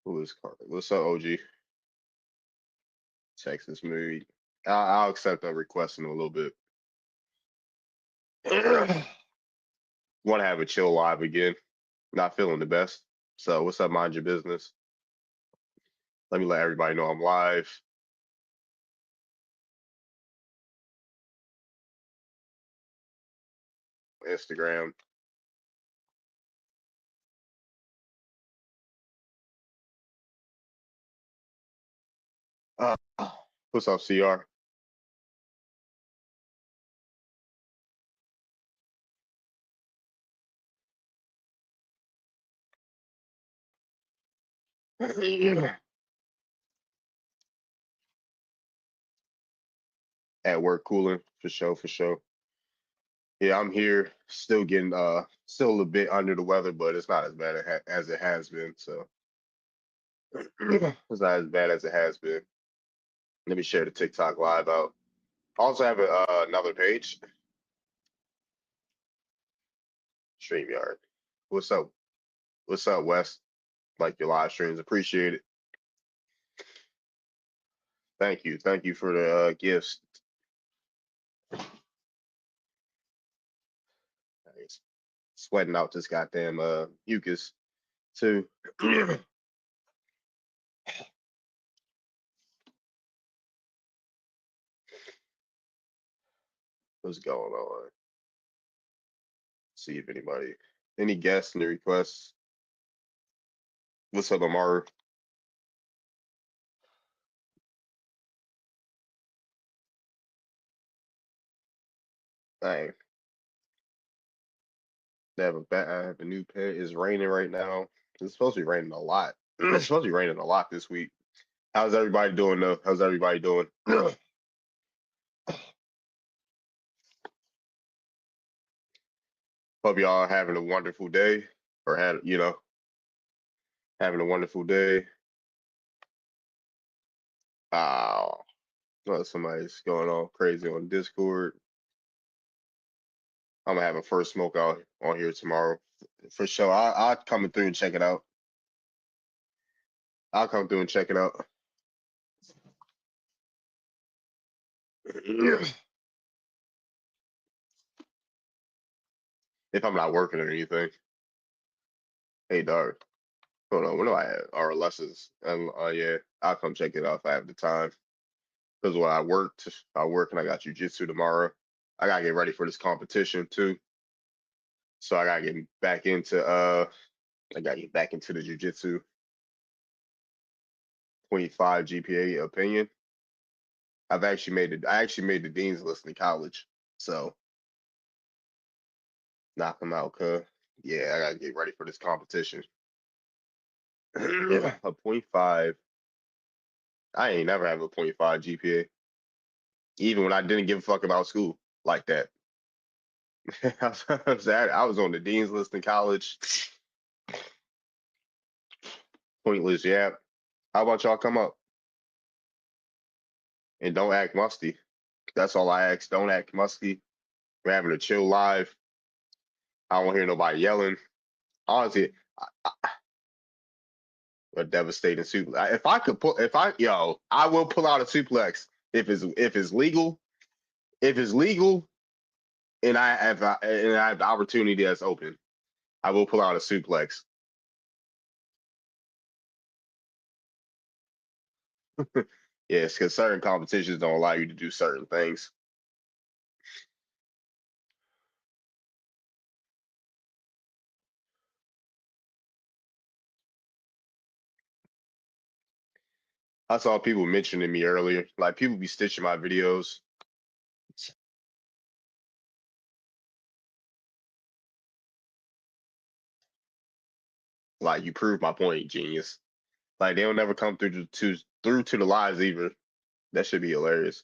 Who is Carter? What's up, OG? Texas mood. I'll accept that request in a little bit. Want to have a chill live again. Not feeling the best. So what's up? Mind your business. Let me let everybody know I'm live. Instagram. Uh, what's up, CR? At work, cooling for sure, for sure. Yeah, I'm here, still getting still a bit under the weather, but it's not as bad as it has been. So it's not as bad as it has been. Let me share the TikTok live out. Also have another page, StreamYard. What's up? What's up, Wes? Like your live streams, appreciate it. Thank you for the gifts. Nice. Sweating out this goddamn mucus too. What's going on? See if any guests, any requests. What's up, Amar? Dang, I have a new pet. It's raining right now. It's supposed to be raining a lot. It's supposed to be raining a lot this week. How's everybody doing though? How's everybody doing? Hope y'all having a wonderful day or having a wonderful day. Oh, well, somebody's going all crazy on Discord. I'm gonna have a first smoke out on here tomorrow for sure. I'll come through and check it out. I'll come through and check it out. If I'm not working or anything. Hey, dog. Hold on. When do I have our lessons? Yeah, I'll come check it out if I have the time. Because when I work and I got jujitsu tomorrow. I gotta get ready for this competition too. So I gotta get back into the jujitsu 25 GPA opinion. I actually made the dean's list in college. So knock them out, cuz. Yeah, I gotta get ready for this competition. A point five. I ain't never have a point five GPA. Even when I didn't give a fuck about school like that. I was on the dean's list in college. Pointless, yeah. How about y'all come up and don't act musty? That's all I ask. Don't act musty. We're having a chill live. I don't hear nobody yelling. Honestly, a devastating suplex. If I could pull, if I yo, I will pull out a suplex if it's legal. If it's legal, and I have the opportunity that's open, I will pull out a suplex. Yes, because certain competitions don't allow you to do certain things. I saw people mentioning me earlier. Like people be stitching my videos. Like you proved my point, genius. Like they don't never come through to the lives either. That should be hilarious.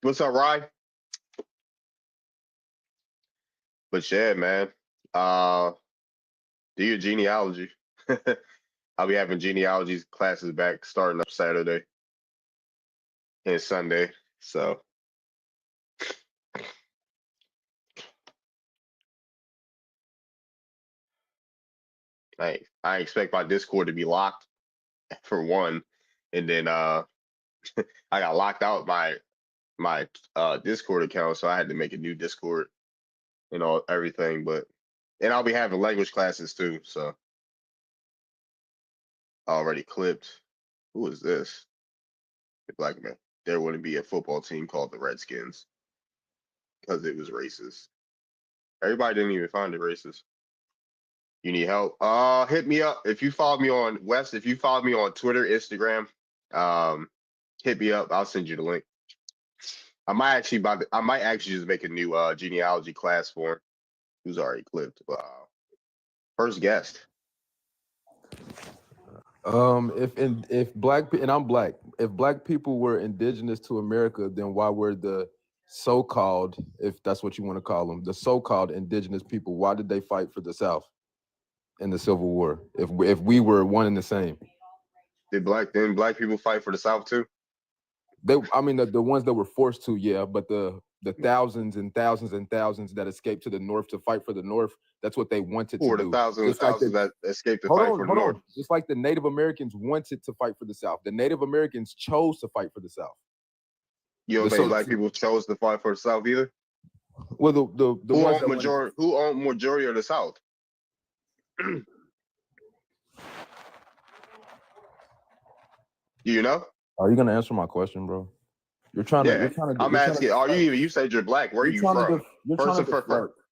What's up, Ryan? But yeah, man. Uh, do your genealogy. I'll be having genealogy classes back starting up Saturday and Sunday. So I expect my Discord to be locked for one, and then I got locked out my Discord account, so I had to make a new Discord and everything. And I'll be having language classes too, so I already clipped. Who is this? The black man. There wouldn't be a football team called the Redskins because it was racist. Everybody didn't even find it racist. You need help? Hit me up if you follow me on West. If you follow me on Twitter, Instagram, hit me up. I'll send you the link. I might actually just make a new genealogy class for him, who's already clipped. First guest. If black and I'm black, if black people were indigenous to America, then why were the so-called, if that's what you want to call them, the so-called indigenous people, why did they fight for the South in the Civil War? If we were one and the same, Didn't black people fight for the South too? The ones that were forced to, yeah, but the thousands and thousands and thousands that escaped to the North to fight for the North, that's what they wanted to do. Or the thousands that escaped to fight for the North. Just like the Native Americans wanted to fight for the South. The Native Americans chose to fight for the South. You don't think black people chose to fight for the South either? Well, who owned majority of the South? You know? Are you gonna answer my question, bro? You're trying to. I'm asking. You said you're black. Where are you from?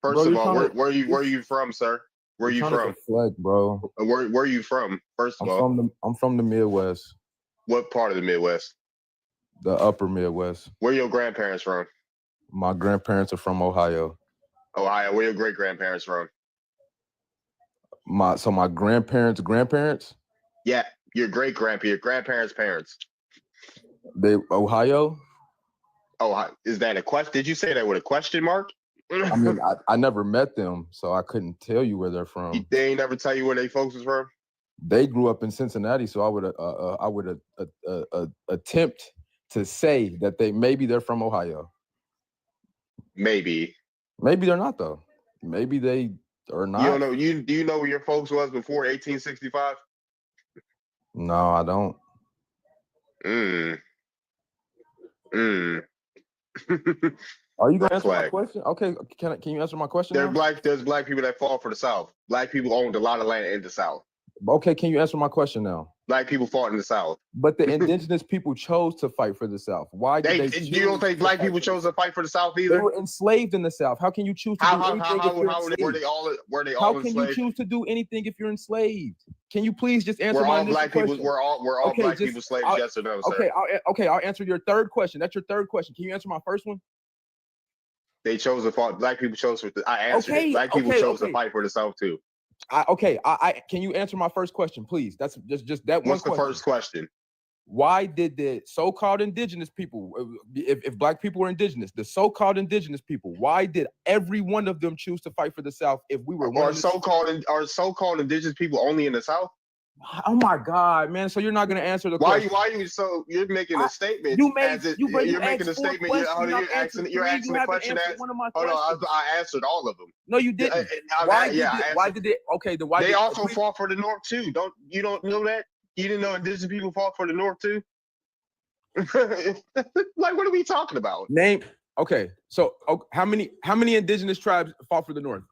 First of all, where are you from, sir? Where are you from? Deflect, bro. Where are you from? First of all, I'm from the Midwest. What part of the Midwest? The upper Midwest. Where are your grandparents from? My grandparents are from Ohio. Ohio. Where are your great grandparents from? My grandparents? Yeah, your great grandpa, your grandparents' parents. They Ohio? Oh, is that a question? Did you say that with a question mark? I mean, I never met them, so I couldn't tell you where they're from. They ain't never tell you where they folks is from? They grew up in Cincinnati, so I would attempt to say that they're from Ohio. Maybe they're not though. Maybe they are not. You don't know. Do you know where your folks was before 1865? No, I don't. Are you gonna answer my question? Okay, can you answer my question? There's black people that fought for the South. Black people owned a lot of land in the South. Okay, can you answer my question now? Black people fought in the South. But the indigenous people chose to fight for the South. Why did they you don't think black people chose to fight for the South either? They were enslaved in the South. How can you choose to do anything if you're enslaved? Were they all How enslaved? can you choose to do anything if you're enslaved? Can you please just answer my initial question? We're all black people slaves, yes or no, sir? I'll answer your third question. That's your third question. Can you answer my first one? They chose to fight. Black people chose for. I answered it. Black people chose to fight for the South too. Can you answer my first question, please? That's just that one. What's the first question? Why did the so-called indigenous people, if black people were indigenous, the so-called indigenous people, why did every one of them choose to fight for the South if we were Are so-called indigenous people only in the South? Oh my God, man! So you're not going to answer the question? You're making a statement? You're making a statement. You're asking a question. Hold on, I answered all of them. No, you didn't. Why did it? Okay, they also fought for the North too. You don't know that? You didn't know indigenous people fought for the North too? Like, what are we talking about? Okay, so how many indigenous tribes fought for the North?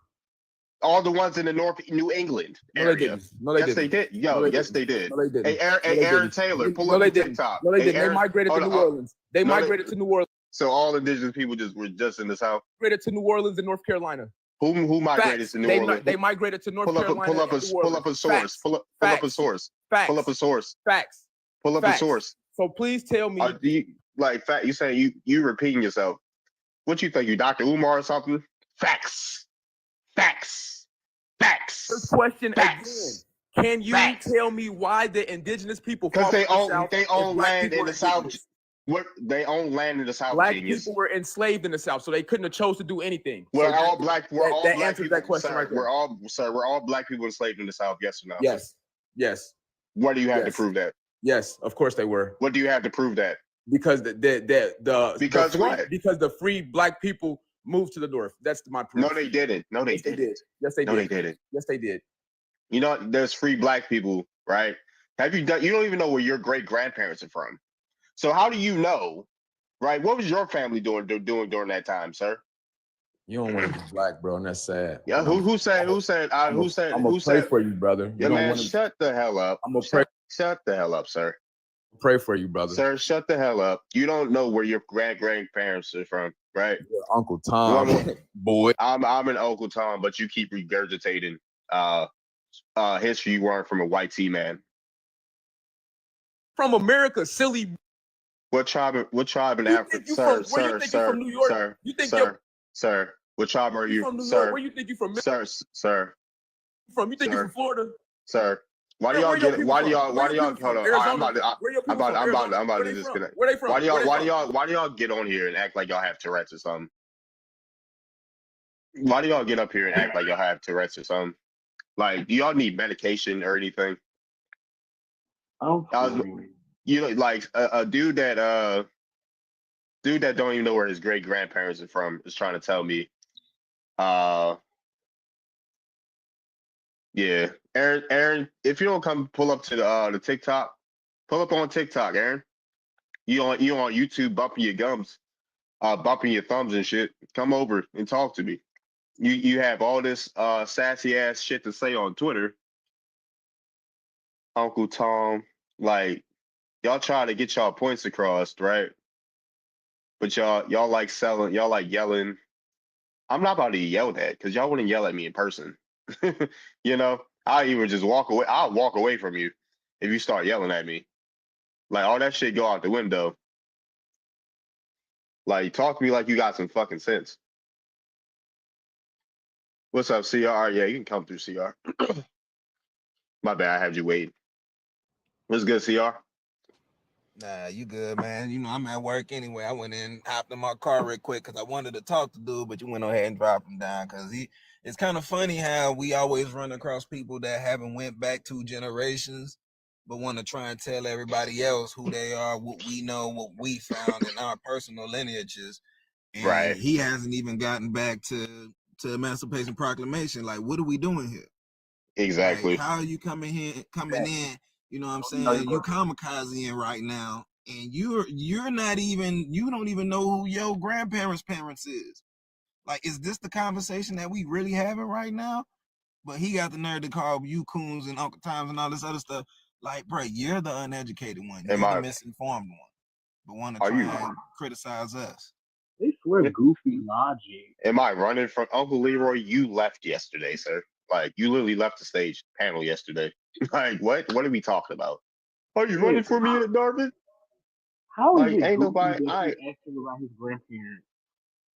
All the ones in the North New England area. Yes, they did. Yes, they did. No, they didn't. Hey, Aaron Taylor, pull up the TikTok. No, they didn't. They migrated to New Orleans. They migrated to New Orleans. So all indigenous people were just in the South? Migrated to New Orleans and North Carolina. Who migrated to New Orleans? They migrated to North Carolina. Pull up a source. Pull up a source. Facts. Pull up a source. Facts. Pull up a source. So please tell me. You saying you repeating yourself. What you think? You Dr. Umar or something? Facts. First question again. Can you tell me why the indigenous people? Because they own land in the South. They own land in the South. Black people were enslaved in the South, so they couldn't have chose to do anything. We're all black people. That question right there. We're all black people enslaved in the South. Yes or no? Yes. What do you have to prove that? Yes, of course they were. What do you have to prove that? Because because the free black people moved to the North. That's my proof. No, they didn't. No, they didn't. Yes, they did. No, they didn't. Yes, they did. You know, there's free black people, right? Have you done? You don't even know where your great grandparents are from. So how do you know, right? What was your family doing during that time, sir? You don't want to be black, bro, and that's sad. Yeah, And who said I'm who said who said gonna who pray said for you, brother. You yeah, don't man, want to. shut the hell up. I'm gonna pray. Shut the hell up, sir. Pray for you, brother. Sir, shut the hell up. You don't know where your grandparents are from, right? Your Uncle Tom, boy. I'm an Uncle Tom, but you keep regurgitating history you learned from a white T man. From America, silly. What tribe in You Africa? think you Sir, from? Where you sir, think you from? sir, New York? sir, You think sir, sir. What tribe are you you, from New York? sir? Where you think you from? Sir, sir, From? You think you sir, from Florida? sir. Why do Where y'all your get? people from? Why do y'all? Hold From on. Arizona? Where your people from? Arizona? I'm about Where to they from? disconnect. Where they from? Why do y'all get on here and act like y'all have Tourette's or something? Why do y'all get up here and act like y'all have Tourette's or something? Like, do y'all need medication or anything? You know, like a dude that don't even know where his great grandparents are from is trying to tell me, yeah, Aaron, if you don't come pull up to the TikTok, pull up on TikTok, Aaron. You on YouTube bumping your gums, bumping your thumbs and shit. Come over and talk to me. You have all this sassy ass shit to say on Twitter, Uncle Tom. Like, y'all try to get y'all points across, right? But y'all like selling, y'all like yelling. I'm not about to yell at because y'all wouldn't yell at me in person. You know, I'll even just walk away. I'll walk away from you if you start yelling at me. Like, all that shit go out the window. Like, talk to me like you got some fucking sense. What's up, CR? Yeah, you can come through, CR. My bad, I had you wait. What's good, CR? Nah, you good, man. You know, I'm at work anyway. I went in, hopped in my car real quick because I wanted to talk to dude, but you went ahead and dropped him down because it's kind of funny how we always run across people that haven't went back 2 generations, but want to try and tell everybody else who they are, what we know, what we found in our personal lineages. And Right. he hasn't even gotten back to Emancipation Proclamation. Like, what are we doing here? Exactly. Like, how are you coming in? You know what I'm saying? You kamikaze right now, and you're not even, you don't even know who your grandparents' parents is. Like, is this the conversation that we really having right now? But he got the nerve to call you coons and Uncle Toms and all this other stuff. Like, bro, you're the uneducated one. You're the misinformed one. But want to try and criticize us. They swear goofy logic. Am I running from Uncle Leroy? You left yesterday, sir. Like, you literally left the stage panel yesterday. Like, what? What are we talking about? Are you running for me, Darvin? How like, is it ain't goofy nobody? that he asking about his grandparents?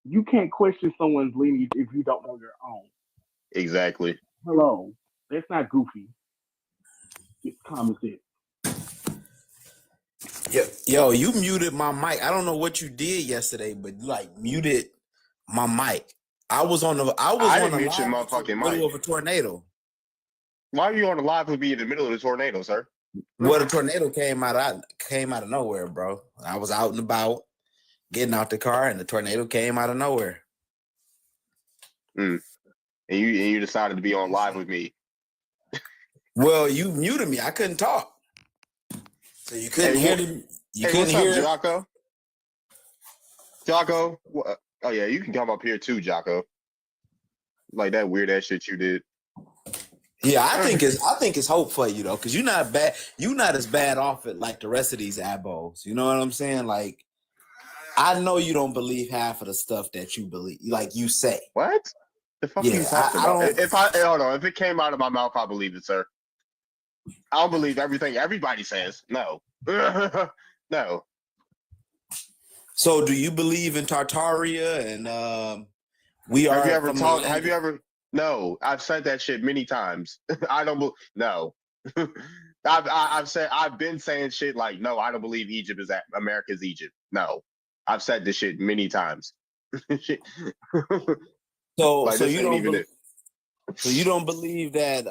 You can't question someone's lineage if you don't know your own. Exactly. Hello, that's not goofy. It's common sense. Yo, you muted my mic. I don't know what you did yesterday, but you like muted my mic. I didn't mute your motherfucking mic. Middle of a tornado. Why are you on the live with me in the middle of the tornado, sir? Well, the tornado came out of nowhere, bro. I was out and about, getting out the car, and the tornado came out of nowhere. And you decided to be on live with me. Well, you muted me. I couldn't talk, so you couldn't hear them. What's up, Jocko? Jocko? Oh yeah, you can come up here too, Jocko. Like that weird ass shit you did. Yeah, I think it's hope for you though, because you're not bad. You're not as bad off it like the rest of these abos. You know what I'm saying? Like, I know you don't believe half of the stuff that you believe, like you say. What? The fuck are you talking about? If it came out of my mouth, I believe it, sir. I don't believe everything everybody says. No. No. So, do you believe in Tartaria and we are? Have you ever? No, I've said that shit many times. I don't. No. I've been saying shit like, no, I don't believe Egypt is America's Egypt. No, I've said this shit many times. So, like, so you don't. So you don't believe that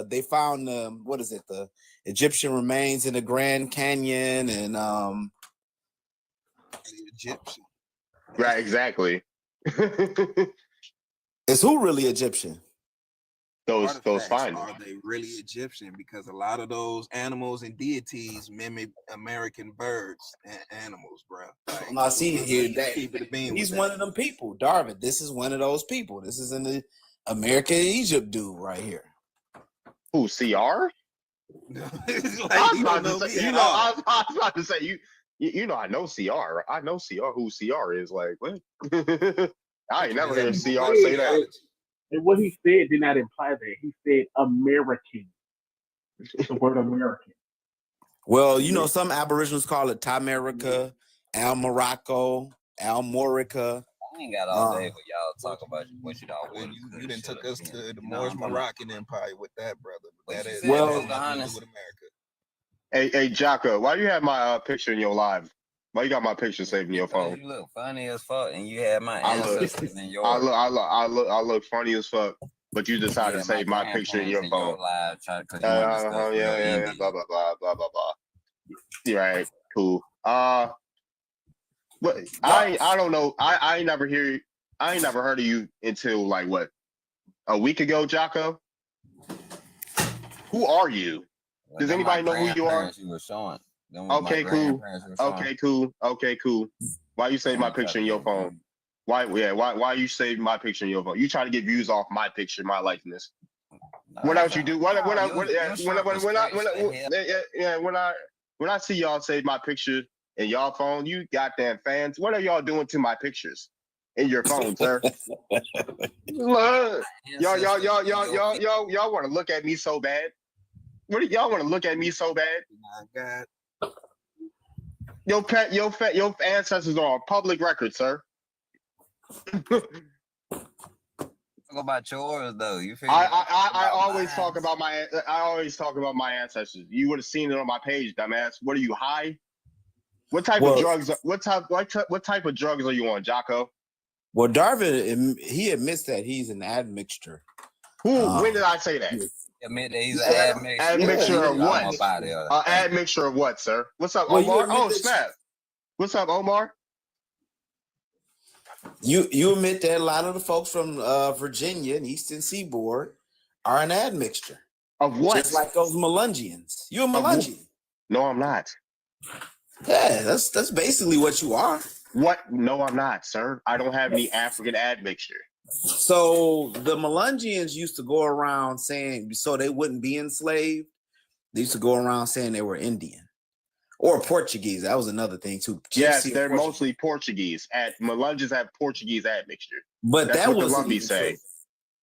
they found the Egyptian remains in the Grand Canyon and Egyptian. Right, exactly. Is who really Egyptian? those artifacts, findings. are they really Egyptian? Because a lot of those animals and deities mimic American birds and animals, bro. Like, Now, see here, that keep it a bean he's with one that. of them people, Darvin. This is one of those people. This is in the America Egypt dude right here. Who, CR? Like, I was you about don't to know say, me you at know, all. I was about to say, you know, I know CR. Right? I know CR. Who CR is? Like, what? I ain't never heard CR say that. And what he said did not imply that. He said American. The word American. Well, you know, some Aboriginals call it Tamerica, Al Morocco, Al Morica. I ain't got all day for y'all to talk about what you don't Well, want. you done took us to the Moorish Moroccan Empire with that, brother. But What that you is said, that Well- has nothing to do with America. Hey, Jocko, why you have my picture in your live? Why you got my picture saved in your Because phone? you look funny as fuck, and you had my I look- ancestors in yours. I look funny as fuck, but you decided to Yeah, save my picture in your phone. live, because you want to discuss real Yeah, Indian. blah blah blah blah blah blah. You're right, cool. What I don't know. I ain't never heard of you until like what, a week ago, Jocko. Who are you? Well, Does them my anybody know who you are? grandparents You were showing. Them was my Okay, cool. grandparents you were showing. Okay, cool. Why you save Damn, my you try picture to in your get phone? me. Why you save my picture in your phone? You try to get views off my picture, my likeness. No, What else you do? When I see y'all save my picture in y'all phone, you goddamn fans, what are y'all doing to my pictures in your phone, sir? Look, y'all want to look at me so bad. What do y'all want to look at me so bad? My God. Your ancestors are on public record, sir. Talk about yours though. You feel I always talk about my ancestors. You would have seen it on my page, dumbass. What are you, high? What type of drugs? What type of drugs are you on, Jocko? Well, Darvin, he admits that he's an admixture. When did I say that? admit that he's an admixture. Admixture of what? I'm about it. Admixture of what, sir? What's up, Well, Omar? Oh, snap. What's up, Omar? You admit that a lot of the folks from Virginia and Eastern Seaboard are an admixture. Of what? Just like those Melungians. You're a Melungian. No, I'm not. Yeah, that's basically what you are. What? No, I'm not, sir. I don't have any African admixture. So the Melungians used to go around saying, so they wouldn't be enslaved, they used to go around saying they were Indian or Portuguese. That was another thing too. Yes, they're mostly Portuguese. Melungians have Portuguese admixture. But that's that what was the Lumbies say.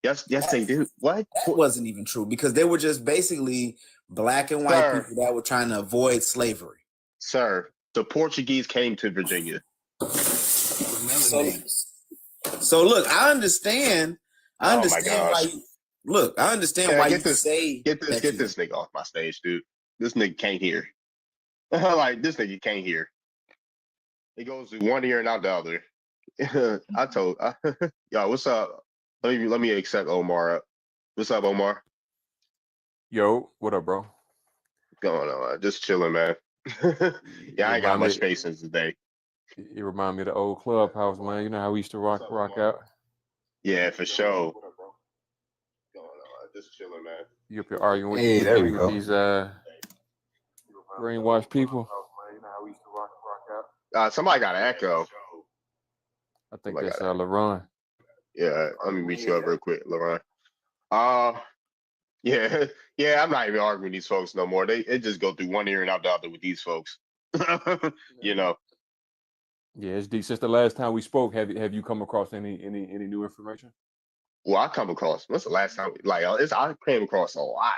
Yes, they do. What? That wasn't even true because they were just basically black and white people that were trying to avoid slavery. Sir, the Portuguese came to Virginia. So look, I understand. I understand why you look. I understand why you say get this nigga off my stage, dude. This nigga can't hear. Like this nigga can't hear. It goes through one ear and out the other. I told y'all, what's up? Let me accept Omar up. What's up, Omar? Yo, what up, bro? What's going on? Just chilling, man. Yeah, I ain't got much patience today. You remind me of the old clubhouse, man. You know how we used to rock out? Yeah, for sure. What's going on? Just chilling, man. You up here arguing with, there we go. these brainwashed people? Somebody got an echo. I think that's LaRon. Yeah, let me meet you up real quick, LaRon. Yeah, I'm not even arguing with these folks no more. It just go through one ear and out the other with these folks. You know. Yeah, it's deep. Since the last time we spoke, have you come across any new information? Well, I come across. What's the last time? Like, I came across a lot.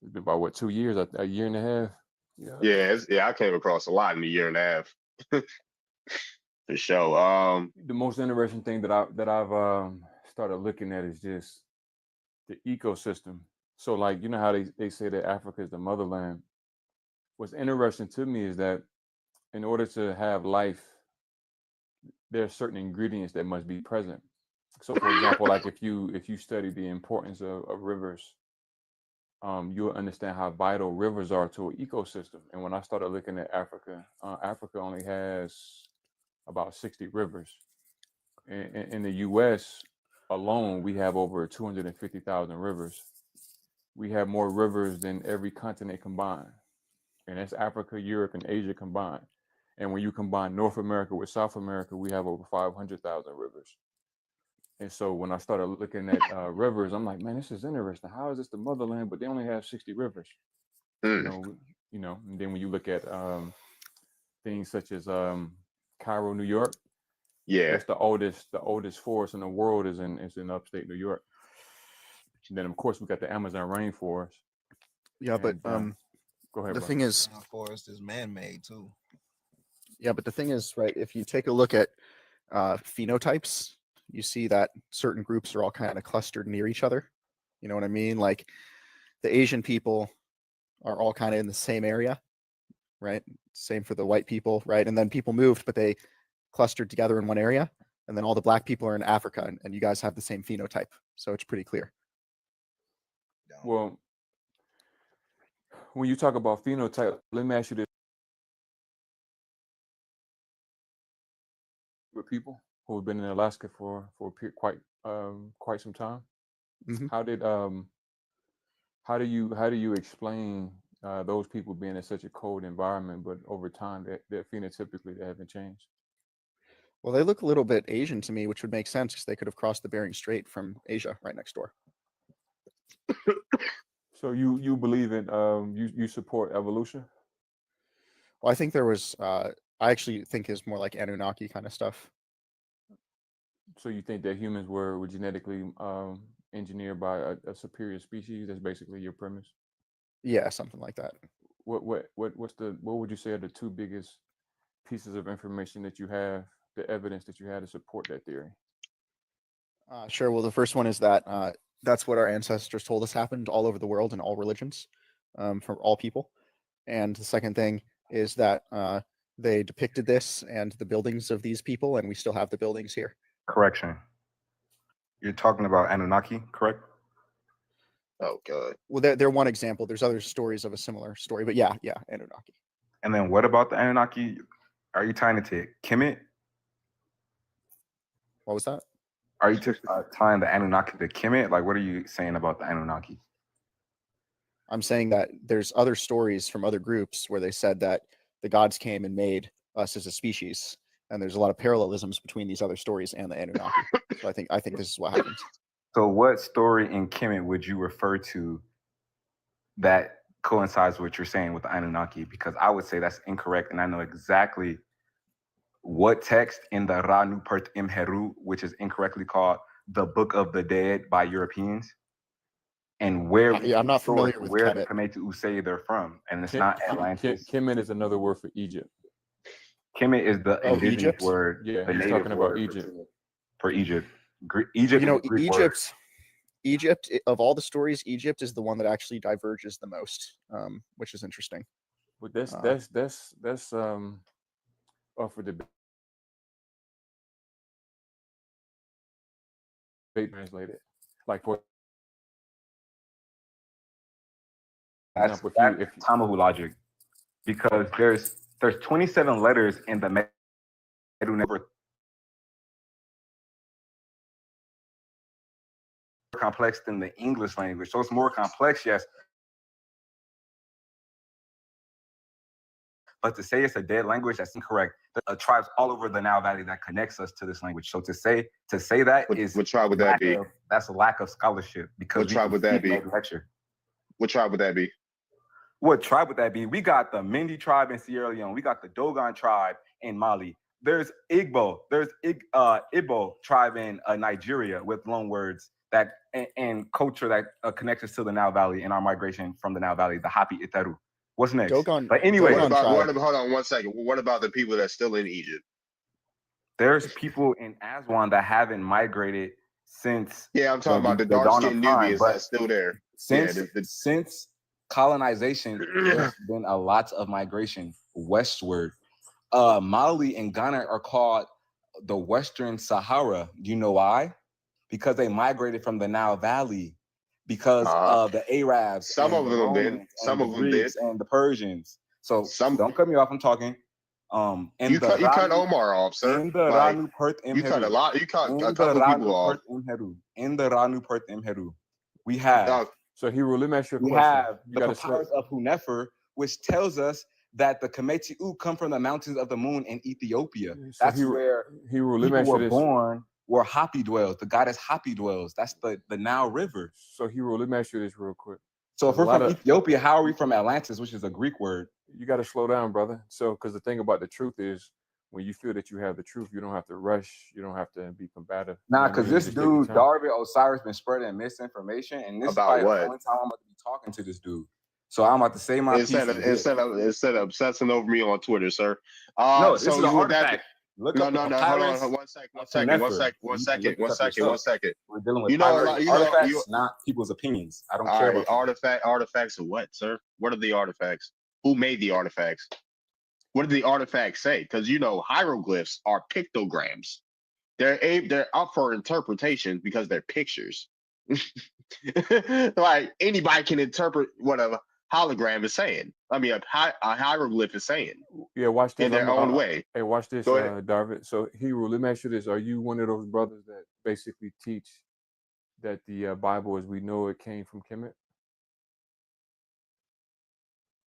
It's been about what, 2 years, a year and a half. Yeah, I came across a lot in a year and a half. For sure. The most interesting thing that I've started looking at is just the ecosystem. So, like, you know how they say that Africa is the motherland. What's interesting to me is that in order to have life, there are certain ingredients that must be present. So, for example, like if you study the importance of rivers, you'll understand how vital rivers are to an ecosystem. And when I started looking at Africa, Africa only has about 60 rivers. In the U.S., alone, we have over 250,000 rivers. We have more rivers than every continent combined, and that's Africa, Europe, and Asia combined. And when you combine North America with South America, we have over 500,000 rivers. And so when I started looking at rivers, I'm like, man, this is interesting. How is this the motherland, but they only have 60 rivers? Mm. And then when you look at things such as Cairo, New York, Yeah. that's the oldest forest in the world is in upstate New York. And then of course we got the Amazon rainforest. Yeah, but And, go ahead. the bro. thing is, Our forest is man-made too. yeah, but the thing is, right? If you take a look at phenotypes, you see that certain groups are all kind of clustered near each other. You know what I mean? Like the Asian people are all kind of in the same area, right? Same for the white people, right? And then people moved, but they clustered together in one area. And then all the black people are in Africa, and you guys have the same phenotype. So it's pretty clear. Well, when you talk about phenotype, let me ask you this: with people who have been in Alaska for quite some time, Mhm. how do you explain those people being in such a cold environment, but over time that phenotypically they haven't changed? Well, they look a little bit Asian to me, which would make sense because they could have crossed the Bering Strait from Asia right next door. So you believe in you support evolution? Well, I think there was, I actually think is more like Anunnaki kind of stuff. So you think that humans were genetically engineered by a superior species? That's basically your premise. Yeah, something like that. What would you say are the two biggest pieces of information that you have, the evidence that you had to support that theory? Sure. Well, the first one is that that's what our ancestors told us happened all over the world in all religions, for all people. And the second thing is that they depicted this and the buildings of these people, and we still have the buildings here. Correction. You're talking about Anunnaki, correct? Oh god. Well, they're one example. There's other stories of a similar story, but yeah, Anunnaki. And then what about the Anunnaki? Are you tying it to Kemet? What was that? Are you tying the Anunnaki to Kemet? Like, what are you saying about the Anunnaki? I'm saying that there's other stories from other groups where they said that the gods came and made us as a species, and there's a lot of parallelisms between these other stories and the Anunnaki. So I think this is what happened. So what story in Kemet would you refer to that coincides with what you're saying with the Anunnaki? Because I would say that's incorrect, and I know exactly what text in the Ra Nupert Imheru, which is incorrectly called the Book of the Dead by Europeans, and where I'm not familiar with where the Kemet. Kemetu Usei they're from, and it's not Atlantis. Kemet is another word for Egypt. Kemet is the indigenous Egypt? word, Yeah, the he's native talking about word Egypt. for Egypt. Egypt, You know, is a Greek word. Egypt, of all the stories, Egypt is the one that actually diverges the most, which is interesting. But that's up for debate. Translated, like for That's example, if you Tamahu logic, because there's 27 letters in the Medu number. Complex than the English language, so it's more complex, yes. But to say it's a dead language, that's incorrect. There are tribes all over the Nile Valley that connects us to this language. So to say that is What tribe would that be? That's a lack of scholarship. Because What tribe would that be? Lecture. What tribe would that be? What tribe would that be? We got the Mindi tribe in Sierra Leone. We got the Dogon tribe in Mali. There's Igbo. There's Igbo tribe in Nigeria with loan words that and culture that connects us to the Nile Valley and our migration from the Nile Valley, the Hapi Iteru. What's next? Dogon, but anyway, Dogon tribe. Hold on 1 second. What about the people that's still in Egypt? There's people in Aswan that haven't migrated since. Yeah, I'm talking about the dawn dark-skinned of time, Nubians but that's still there. Since colonization, there's been a lot of migration westward. Mali and Ghana are called the Western Sahara. Do you know why? Because they migrated from the Nile Valley. Because of the Arabs, some of them did. Some of them did, and the Persians. So some don't cut me off. I'm talking. You cut Omar off, sir. In the Like, Ranu Perth you cut a Imheru. lot. You cut In a the couple people Ranu off. Perth Imheru. In the Ranu Perth Imheru. We have Dog, So Hero, let me ask you a we question. have You the gotta slow. papyrus of Hunefer, which tells us that the Kemetiu come from the mountains of the moon in Ethiopia. So That's where Hero, let me people ask you were this. born, where Hapi dwells. The goddess Hapi dwells. That's the Nile River. So Hero, let me ask you this real quick. So if There's a we're lot from of- Ethiopia, how are we from Atlantis, which is a Greek word? You got to slow down, brother. So, because the thing about the truth is, when you feel that you have the truth, you don't have to rush. You don't have to be combative. You know Nah, what I because mean? this Just take your dude, time. Darby Osiris, been spreading misinformation, and this About is probably what? the only time I'm about to be talking to this dude. So I'm about to say my piece. instead of obsessing over me on Twitter, sir. No, this So is an you would have to. artifact. Look No, up the no, hold papyrus on, one second. of Hunefer. You can look this up One yourself. second. We're dealing with You know, papyrus artifacts, not people's opinions. I don't All care right, about that. artifacts of what, sir? What are the artifacts? Who made the artifacts? What did the artifacts say? Because you know, hieroglyphs are pictograms. They're up for interpretation because they're pictures. Like anybody can interpret what a hologram is saying. I mean, a hieroglyph is saying Yeah, watch this. in their own way. Hey, watch this, Go ahead. Darvid. So, Hero, let me ask you this: are you one of those brothers that basically teach that the Bible, as we know it, came from Kemet?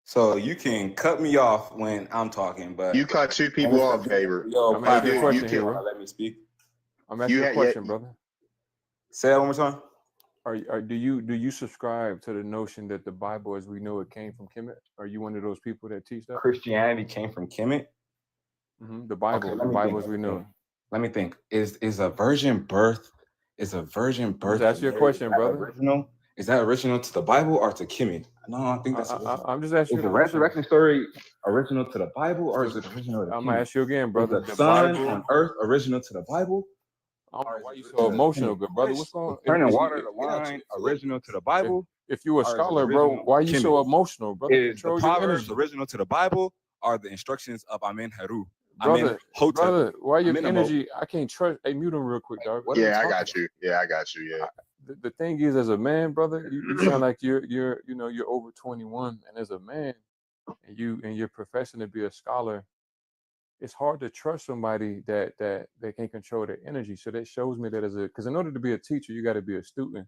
So you can cut me off when I'm talking, but You cut two people off, favor. Yo, I'm asking you a you question, can- Hero. let me speak. I'm asking you a question, brother. Say that one more time. Do you subscribe to the notion that the Bible, as we know it, came from Kemet? Are you one of those people that teach that? Christianity came from Kemet. The Bible, Okay, the Bible as we know it. Let me think. Is a virgin birth? Is a virgin birth? Just ask your question, brother. Original? Is that original to the Bible or to Kemet? No, I think that's. I'm just asking Is you the a question. resurrection story original to the Bible or is it original to I'm Kemet? gonna ask you again, brother. Is the The sun Bible on earth original to the Bible? I don't know why you so emotional, good brother. What's going on? Turning If you- water to wine, original to the Bible. If you a or is it scholar, bro, original why you to so Kemet? emotional, brother? Is the Control your Proverbs energy. original to the Bible or the instructions of Amen Haru? Brother, brother, why your Amenemhotep. energy? I can't trust. Hey, mute him real quick, dog. Yeah, I got you. Yeah, I got you. Yeah. The thing is, as a man, brother, you sound like you're over 21, and as a man, and you're professing to be a scholar, it's hard to trust somebody that they can't control their energy. So that shows me that because in order to be a teacher, you got to be a student.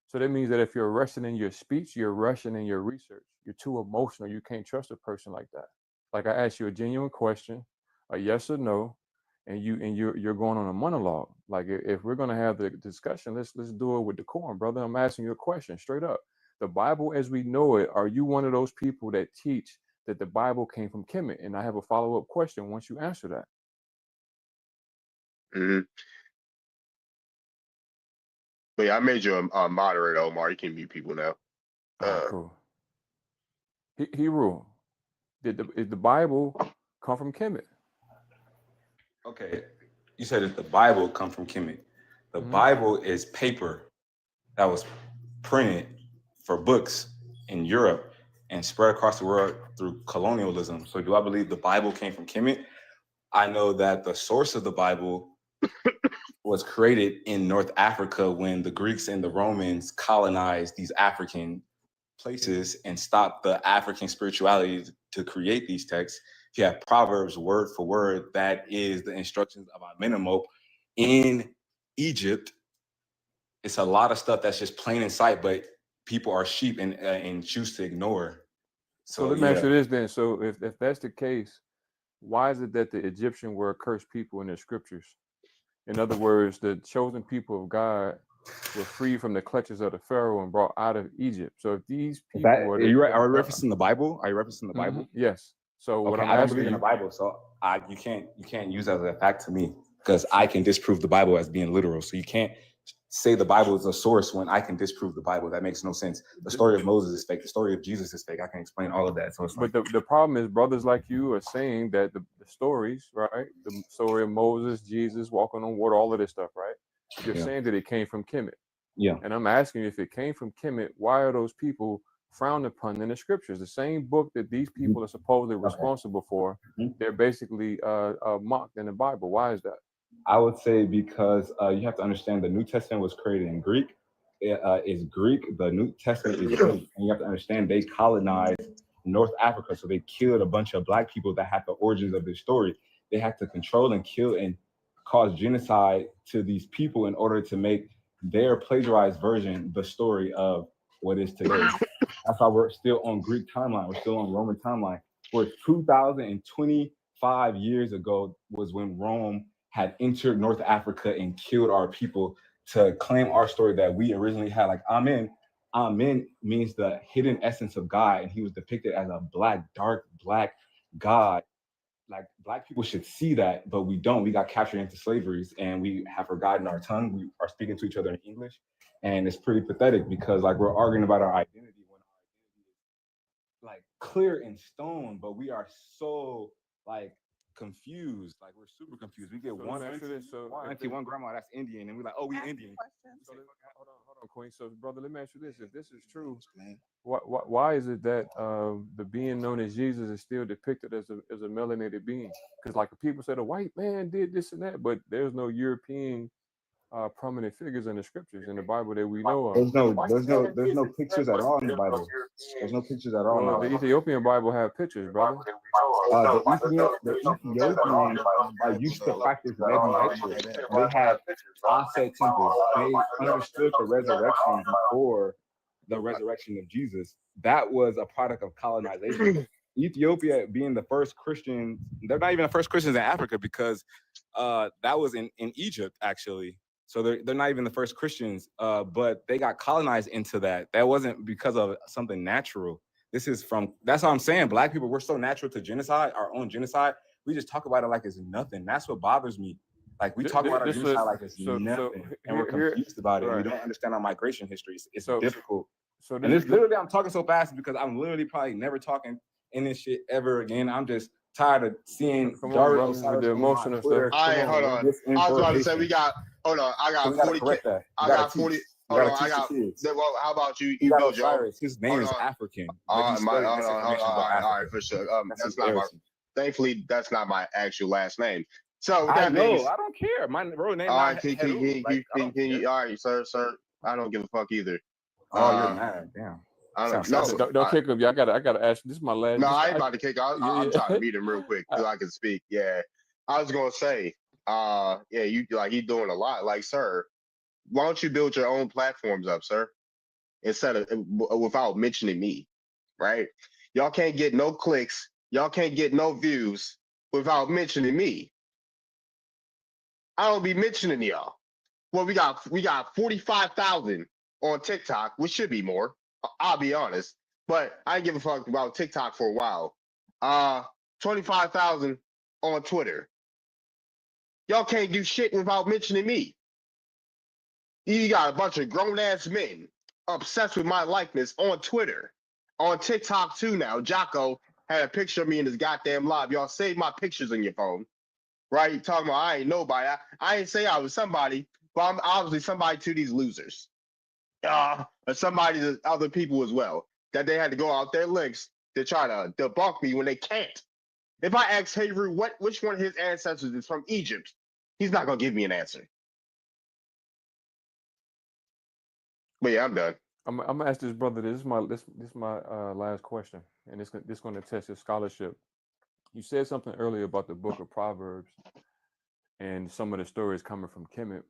So that means that if you're rushing in your speech, you're rushing in your research. You're too emotional. You can't trust a person like that. Like I asked you a genuine question, a yes or no, and you're going on a monologue. Like if we're gonna have the discussion, let's do it with decorum, brother. I'm asking you a question straight up. The Bible as we know it, are you one of those people that teach that the Bible came from Kemet? And I have a follow-up question once you answer that. Mm-hmm. But yeah, I made you a moderator, Omar. You can mute people now. Cool. Hero, did the Bible come from Kemet? Okay, you said that the Bible come from Kemet. The Bible is paper that was printed for books in Europe and spread across the world through colonialism. So do I believe the Bible came from Kemet? I know that the source of the Bible was created in North Africa when the Greeks and the Romans colonized these African places and stopped the African spirituality to create these texts. If you have Proverbs word for word, that is the instructions of Amenemhotep in Egypt. It's a lot of stuff that's just plain in sight, but people are sheep and choose to ignore. So let me ask you this then. So if that's the case, why is it that the Egyptian were cursed people in their scriptures? In other words, the chosen people of God were freed from the clutches of the Pharaoh and brought out of Egypt. So if these people Are you referencing the Bible? Are you referencing the Bible? Yes. So what Okay, I'm I don't asking believe in you, the Bible, so you can't use that as a fact to me because I can disprove the Bible as being literal. So you can't say the Bible is a source when I can disprove the Bible. That makes no sense. The story of Moses is fake. The story of Jesus is fake. I can explain all of that. So it's but the problem is brothers like you are saying that the stories, right? The story of Moses, Jesus walking on water, all of this stuff, right? You're saying that it came from Kemet. Yeah. And I'm asking you, if it came from Kemet, why are those people frowned upon in the scriptures? The same book that these people are supposedly responsible for, they're basically mocked in the Bible. Why is that? I would say because you have to understand the New Testament was created in Greek. It is Greek. The New Testament is Greek. And you have to understand they colonized North Africa. So they killed a bunch of black people that had the origins of this story. They had to control and kill and cause genocide to these people in order to make their plagiarized version the story of what is today. That's why we're still on Greek timeline. We're still on Roman timeline. Where 2025 years ago was when Rome had entered North Africa and killed our people to claim our story that we originally had. Like Amen means the hidden essence of God, and he was depicted as a dark black God. Like black people should see that, but we don't. We got captured into slaveries, and we have forgotten our tongue. We are speaking to each other in English, and it's pretty pathetic because like we're arguing about our identity when our identity is like clear in stone, but we are so like confused. Like we're super confused. We get So one let me ask you auntie, this. So one if auntie, it- one grandma that's Indian, and we're like, oh, we Indian. So hold on, Queen. So, brother, let me ask you this: if this is true, man. why is it that the being known as Jesus is still depicted as a melanated being? Because like people say the white man did this and that, but there's no European prominent figures in the scriptures in the Bible that we know of. There's no pictures at all in the Bible. There's no pictures at all in the Well, the Bible. Ethiopian Bible have pictures, brother. The Ethiopians used to practice divination. They had Aset temples. They understood the resurrection before the resurrection of Jesus. That was a product of colonization. Ethiopia being the first Christian, they're not even the first Christians in Africa because that was in Egypt, actually. So they're not even the first Christians, but they got colonized into that. That wasn't because of something natural. That's how I'm saying, black people, we're so natural to genocide, our own genocide. We just talk about it like it's nothing. That's what bothers me. Like we talk about our genocide like it's nothing, and we're confused about it. Right. We don't understand our migration history. It's So- difficult. So And it's literally, I'm talking so fast because I'm literally probably never talking in this shit ever again. I'm just tired of seeing Come on, Jared brother, Osiris with the on my emotion and Twitter. stuff. All right, Come hold bro. on. I was about to say we got. Hold on, I So got we gotta 40. correct that. I We gotta got 40. teach. We Hold gotta on, I teach got. the kids. Well, how about you? We You got build your own. Osiris. His name Hold is on. African. All But right, he's spreading hold on, misinformation about all right, Africa. for sure. That's That's not my. embarrassing. Thankfully, that's not my actual last name. So with I that being know. I don't care. My real name all not right, can Heru. Like, I don't care. all right, sir. I don't give a fuck either. Oh, you're mad. Damn. I don't Sounds know. sensitive. Don't kick him. I gotta ask. This is my last. No, this- I ain't about to kick. I'm trying to beat him real quick so I can speak. Yeah, I was gonna say, yeah, you like you doing a lot. Like, sir, why don't you build your own platforms up, sir, instead of without mentioning me, right? Y'all can't get no clicks. Y'all can't get no views without mentioning me. I don't be mentioning y'all. Well, we got 45,000 on TikTok, which should be more. I'll be honest, but I didn't give a fuck about TikTok for a while. 25,000 on Twitter. Y'all can't do shit without mentioning me. You got a bunch of grown ass men obsessed with my likeness on Twitter, on TikTok too. Now, Jocko had a picture of me in his goddamn live. Y'all save my pictures on your phone, right? You talking about I ain't nobody. I ain't say I was somebody, but I'm obviously somebody to these losers. Or somebody to other people as well, that they had to go out their links to try to debunk me when they can't. If I ask Heru which one of his ancestors is from Egypt, he's not gonna give me an answer. But yeah, I'm done. I'm gonna ask this brother. This is my last question, and this going to test his scholarship. You said something earlier about the Book of Proverbs and some of the stories coming from Kemet.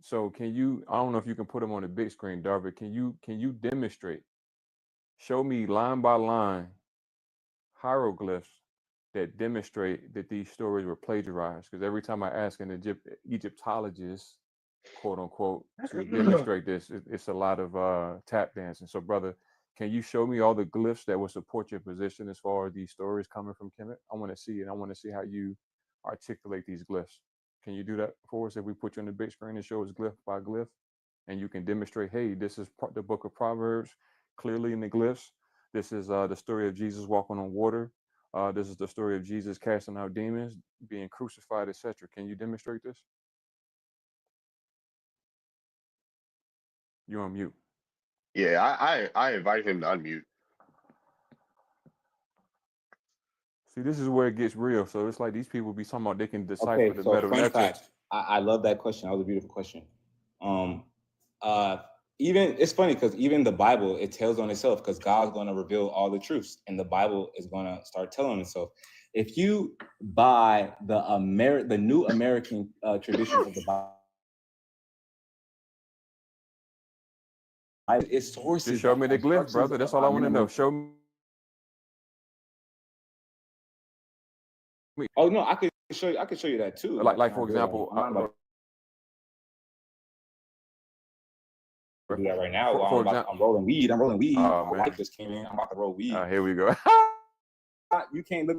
So can you? I don't know if you can put them on the big screen, Darvin. Can you demonstrate? Show me line by line hieroglyphs that demonstrate that these stories were plagiarized. Because every time I ask an Egyptologist, quote unquote, to demonstrate this, it's a lot of tap dancing. So, brother, can you show me all the glyphs that will support your position as far as these stories coming from Kemet? I want to see it. I want to see how you articulate these glyphs. Can you do that for us if we put you on the big screen and show us glyph by glyph? And you can demonstrate, hey, this is the Book of Proverbs, clearly in the glyphs. This is the story of Jesus walking on water. This is the story of Jesus casting out demons, being crucified, etc. Can you demonstrate this? You're on mute. Yeah, I invite him to unmute. See, this is where it gets real. So it's like these people be talking about they can decipher Okay, the so metal fun nexus. fact. I love that question. That was a beautiful question. even it's funny because even the Bible, it tells on itself because God's going to reveal all the truths, and the Bible is going to start telling itself. If you buy the New American tradition of the Bible, its sources. Just show me the glyph, brother. That's all I want to know. Show me. Oh no, I could show you. I could show you that too. Like for example, I'm about to do that right now. I'm rolling weed. Oh, My man. wife just came in. I'm about to roll weed. Here we go. You can't look.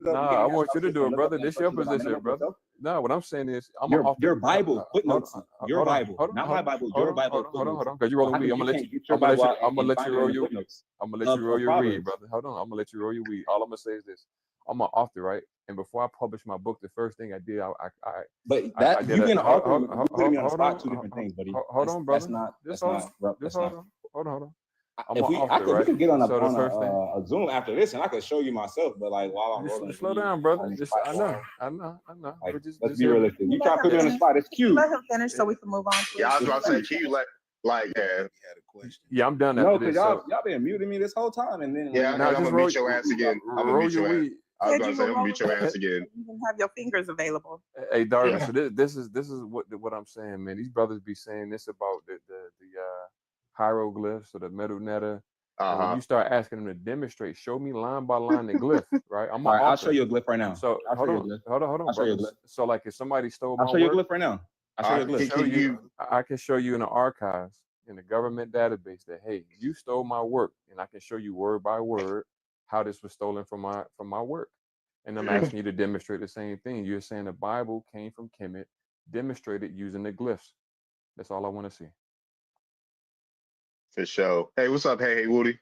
Nah, I want you to do it, brother. This your position, brother. No, what I'm saying is, I'm your Bible footnotes. Your Bible, not my Bible. Your Bible. Hold on, because you're rolling weed. I'm gonna let you roll your weed. I'm gonna let you roll your weed, brother. Hold on, I'm gonna let you roll your weed. All I'm gonna say is this: I'm an author, right? And before I published my book, the first thing I did, But that you being an author, you putting me on the spot, two different things, buddy. Hold on, brother. Hold on. If we could get on a Zoom after this, and I could show you myself. But like while I'm rolling, slow down, brother. I know. Like, let's be realistic. You try to put me on the spot. It's cute. Let him finish so we can move on. Please. Yeah, I was about to say, can you Yeah, I'm done after No, this. because y'all been muting me this whole time, and then I'm gonna beat your ass again. I'm gonna beat your ass. I was gonna say I'm gonna beat your ass again. You can have your fingers available. Hey, Darwin. So this is what I'm saying, man. These brothers be saying this about the hieroglyphs or the metal netta. And when you start asking them to demonstrate, show me line by line the glyph, right? All right, I'll show you a glyph right now. So hold on, I'll show you a brother. glyph. So like if somebody stole my I'll show you a work, glyph right now. I'll show you a glyph. I can show you in the archives, in the government database, that hey, you stole my work, and I can show you word by word how this was stolen from my work. And I'm asking you to demonstrate the same thing. You're saying the Bible came from Kemet, demonstrated using the glyphs. That's all I want to see. For sure. Hey, what's up? Hey, Woody.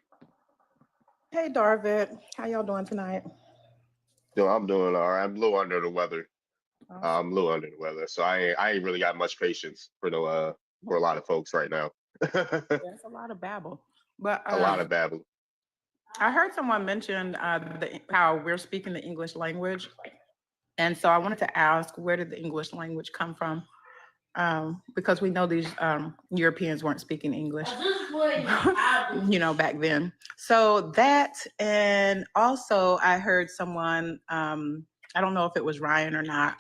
Hey, Darvid. How y'all doing tonight? Yo, I'm doing all right. I'm a little under the weather. So I ain't really got much patience for a lot of folks right now. That's a lot of babble. But a lot of babble. I heard someone mention how we're speaking the English language. And so I wanted to ask, where did the English language come from? Because we know these Europeans weren't speaking English, back then. So that, and also I heard someone, I don't know if it was Ryan or not,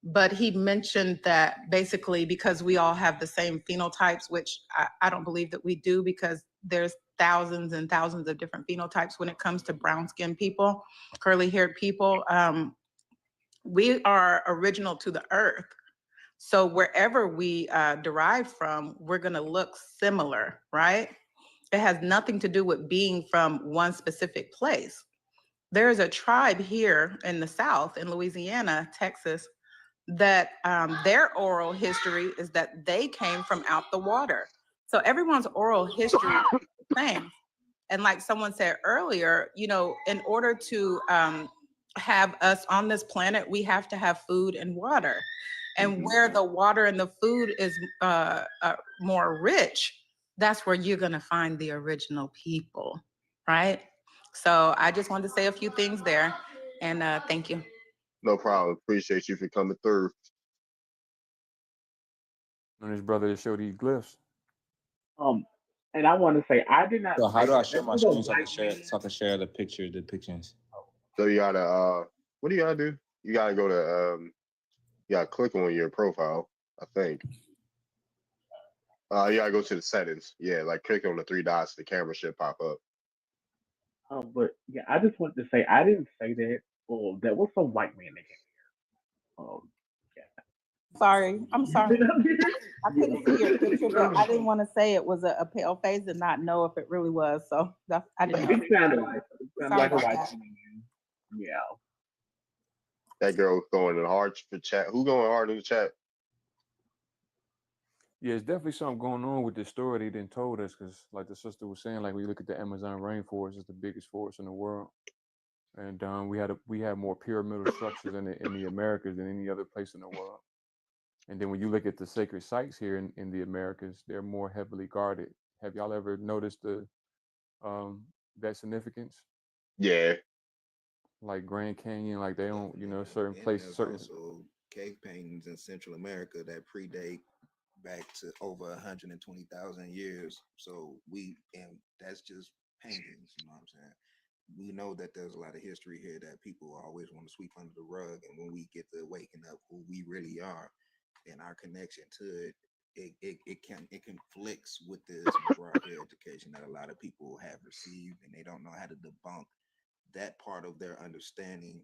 but he mentioned that basically because we all have the same phenotypes, which I don't believe that we do, because there's thousands and thousands of different phenotypes when it comes to brown-skinned people, curly-haired people. We are original to the earth. So wherever we derive from, we're going to look similar, right? It has nothing to do with being from one specific place. There is a tribe here in the South, in Louisiana, Texas, that their oral history is that they came from out the water. So everyone's oral history is the same. And like someone said earlier, in order to have us on this planet, we have to have food and water. And where the water and the food is more rich, that's where you're going to find the original people, right? So I just wanted to say a few things there, and thank you. No problem. Appreciate you for coming through. And his brother to show these glyphs. And I want to say I did not. So how do I share my screen so I can share the depictions? So you gotta what do you gotta do? You gotta go to you gotta click on your profile, I think. You gotta go to the settings. Yeah, like click on the three dots, the camera should pop up. But yeah, I just wanted to say I didn't say that. Well, there was some white man that came here. Sorry, I'm sorry. I couldn't see your picture, but I didn't want to say it was a pale face and not know if it really was. So that's I didn't know. It sounded like a white man. Yeah. That girl going hard for chat. Who going hard in the chat? Yeah, it's definitely something going on with this story they didn't told us, because like the sister was saying, like we look at the Amazon rainforest, it's the biggest forest in the world. And we have more pyramidal structures in the Americas than any other place in the world. And then when you look at the sacred sites here in the Americas, they're more heavily guarded. Have y'all ever noticed that significance? Yeah. Like Grand Canyon, like they don't, certain places, certain also cave paintings in Central America that predate back to over 120,000 years. So and that's just paintings, you know what I'm saying? We know that there's a lot of history here that people always want to sweep under the rug. And when we get to waking up who we really are and our connection to it conflicts with this McGraw-Hill education that a lot of people have received, and they don't know how to debunk that part of their understanding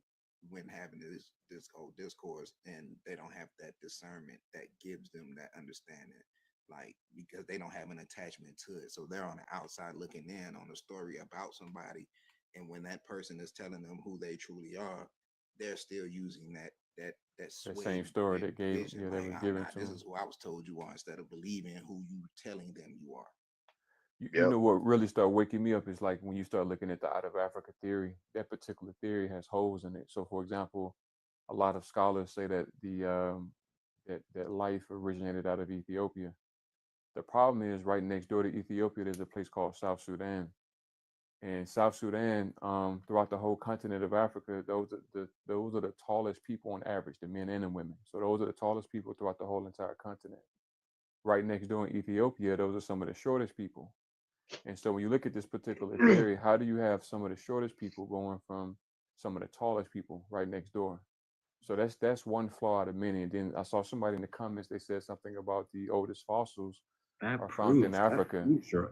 when having this whole discourse, and they don't have that discernment that gives them that understanding, like, because they don't have an attachment to it. So they're on the outside looking in on a story about somebody, and when that person is telling them who they truly are, they're still using that same story that gave vision, that was given to this them. is who I was told you are, instead of believing who you telling them you are. You know what really started waking me up is like when you start looking at the Out of Africa theory. That particular theory has holes in it. So, for example, a lot of scholars say that that life originated out of Ethiopia. The problem is right next door to Ethiopia, there's a place called South Sudan. And South Sudan, throughout the whole continent of Africa, those are the tallest people on average, the men and the women. So those are the tallest people throughout the whole entire continent. Right next door in Ethiopia, those are some of the shortest people. And so when you look at this particular theory, how do you have some of the shortest people going from some of the tallest people right next door? So that's one flaw out of many. And then I saw somebody in the comments, they said something about the oldest fossils are found in Africa.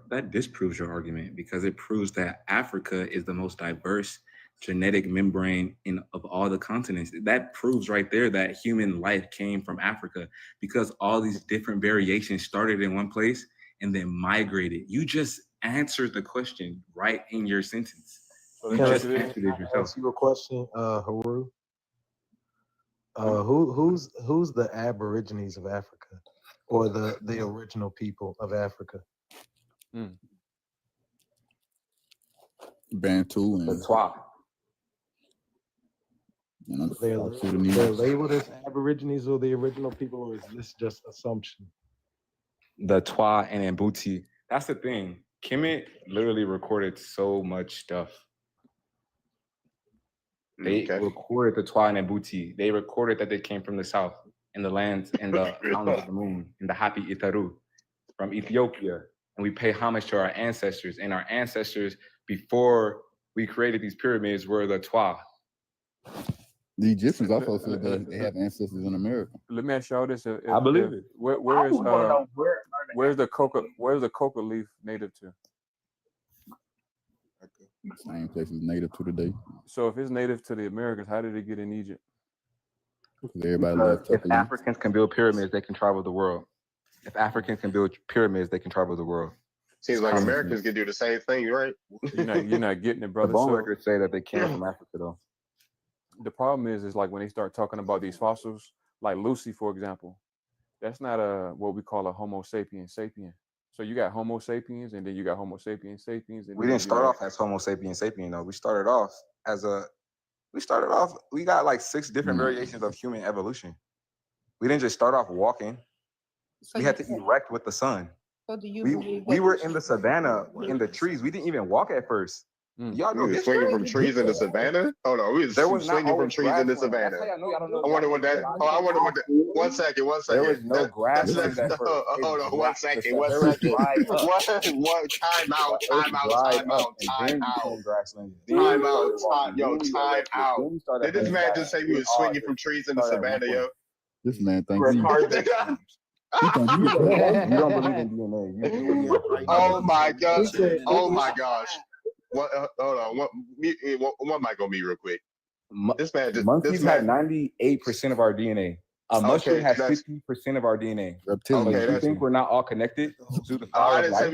That disproves your argument, because it proves that Africa is the most diverse genetic membrane of all the continents. That proves right there that human life came from Africa, because all these different variations started in one place and then migrated. You just answered the question right in your sentence. You just answered it yourself. Ask you a question, Haru. Who's the Aborigines of Africa, or the original people of Africa? Bantu and the Twa. They're labeled as Aborigines or the original people, or is this just assumption? The Twa and Mbuti. That's the thing. Kemet literally recorded so much stuff. They recorded the Twa and Mbuti. They recorded that they came from the south, in the lands and the mountains of the moon, in the Happy Itaru, from Ethiopia. And we pay homage to our ancestors. And our ancestors, before we created these pyramids, were the Twa. The Egyptians also said that they have ancestors in America. Let me ask y'all this: I believe it. Where's the coca leaf native to? Same place is native to today. So if it's native to the Americas, how did it get in Egypt? Everybody left. If Africans can build pyramids, they can travel the world. If Africans can build pyramids, they can travel the world. Seems like Americans can do the same thing, right? You're not getting it, brother. The bone records say that they came from Africa, though. The problem is like when they start talking about these fossils, like Lucy, for example, that's not what we call a Homo sapiens sapien. So you got Homo sapiens, and then you got Homo sapiens sapiens. And We didn't start off as Homo sapiens sapien, though. We started off, we got like 6 different variations of human evolution. We didn't just start off walking. So we had to erect with the sun. So do you We were in the savannah, in the trees. We didn't even walk at first. Y'all know We was swinging from trees in the savannah? Hold on, we was swinging from trees in the savannah. I wonder what that. Oh, I wonder what that. 1 second. There was no grassland at first. Hold on, 1 second. Time out. Did this man just say we was swinging from trees in the savannah, yo? This man thinks you don't believe in DNA. Oh my gosh. Oh my gosh. Hold on. One mic on me real quick. This man just monkeys have 98% of our DNA. A mushroom has 50% of our DNA. Reptilian. So you think we're not all connected to the power of life?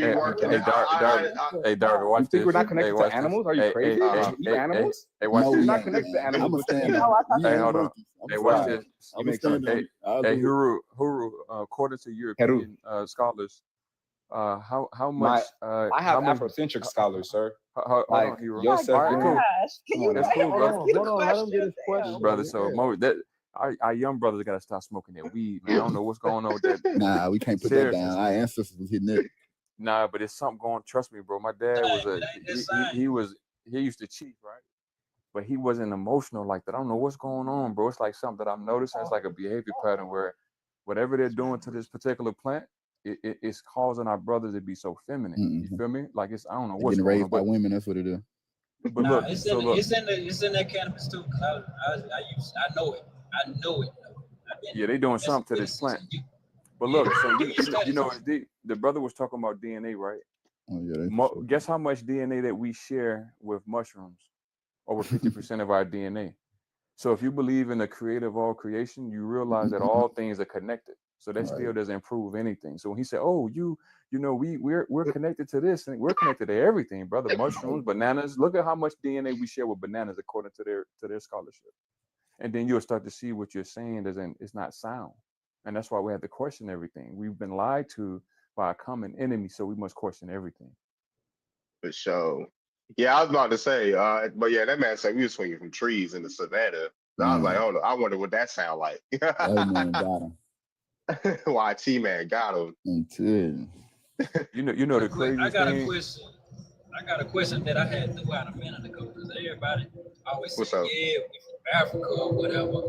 Hey, Darby, watch you think we're not connected to animals? Are you crazy? Animals? Hey, watch We're this. not connected to animals. Hey, hold on. Hey, watch this. Hey, Huru, according to European scholars, how much? I have Afrocentric scholars, sir. Hold on, Hero. Yosef Bin. That's cool, brother. Hold on, let him get his question. Brother, so our young brothers gotta stop smoking that weed, man. I don't know what's going on with that. Nah, we can't put that down. Our ancestors was hitting it. Nah, but it's something going. Trust me, bro. My dad was he used to cheat, right? But he wasn't emotional like that. I don't know what's going on, bro. It's like something that I'm noticing. It's like a behavior pattern where whatever they're doing to this particular plant, it's causing our brothers to be so feminine. You Mm-mm. feel me? Like it's I don't know They're what's getting going on, raised by but women. That's what it is. Nah, look, it's so in look, it's in that cannabis too. 'Cause I know it. I know it. I've been yeah, they doing messing something to with it this since plant. you. But Yeah, look, so do your studies know, on it. the brother was talking about DNA, right? Oh yeah, they for Guess how much DNA that we share with mushrooms? Over 50% of our DNA. So if you believe in the creator of all creation, you realize that all things are connected. So that Right. still doesn't prove anything. So when he said, "Oh, you know, we're connected to this, and we're connected to everything, brother. Mushrooms, bananas. Look at how much DNA we share with bananas, according to their scholarship. And then you'll start to see what you're saying doesn't it's not sound. And that's why we have to question everything. We've been lied to by a common enemy, so we must question everything. For sure. Yeah, I was about to say, but yeah, that man said we were swinging from trees in the savannah. So I was like, Man, hold on, I wonder what that sound like. that man got him. Why T-Man got him. Until You know the Real quick, I craziest got a thing. question. I got a question that I had threw out a minute ago because everybody always say, What's up? yeah, we from Africa or whatever,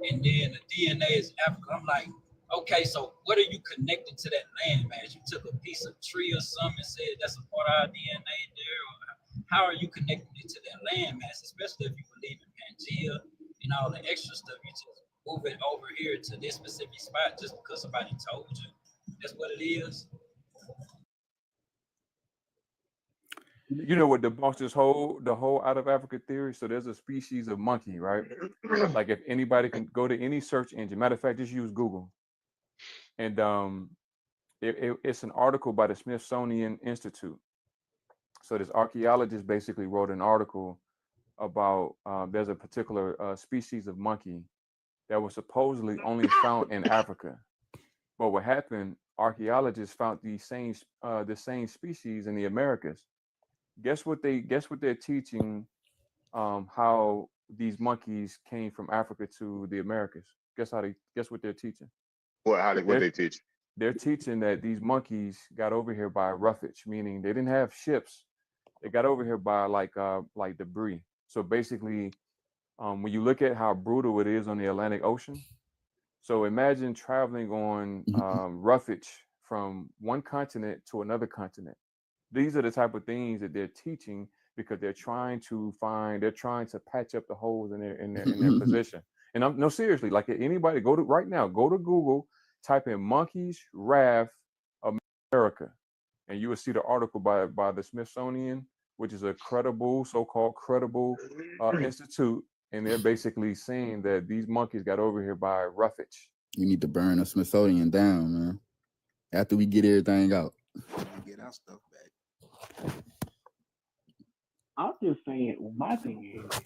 and then the DNA is Africa. I'm like, okay, so what are you connected to that landmass? You took a piece of tree or something and said that's a part of our DNA there, or how are you connected to that landmass? Especially if you believe in Pangea and all the extra stuff, you just move it over here to this specific spot just because somebody told you. That's what it is. You know what debunks the whole out of Africa theory? So there's a species of monkey, right? Like if anybody can go to any search engine, matter of fact, just use Google. And it's an article by the Smithsonian Institute. So this archaeologist basically wrote an article about there's a particular species of monkey that was supposedly only found in Africa. But what happened, archaeologists found the same species in the Americas. Guess what they're teaching how these monkeys came from Africa to the Americas. Guess what they're teaching? What they teach? They're teaching that these monkeys got over here by roughage, meaning they didn't have ships. They got over here by like debris. So basically, when you look at how brutal it is on the Atlantic Ocean, so imagine traveling on roughage from one continent to another continent. These are the type of things that they're teaching because they're trying to patch up the holes in their position. And I'm no seriously, like anybody go to Google, type in monkeys raft America, and you will see the article by the Smithsonian, which is a so-called credible institute, and they're basically saying that these monkeys got over here by roughage. we need to burn the Smithsonian down, man. After we get everything out. Get our stuff back. I'm just saying, my thing is,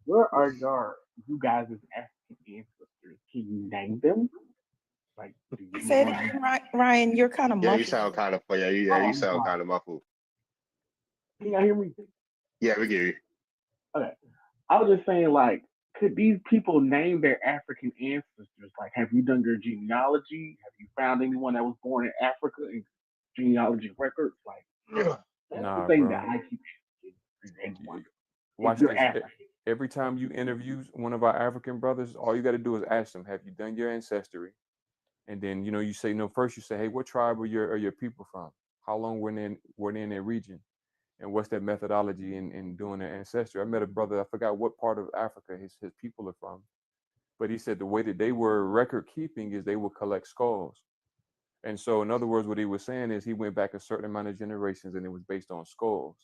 where are you guys' African ancestors? Can you name them? Like, do you Say it know? again, Ryan, you're kind of Yeah, you muffled. sound kind of you I'm sound sorry. kind of muffled. Can y'all hear me? Yeah, we get you. Okay. I was just saying, like, could these people name their African ancestors? Like, have you done your genealogy? Have you found anyone that was born in Africa in genealogy records? Like, that's Nah, the thing bro. that I keep asking. Watch you're this. African. Every time you interview one of our African brothers, all you got to do is ask them, "Have you done your ancestry?" And then you say no. First, you say, "Hey, what tribe are your people from? How long were they in their region? And what's their methodology in doing their ancestry?" I met a brother. I forgot what part of Africa his people are from, but he said the way that they were record keeping is they would collect skulls. And so, in other words, what he was saying is he went back a certain amount of generations, and it was based on skulls.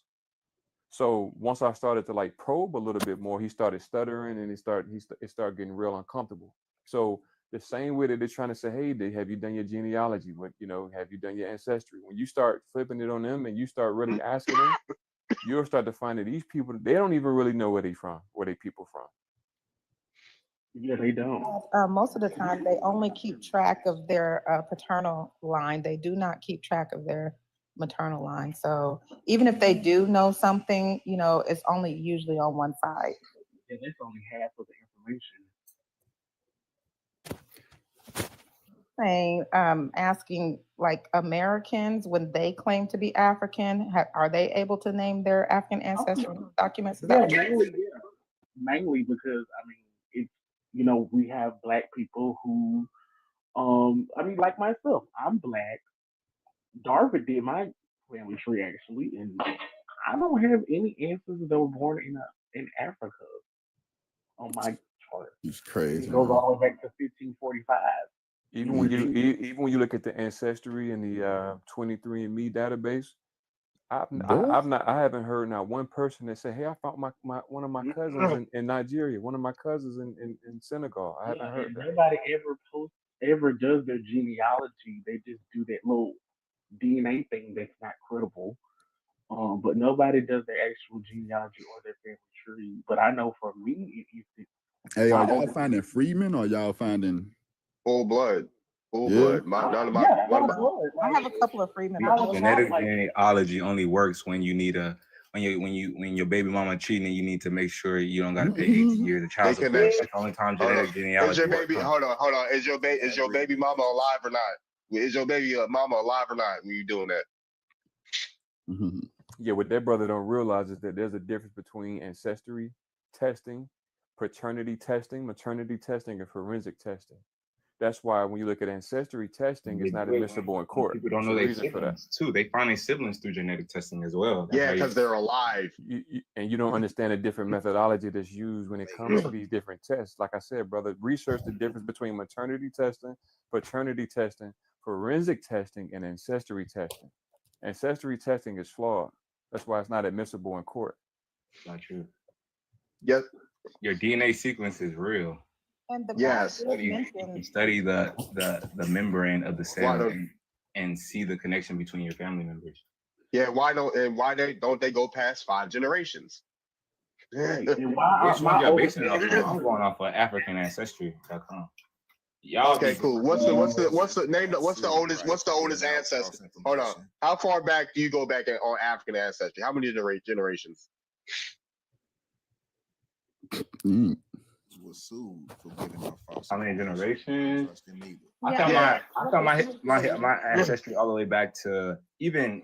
So once I started to like probe a little bit more, he started stuttering, and it started getting real uncomfortable. So the same way that they're trying to say, "Hey, have you done your genealogy? What have you done your ancestry?" When you start flipping it on them and you start really asking them, you'll start to find that these people, they don't even really know where they people from. Yeah, they don't. Most of the time, they only keep track of their paternal line. They do not keep track of their maternal line. So even if they do know something, it's only usually on one side. Yeah, that's only half of the information. Saying, asking like Americans when they claim to be African, are they able to name their African ancestral documents? Is that Yeah, what you're mainly because it's we have Black people who I mean, like myself, I'm black. Darvin did my family tree actually, and I don't have any ancestors that were born in Africa on my chart. It's It crazy, goes man. all the way back to 1545. Even when you even when you look at the ancestry and the 23andMe database, Boy, I haven't heard not one person that say, "Hey, I found my one of my cousins in Nigeria, one of my cousins in Senegal." I haven't Yeah, heard and that. nobody ever does their genealogy. They just do that little DNA thing that's not credible. But nobody does their actual genealogy or their family tree. But I know for me, it used to. hey, My are y'all older, finding Freeman or y'all finding? Full blood, full Yeah. blood. None of my yeah, one full of my blood. I Like have a couple of Freeman I was brothers. taught, Genetic like genealogy only works when you need a when your baby mama cheating and you need to make sure you don't got to pay 18 years of they child support. connection. That's the only time Hold on. genetic Is genealogy your works. baby? Hold on. Is your baby mama alive or not? Is your baby mama alive or not when you doing that? Mhm. Yeah, what that brother don't realize is that there's a difference between ancestry testing, paternity testing, maternity testing, and forensic testing. That's why when you look at ancestry testing, They it's not do it admissible in when court. people don't There's know a their reason for that. siblings too. They find their siblings through genetic testing as well. That's Yeah, how you. because they're alive. And you don't understand the different methodology that's used when it comes to these different tests. Like I said, brother, research the difference between maternity testing, paternity testing, forensic testing, and ancestry testing. Ancestry testing is flawed. That's why it's not admissible in court. Not true. Yes. Your DNA sequence is real. And the Yes. guy did You mention, study the membrane of the Why cell don't? and see the connection between your family members. Yeah. Why don't they go past 5 generations? right. And why Which one my y'all older basing it off? family, I'm going off of AfricanAncestry.com. Y'all Okay, be cool. What's the name? What's the oldest Right. ancestor? False Hold on. information. How far back do you go back on African ancestry? How many generations? Mm. Was sued for giving out false how many information. generations? Trust him neither. I yeah, found my ancestry all the way back to even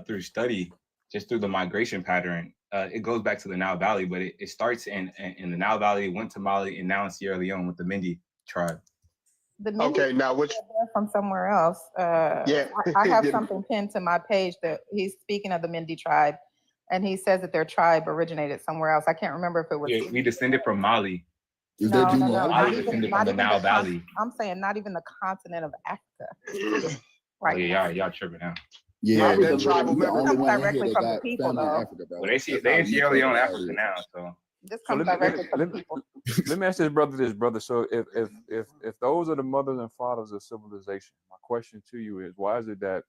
through study, just through the migration pattern. It goes back to the Nile Valley, but it starts in the Nile Valley, went to Mali, and now in Sierra Leone with the Mindi tribe. the Mindy Okay, now which? they're from somewhere else. Yeah. I have something pinned to my page that he's speaking of the Mindy tribe, and he says that their tribe originated somewhere else. I can't remember if it was. We descended from Mali. Is No, that no, no, genealogy? not Mali even, descended not from the even Nile the con- Valley. I'm saying not even the continent of Africa. Oh Right yeah, now. y'all tripping now. Yeah, that tribal we the member only comes one in here directly that from the got people, family in though. Africa, bro. Well, they That's in how Sierra Leone, detailed Africa it now. So This So comes directly from the people. let me ask this brother. So if those are the mothers and fathers of civilization, my question to you is, why is it that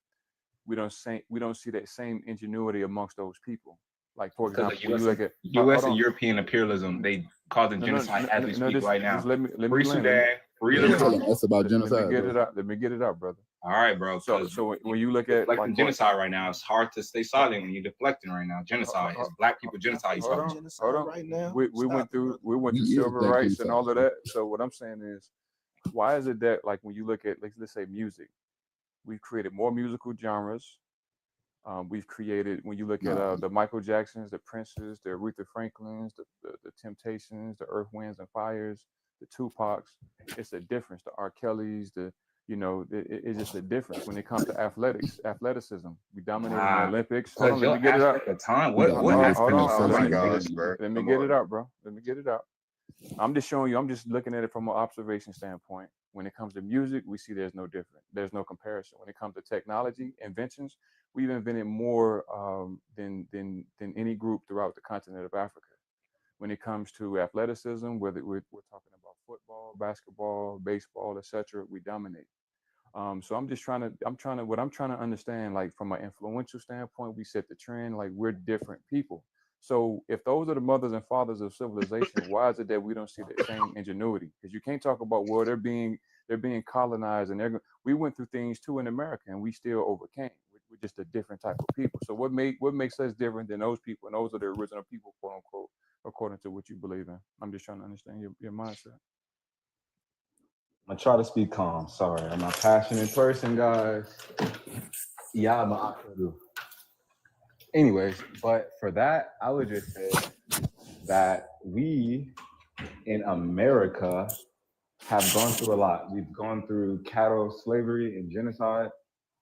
we don't see that same ingenuity amongst those people? Like, for because example, when you the look at U.S. and European imperialism, they causing no, genocide as we speak right now. just let me Free land. Sudan, free is. You're telling Lebanon. us about Let me genocide, get bro. it out. Let me get it out, brother. All right, bro. So when you look at like like genocide right now, it's hard to stay silent when you're deflecting right now. Genocide, it's black people genocide. You hold talking on, about. hold on. Right now. We Stop went it, through brother. We is civil black rights and all of genocide. that. So what I'm saying is, why is it that like when you look at let's say music, we've created more musical genres. We've created when you look at Nah. the Michael Jacksons, the Princes, the Aretha Franklins, the Temptations, the Earth, Winds and Fires, the Tupacs. It's a difference. The R. Kellys, it's just a difference when it comes to athleticism. We dominated in the Olympics. Hold on, Because let me get it out. at the time, We what got Hold on, Oh my let gosh, bro. me Come get on. it out, bro. Let me get it out. I'm just showing you. I'm just looking at it from an observation standpoint. When it comes to music, we see there's no different. There's no comparison. When it comes to technology, inventions, we've invented more than any group throughout the continent of Africa. When it comes to athleticism, whether we're talking about football, basketball, baseball, etc., we dominate. So I'm trying to understand, like from an influential standpoint, we set the trend, like we're different people. So if those are the mothers and fathers of civilization, why is it that we don't see that same ingenuity? Because you can't talk about, well, they're being colonized and we went through things too in America and we still overcame. We're just a different type of people. So what makes us different than those people? And those are the original people, quote unquote, according to what you believe in. I'm just trying to understand your mindset. I'm gonna try to speak calm. Sorry, I'm a passionate person, guys. Yeah, but anyways, but for that, I would just say that we in America have gone through a lot. We've gone through cattle slavery and genocide,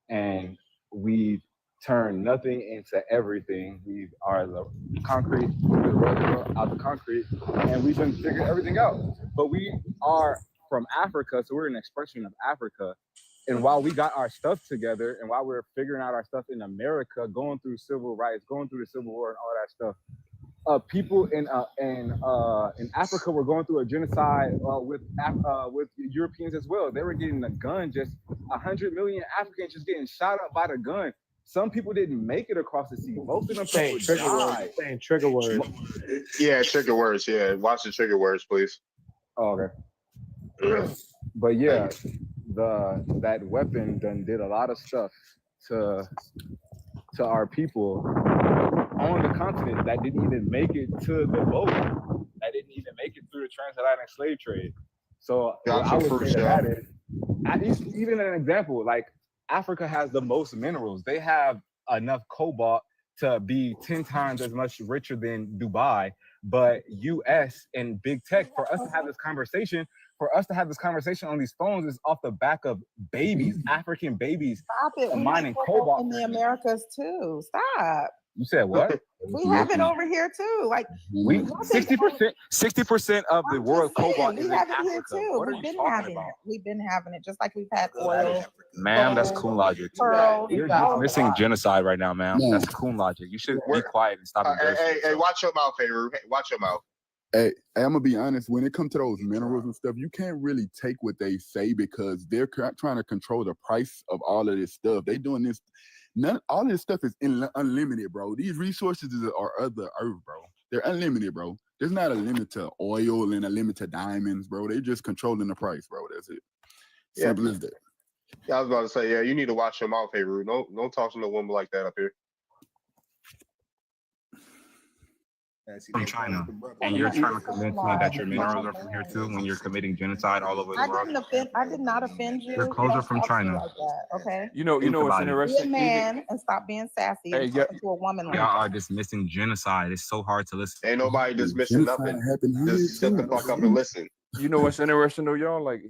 and we've turned nothing into everything. We are the concrete, the road out the concrete, and we've been figuring everything out. But we are from Africa, so we're an expression of Africa. And while we got our stuff together, and while we're figuring out our stuff in America, going through civil rights, going through the Civil War, and all that stuff, people in Africa were going through a genocide with Europeans as well. They were getting a gun. Just 100 million Africans just getting shot up by the gun. Some people didn't make it across the sea. Most of them people died. Saying trigger words. Yeah, trigger words. Yeah, watch the trigger words, please. Oh, okay. But yeah, that weapon done did a lot of stuff to our people on the continent that didn't even make it to the boat, that didn't even make it through the transatlantic slave trade. So I would say that is, at least even an example, like Africa has the most minerals. They have enough cobalt to be 10 times as much richer than Dubai, but US and big tech, for us to have this conversation on these phones is off the back of babies, African babies. Stop it. Mining cobalt in the Americas too. Stop. You said what? We have it over here too. Like we 60% of the world cobalt is we in have it Africa. here too. What are you talking about? We've been having it, just like we've had oil. Ma'am, that's coon logic. Pearl, You're dismissing genocide right now, ma'am. That's coon logic. You should be quiet and stop embarrassing Hey, watch your mouth, Heru. Hey, watch your mouth. Hey, I'm gonna be honest. When it comes to those minerals and stuff, you can't really take what they say because they're trying to control the price of all of this stuff. They doing this. All this stuff is unlimited, bro. These resources are of the earth, bro. They're unlimited, bro. There's not a limit to oil and a limit to diamonds, bro. They just controlling the price, bro. That's it. Simple as that. Yeah, I was about to say, yeah, you need to watch your mouth, Heru. Don't talk to no woman like that up here. From China, and you're trying to convince me that your minerals are from here too when you're committing genocide all over the world. I did not offend you. Your clothes are from China. Like that, okay. You know what's interesting? Be a man and stop being sassy and talking to a woman like Y'all that. are dismissing genocide. It's so hard to listen. Ain't nobody dismissing nothing. Just shut the fuck up and listen. You know what's interesting though, y'all? Like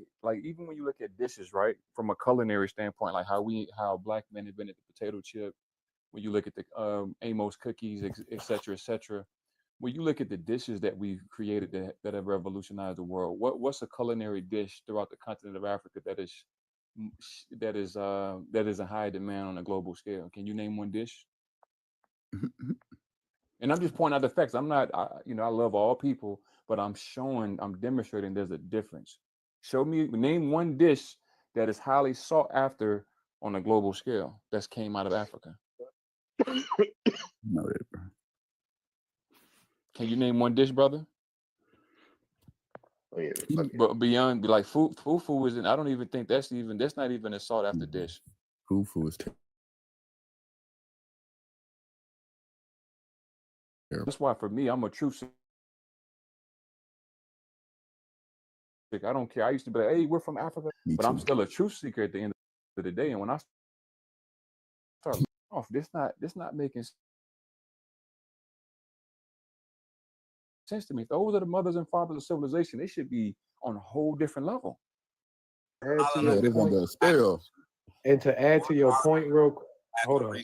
even when you look at dishes, right, from a culinary standpoint, like how black men invented the potato chip. When you look at the Amos cookies, et cetera. When you look at the dishes that we've created that have revolutionized the world, what's a culinary dish throughout the continent of Africa that is in high demand on a global scale? Can you name one dish? And I'm just pointing out the facts. I love all people, but I'm demonstrating there's a difference. Name one dish that is highly sought after on a global scale that's came out of Africa. No, Can you name one dish, brother? Oh, yeah. But beyond, like fufu isn't. I don't even think that's not even a sought after dish. Fufu is terrible. That's why for me, I'm a truth seeker. I don't care. I used to be like, hey, we're from Africa, but I'm still a truth seeker at the end of the day. And when I start off, this not making sense to me. Those are the mothers and fathers of civilization. They should be on a whole different level. And to add to your point, real quick, hold on.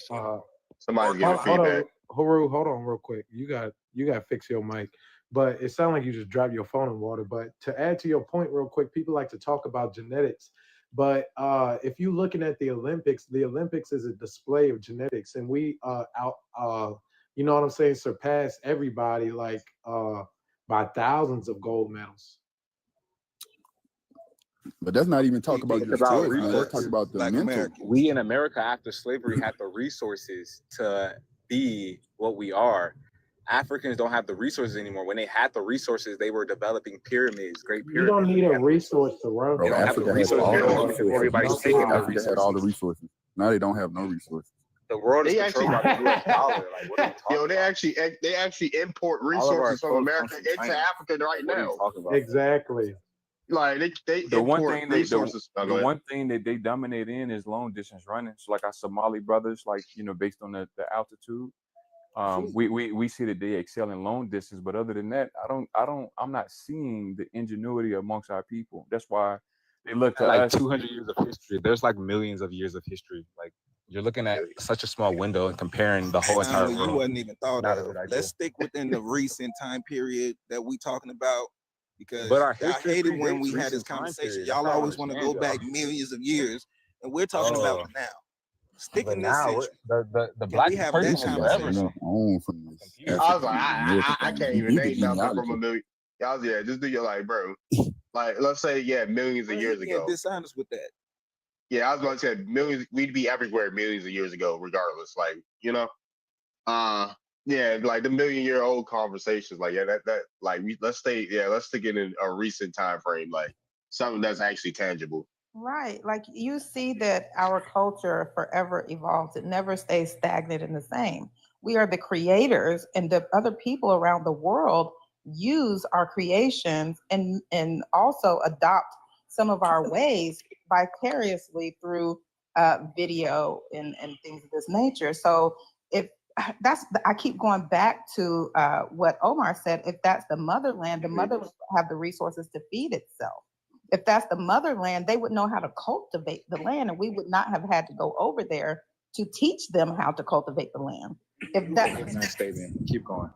Somebody's giving feedback. Haru, hold on real quick. You got to fix your mic. But it sounds like you just dropped your phone in water. But to add to your point real quick, people like to talk about genetics. But if you're looking at the Olympics is a display of genetics, and we you know what I'm saying, surpass everybody like by thousands of gold medals. But that's not even talk about your choice, man. Let's talk about the mental. We in America after slavery had the resources to be what we are. Africans don't have the resources anymore. When they had the resources, they were developing pyramids, great pyramids. You don't need a resource to run. Bro, Africa has all the resources. Everybody's taking the Africa had all the resources. Now they don't have no resources. The world is controlled by the US dollar. Like, what are you talking Yo, they actually import resources from America into Africa right now. Exactly. Like they The one import thing resources. the one thing that they dominate in is long distance running. So like our Somali brothers, like based on the altitude, We see that they excel in long distance, but other than that, I'm not seeing the ingenuity amongst our people. That's why they look to like us. 200 years of history. There's like millions of years of history. Like you're looking at such a small window and comparing the whole entire Family, you world. wasn't even thought Not a of. good idea. Let's stick within the recent time period that we talking about, because But our I history hate it when predates we had this recent time conversation. period. Y'all That's how I always want to go understand back y'all. millions of years, and we're talking about now. Stick But in this now century. the Can black we have person that has Listen, forever conversation? on from this I was like, African American I thing. can't We even did the name nothing from a genealogy. million. Y'all, yeah, just do your like, bro. Like, let's say, yeah, millions of Bro, he years being ago. dishonest with that. Yeah, I was going to say millions. We'd be everywhere millions of years ago, regardless. Like, you know, yeah, like the million-year-old conversations. Like, yeah, that like let's stick it in a recent time frame, like something that's actually tangible. Right. Like you see that our culture forever evolves. It never stays stagnant and the same. We are the creators, and the other people around the world use our creations and also adopt some of our ways vicariously through video and things of this nature. So if I keep going back to what Omar said, if that's the motherland will have the resources to feed itself. If that's the motherland, they would know how to cultivate the land, and we would not have had to go over there to teach them how to cultivate the land. If that's Nice statement. Keep going.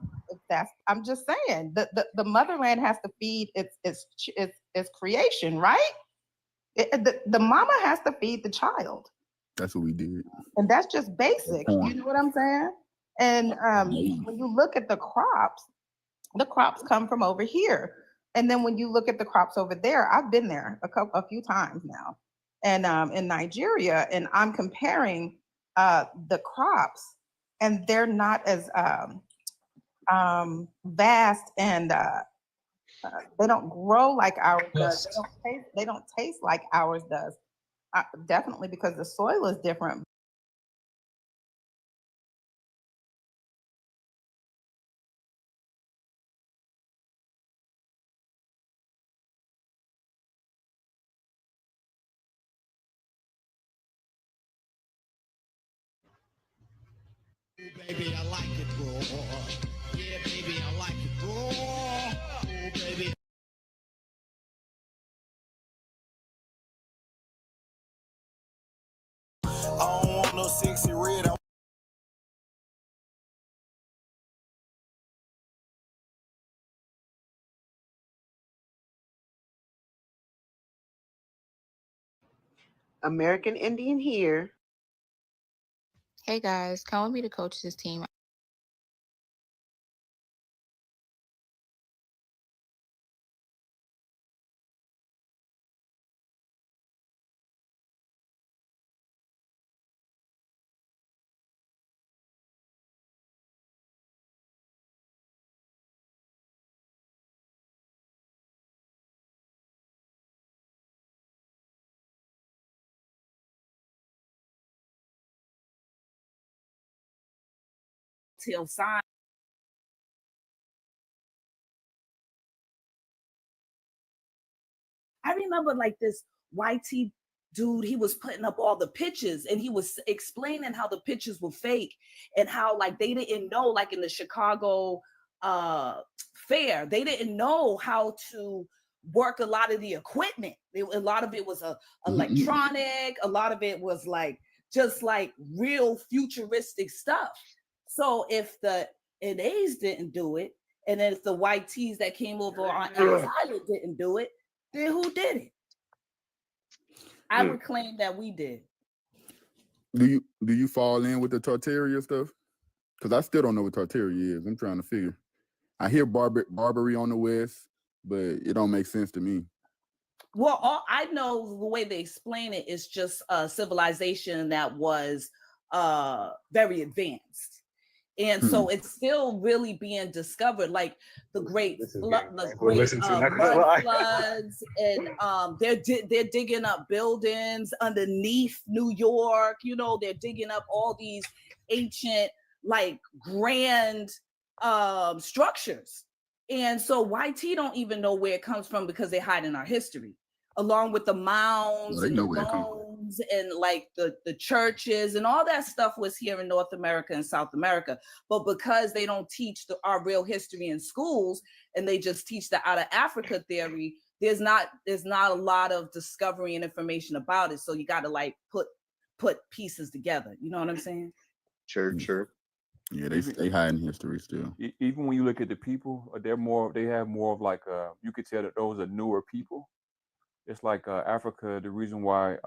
I'm just saying, the motherland has to feed its creation, right? The mama has to feed the child, That's what we did. and that's just basic. You know what I'm saying? And when you look at the crops come from over here. And then when you look at the crops over there, I've been there a few times now, and in Nigeria, and I'm comparing the crops, and they're not as vast, and they don't grow like ours does. They don't taste like ours does. Definitely because the soil is different. Baby, I like it raw. Yeah, baby, I like it raw. Oh, baby. I don't want no sexy red. American Indian here. Hey guys, come with me to coach this team. Till sign. I remember like this YT dude, he was putting up all the pictures and he was explaining how the pictures were fake and how like they didn't know, like in the Chicago fair, they didn't know how to work a lot of the equipment. A lot of it was electronic, a lot of it was like just like real futuristic stuff. So if the NAs didn't do it, and then if the YTs that came over on Ellis Island didn't do it, then who did it? I would claim that we did. Do you fall in with the Tartaria stuff? Because I still don't know what Tartaria is. I'm trying to figure. I hear Barbary on the West, but it don't make sense to me. Well, all I know the way they explain it is just a civilization that was very advanced. And so it's still really being discovered, like the great mud floods, and they're digging up buildings underneath New York. You know, they're digging up all these ancient, like grand structures. And so YT don't even know where it comes from because they hide in our history, along with the mounds They and know the where it comes bones. roads and like the churches and all that stuff was here in North America and South America. But because they don't teach our real history in schools and they just teach the out of Africa theory, there's not a lot of discovery and information about it. So you got to like put pieces together. You know what I'm saying? Sure. Yeah, they hide in history still. Even when you look at the people, they have more of like you could tell that those are newer people. It's like Africa. The reason why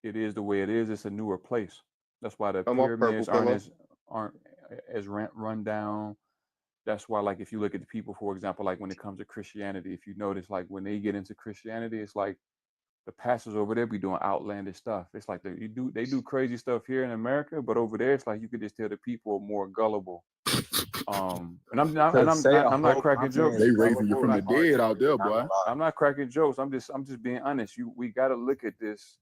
it is the way it is, it's a newer place. That's why the I'm off pyramids purple aren't as run down. That's why, like, if you look at the people, for example, like when it comes to Christianity, if you notice, like when they get into Christianity, it's like the pastors over there be doing outlandish stuff. It's like they do crazy stuff here in America, but over there, it's like you could just tell the people are more gullible. And I'm not cracking jokes. They raising you from the dead out there, boy. I'm not cracking jokes. I'm just being honest. We got to look at this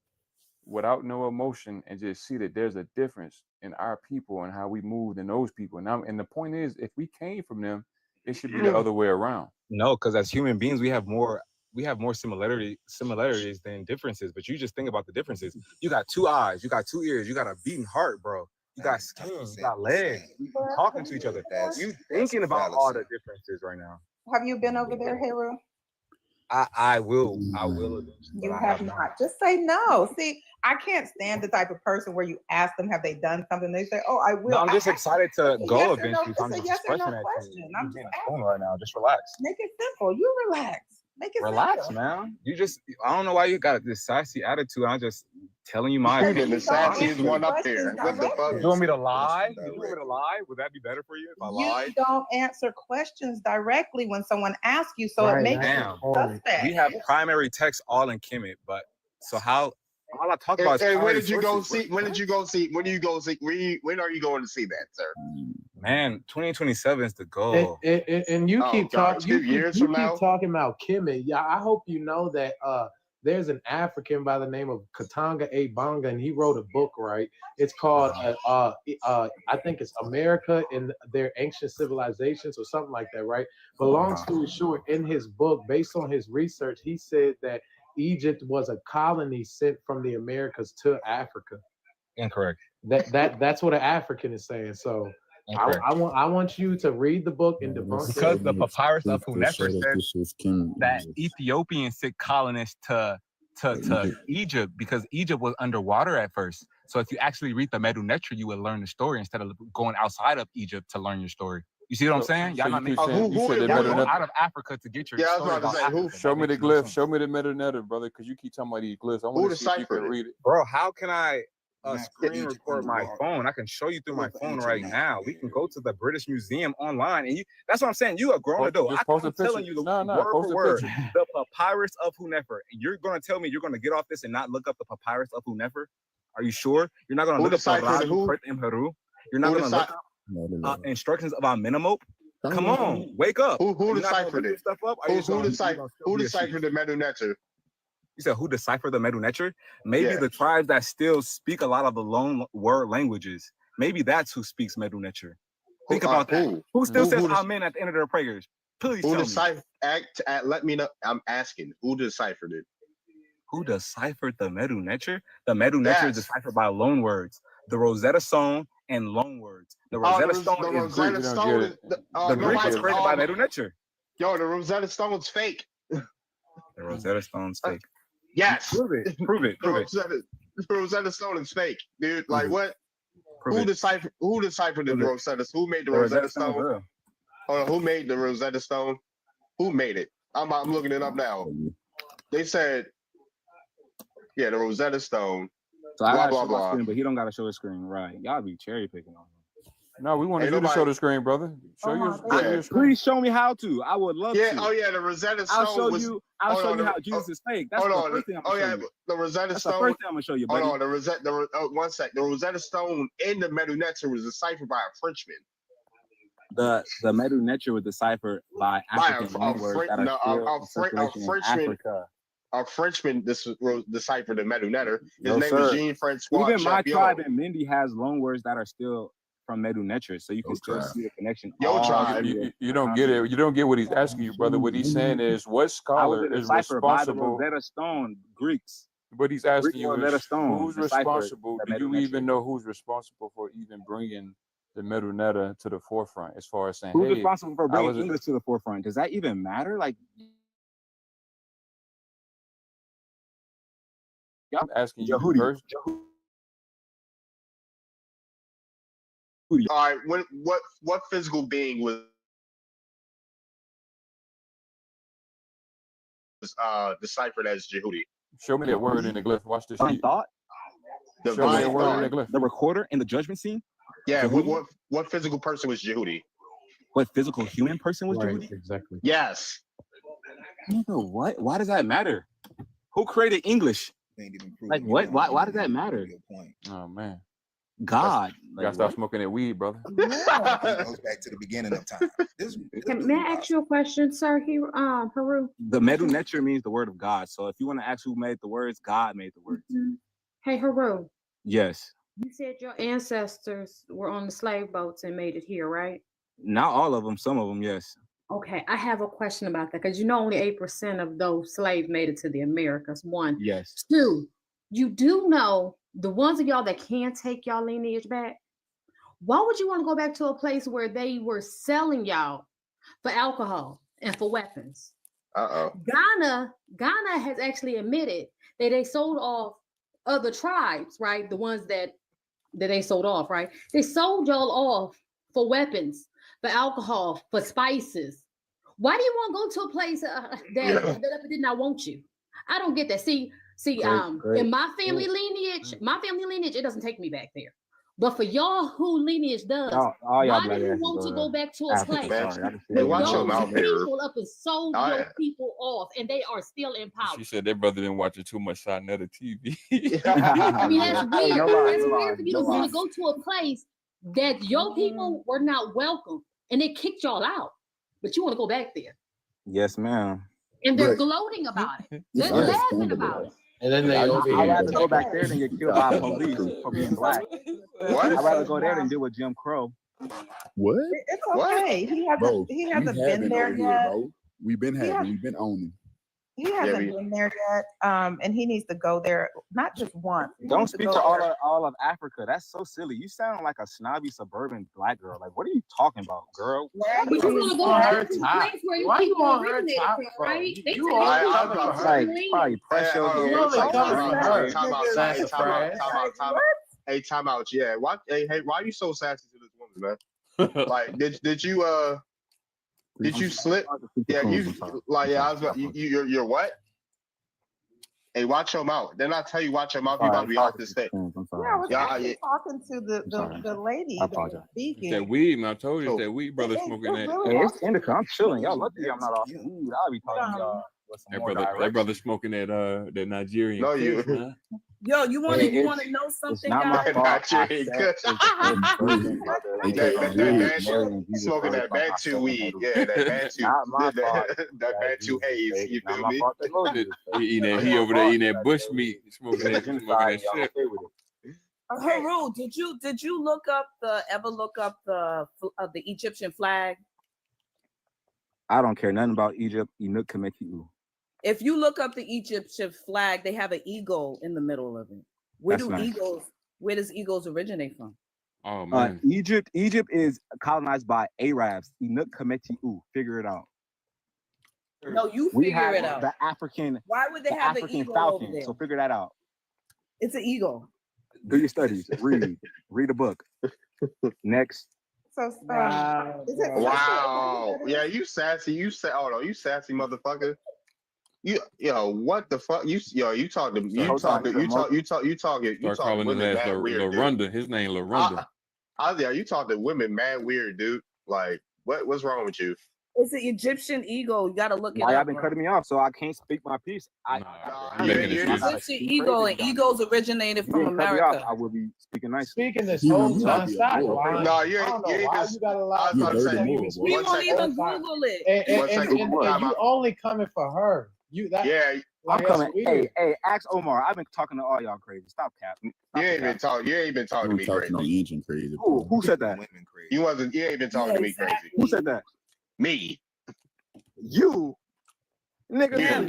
without no emotion and just see that there's a difference in our people and how we move than those people. And the point is, if we came from them, it should be the other way around. No, because as human beings, we have more similarities than differences. But you just think about the differences. You got 2 eyes, you got 2 ears, you got a beating heart, bro. You got skin, you got legs. You talking to each other. You thinking about all the differences right now. Have you been over there, Heru? I will eventually. You have not. Just say no. See, I can't stand the type of person where you ask them, have they done something? They say, oh, I will. No, I'm just excited to go yes eventually. No, it's a yes or no question. I'm just asking. Right now. Just relax. Make it simple. You relax. Make it Relax, simple. man. I don't know why you got this sassy attitude. I'm just telling you my opinion. The sassiest one up there. What the fuck? You want me to lie? You want me to lie? Would that be better for you if I lied? You don't answer questions directly when someone asks you, so it makes you suspect. We have primary text all in Kemet, but so how all I talk about is when did you go see? When are you going to see that, sir? Man, 2027 is the goal. And you keep talking. You years keep from now? talking about Kemet. Yeah, I hope you know that there's an African by the name of Katanga Abanga, and he wrote a book. Right? It's called I think it's America and Their Ancient Civilizations or something like that. Right? But long story short, in his book, based on his research, he said that Egypt was a colony sent from the Americas to Africa. Incorrect. That's what an African is saying. So. I want you to read the book and debunk because the papyrus of Hunefer says that Ethiopians sent colonists to Egypt because Egypt was underwater at first. So if you actually read the Medu Neter, you would learn the story instead of going outside of Egypt to learn your story. You see what I'm saying? Y'all not making out of Africa to get your story about Africa. Show me the glyph. Show me the Medu Neter, brother, because you keep talking about these glyphs. I want to see if you can read it. Bro, how can I screen record my phone? I can show you through my phone right now. We can go to the British Museum online, and that's what I'm saying. You a grown adult. I'm telling you the word for word. The papyrus of Hunefer. And you're gonna tell me you're gonna get off this and not look up the papyrus of Hunefer? Are you sure? You're not gonna look up the in Peru. You're not gonna look up instructions of Amenemop. Come on, wake up. Who deciphered it? Who deciphered the Medu Neter? You said who deciphered the Medu Neter? Maybe the tribes that still speak a lot of the loan word languages. Maybe that's who speaks Medu Neter. Think about that. Who still says amen at the end of their prayers? Please tell me. Let me know. I'm asking. Who deciphered it? Who deciphered the Medu Neter? The Medu Neter is deciphered by loan words. The Rosetta Stone and loan words. The Rosetta Stone is Greek. The Greek was created by Medu Neter. Yo, the Rosetta Stone's fake. The Rosetta Stone's fake. Yes. Prove it. The Rosetta Stone is fake, dude. Like what? Who deciphered the Rosetta? Who made the Rosetta Stone? Who made the Rosetta Stone? Who made it? I'm looking it up now. They said, the Rosetta Stone. So I gotta show my screen, but he don't gotta show his screen, right? Y'all be cherry picking on him. No, we want you to show the screen, brother. Show your screen. Please show me how to. I would love to. The Rosetta Stone. I'll show you how Jesus is fake. That's the first thing I'm gonna show you. The Rosetta Stone. That's the first thing I'm gonna show you, buddy. Hold on, one sec. The Rosetta Stone in the Medu Neter was deciphered by a Frenchman. The Medu Neter was deciphered by African words that are still in Africa. A Frenchman deciphered the Medu Neter. His name is Jean-Francois. Even my tribe in Mindy has loan words that are still from Medu Neter, so you can still see the connection. You don't get it. You don't get what he's asking you, brother. What he's saying is, what scholar is responsible? By the Rosetta Stone Greeks. But he's asking you, Rosetta Stone, who's deciphered responsible? the Do you Medu even Neter. know who's responsible for even bringing the Medu Neter to the forefront as far as saying, Who's hey, responsible for I bringing was English to the forefront? Does that even matter? Like, I'm asking you Yehudi. first. All right, what physical being was deciphered as Jehudi? Show me that word in the glyph. Watch this Divine shit. thought, Show me Divine that word in the thought. glyph. the recorder in the judgment scene. Yeah, Jehudi? what physical person was Jehudi? What physical human person was Right, Jehudi? exactly. Yes. Nigga, what? Why does that matter? Who created English? Ain't even Like proven what? you Why? wrong. Why does that Ain't matter? your point. Oh man, God. you Like gotta stop what? smoking that weed, brother. Yeah. It goes back to the beginning of time. This dude May I is ask you a question, sir? Haru? The Medu Neter means the word of God. So if you want to ask who made the words, God made the words. Mhm. Hey, Haru, Yes. you said your ancestors were on the slave boats and made it here, right? Not all of them. Some of them, yes. Okay, I have a question about that because you know only 8% of those slaves made it to the Americas. One. Yes. Two, you do know the ones of y'all that can take y'all lineage back. Why would you want to go back to a place where they were selling y'all for alcohol and for weapons? Ghana has actually admitted that they sold off other tribes, right? The ones that they sold off, right? They sold y'all off for weapons, for alcohol, for spices. Why do you want to go to a place that did not want you? I don't get that. See, in my family lineage, it doesn't take me back there. But for y'all who lineage does, All why y'all do black you asses want to are go back to a African. place Sorry, I just Hey, where watch your those mouth here. people up and sold All your right. people off and they are still in power? She said that brother didn't watch too much Sonetta TV. I mean, that's weird. No lie, That's no lie, weird for you no to want lie. to go to a place that your people were not welcome and they kicked y'all out, but you want to go back there. Yes, ma'am. And they're But gloating about it. it's They're laughing understandable. about it. And then they I'd over here. rather go back there than get killed by police for being black. What? I'd rather go there than deal with Jim Crow. What? It's What? okay. He hasn't Bro, he we hasn't have been been there over here, yet. bro. We've been He, having, has, we've been owning. he hasn't we- been there yet. And he needs to go there not just once. He Don't needs speak go to there. all of Africa. That's so silly. You sound like a snobby suburban black girl. Like, what are you talking about, girl? Where But you want to go on her back to the top? place where your Why you people on her originated top from, for? right? They You take all your I people was about from to Like, the probably land. pressure. hold on, You yeah, only time coming out, for time her. out, time out, Sassafras. hey, time out. Yeah, why? Hey, why you so sassy to this woman, man? Like, did you slip? Yeah, you like, yeah. I was about, you're what? Hey, watch your mouth. Then I tell you, watch your mouth. You about to be off this stage. I'm Yeah, I sorry. was actually talking to the lady I that was apologize. speaking. That weed, man. I told you So- it's that weed, brother, It- smoking it that. really Hey, it's indica. I'm chilling. Y'all lucky I'm not off Yeah. weed. I'll be talking to y'all with some That more brother, direction. that brother smoking that Nigerian No, you- kush, man. Yo, you want to Hey, know It's something, not my guys? fault. I Nigerian said kush. it's the virgin mother. Ain't That- that that- Mary, Jesus smoking Christ, that like I Bantu said, weed. Medu. Yeah, that Bantu. Not my fault. that That Bantu Jesus haze. fake. You Not feel my me? fault that Moses is fake. He eating that. Not He my over there fault eating that that bush they meat, smoking did a that genocide. Y'all shit. okay with it? Haru, did you look up the Egyptian flag? I don't care nothing about Egypt. Inuk Kemetiu. If you look up the Egyptian flag, they have an eagle in the middle of it. Where That's nice. Where does eagles originate from? Oh man, Egypt is colonized by Arabs. Inuk Kemetiu. Figure it out. No, you We figure have it out. the African. Why would they the have an African eagle falcon. over there? So figure that out. It's an eagle. Do your studies. Read a book. Next. So is it Wow. Yeah, you sassy. You sassy motherfucker. What the fuck? You talking start calling his women ass mad weird, dude. LaRonda. His name LaRonda. You talking women mad weird, dude. Like, what's wrong with you? It's an Egyptian eagle. You gotta look it Why up. y'all been cutting me off so I can't speak my piece? Egyptian eagles and eagles originated from America. I will be speaking nice. Speaking this You whole know, you might be a nonstop. Moor. Line. No, you I ain't. don't know You ain't why just. you got a I lot. was about to dirty say. Moor, boy. We One won't second. even Google it. And you only coming for her. You that Yeah, like, I'm that's coming. weird. Hey, ask Omar. I've been talking to all y'all crazy. Stop capping. you ain't been talking. You ain't been talking to me talking crazy. on engine crazy. Who said that? Women crazy. You wasn't. You ain't been talking to me crazy. Who said that? Me. You. Nigga, Yeah.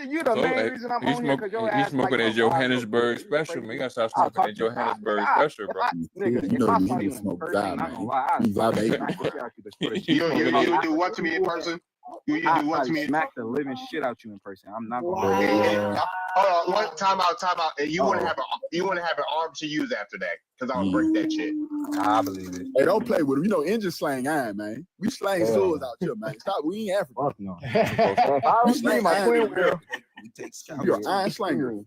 you the So main hey, reason I'm he on here because your he ass like smoking that to lie, Johannesburg special. Man, you gotta start I'll smoking talk that to you. Johannesburg special, bro. Nigga, You if know I the saw you nigga in smoke person, God, not gonna man. lie, I'd He's our smack baby. the shit out you for the You shit. smoking that? You do what to me in person? You I'd do what to probably me? smack the living shit out you in person. I'm not gonna Hey, lie. hey, hold on, one time out. And you wouldn't Uh-oh. have an arm to use after that, because I'll break that shit. I believe it. Hey, don't play with him. You know, Indians slang iron, man. We slang swords out here, man. Stop. We ain't African. Fuck no. We I don't slang see my iron. twin will. You're an iron slanger.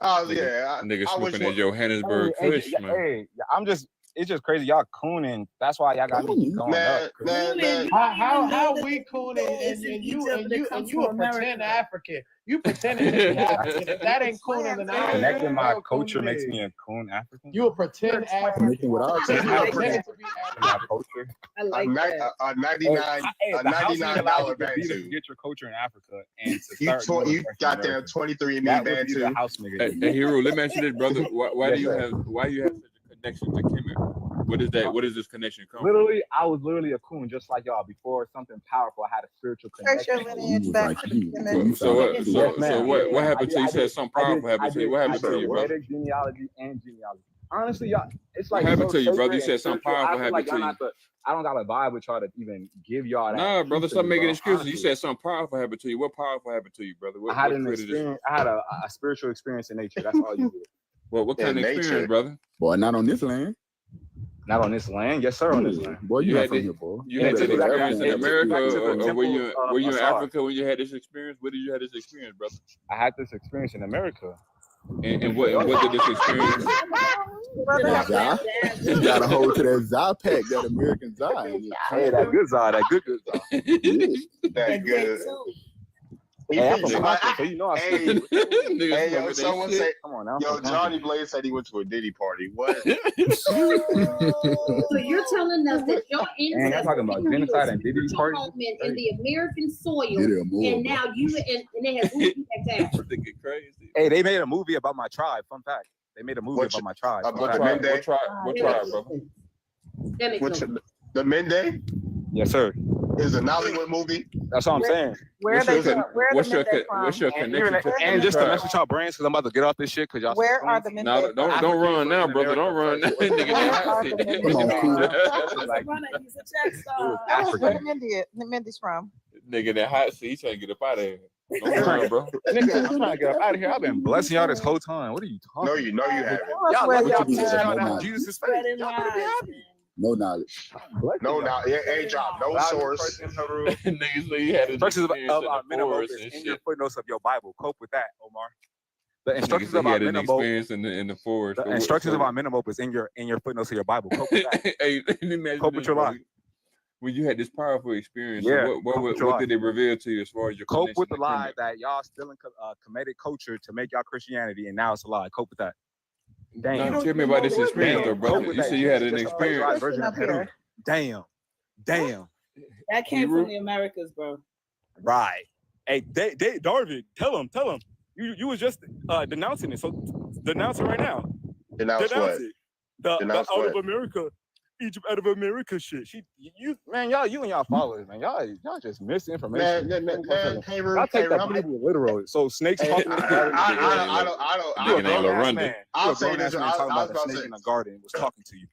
Oh Nigga, yeah, nigga I wish smoking that one. Johannesburg Kush, man. Hey, I'm just, it's just crazy. Y'all cooning. That's why y'all got me keep going up. Man. How we cool and you a pretend African. You pretending to be African. If that ain't cooning, then I don't Connecting know my what culture cooning makes is. me a coon African. You a pretend African. Connecting with our You culture. pretending to be My culture. I like that. A The house ain't allowed you $99 to be to Bantu. get your culture in Africa and to You start you got that 23andMe that would be the Bantu. house nigga. Hey, Hero, let me ask you this, brother. Why Yes, do you sir. have such a connection to Kemet? What is that? What is this connection come from? Literally, I was literally a coon just like y'all before something powerful. I had a spiritual Trace your connection. lineage back to Kemet. So what happened to you? You said something powerful happened to you. What happened to you, brother? Poetic genealogy and genealogy. Honestly, y'all, it's like What happened so to you, brother? You sacred said and something spiritual. I powerful feel happened like to y'all you. not the. I don't got a vibe with y'all to even give y'all that. Nah, brother, piece stop of me, making bro. excuses. You Honestly. said something powerful happened to you. What powerful happened to you, brother? I had What an created this? experience. I had a spiritual experience in nature. That's all you do. What kind of experience, nature. brother? Boy, not on this land. Not on this land, yes sir, on this land. Boy, You you're not had from this- here, boy. You had this took me back to- experience in it took me America, back to the or were you temple of were you in Asar. Africa when you had this experience? Where did you have this experience, brother? I had this experience in America. And what did this experience? That Zah. You got to hold to that Zah pack, that American Zah. Hey, that good Zah, that good Zah. That good. Hey, I'm from Compton, so you know I Hey, speak with it. hey, yo, smoking that someone shit. say, Come on now. I'm yo, from Compton. Johnny Blaze said he went to a Diddy party. What? So you're telling us that your And y'all ancestors talking about genocide and Diddy put your party? home in the American soil, Did it more, and now you and they have moved you back to Africa. Thinking crazy. Hey, they made a movie about my tribe. Fun fact. They made a movie What about my tribe. about Fun the fact. Mende? What tribe, brother? That makes What's no the Mende Yes, sir. is a Nollywood movie. That's what I'm saying. Where are they from? Where are What's the your Mende from? what's your And, connection to and just to tribe? mess with y'all brains, because I'm about to get off this shit, because y'all Where are the Mende No, from? don't run now, brother. Don't run now. Nigga, Where are the Mende Come on, cool. from? like, He's a check star. Where African. the Mendes from? Nigga, that hot seat, he trying to get up out of here. Don't run, bro. Nigga, I'm trying to get up out of here. I've been blessing y'all this whole time. What are you talking No, you haven't. Y'all Where let y'all y'all teach from? y'all No that knowledge. Jesus is fake. Spreading Y'all better be lies. happy. No knowledge. No, now, hey, drop no source. Niggas say you had an Instructions experience of in our the minimum forest is and in your shit. footnotes of your Bible. Cope with that, Omar. The Niggas instructions say of he our had an minimum. experience in the forest. The instructions of our minimum is in your footnotes of your Bible. Cope with that. Hey, let me imagine Cope this, with your bro. life. When you had this powerful experience, Yeah, so cope with your what life. did they reveal to you as far as your Cope connection with the to lie Kemet? that y'all still in Kemetic culture to make y'all Christianity, and now it's a lie. Cope with that. Damn. No, tell me about this experience, though, Damn. brother. Cope with You that. said you had Jesus an just a plagiarized experience. version of Up here. Heru. Damn. That came from the Americas, bro. Right. Hey, Darvin, tell him. You was just denouncing it, so denounce it right now. Denounce what? it. The Denounce out what? of America, Egypt out of America shit. You and y'all followers, man. Y'all just misinformation. Hey, Y'all take the Bible literal. So snakes Hey, talking in the garden. I You a grown-ass man. I'll You a say grown-ass this. man talking I was about a about to snake say, in the garden was talking to you.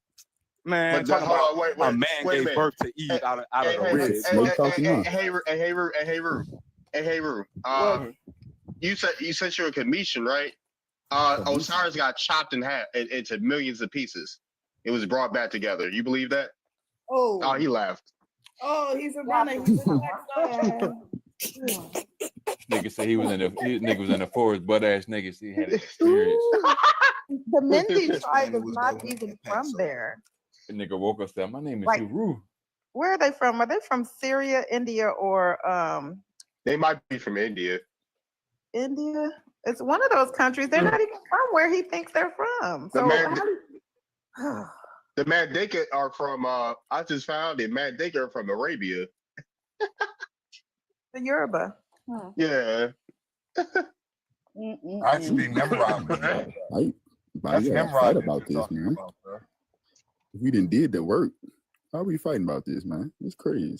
Man, but talking hold about on, wait, a man wait a gave minute. birth to Eve out of the Hey, rib. Snake talking now. Hey, Roo. You said you're a comedian, right? Osiris got chopped in half into millions of pieces. It was brought back together. You believe that? Oh, he laughed. Oh, he's a runner. He's a check star. Nigga said he was in the forest, butt ass niggas. He had an experience. The Mende tribe is not even from there. The nigga woke up and said, "My name is Like- Heru." Where are they from? Are they from Syria, India, or They might be from India. India? It's one of those countries. They're not even from where he thinks they're from. So The Mandinka are from. I just found it. Mandinka are from Arabia. the Yoruba. Yeah. Actually, Nimrod. That's fight about this, man. If we didn't did the work, how are we fighting about this, man? It's crazy.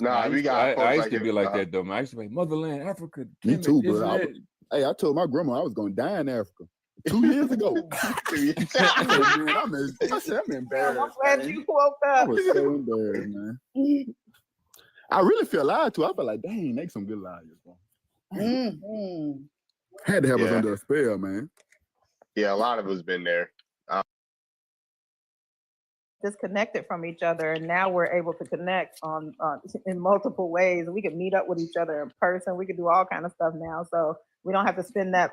Nah, we got I folks used like to it. be like that though, man. I used to be like motherland, Africa. Me Kemet, too, this bro. and that. Hey, I told my grandma I was gonna die in Africa 2 years ago. I said, man, I'm embarrassed. I'm glad man. you woke I up. was so embarrassed, man. I really feel lied to. I feel like, dang, they some good liars, bro. Mhm. Had to have us Yeah. under a spell, man. Yeah, a lot of us been there. Disconnected from each other, and now we're able to connect on in multiple ways. We can meet up with each other in person. We can do all kind of stuff now, so we don't have to spend that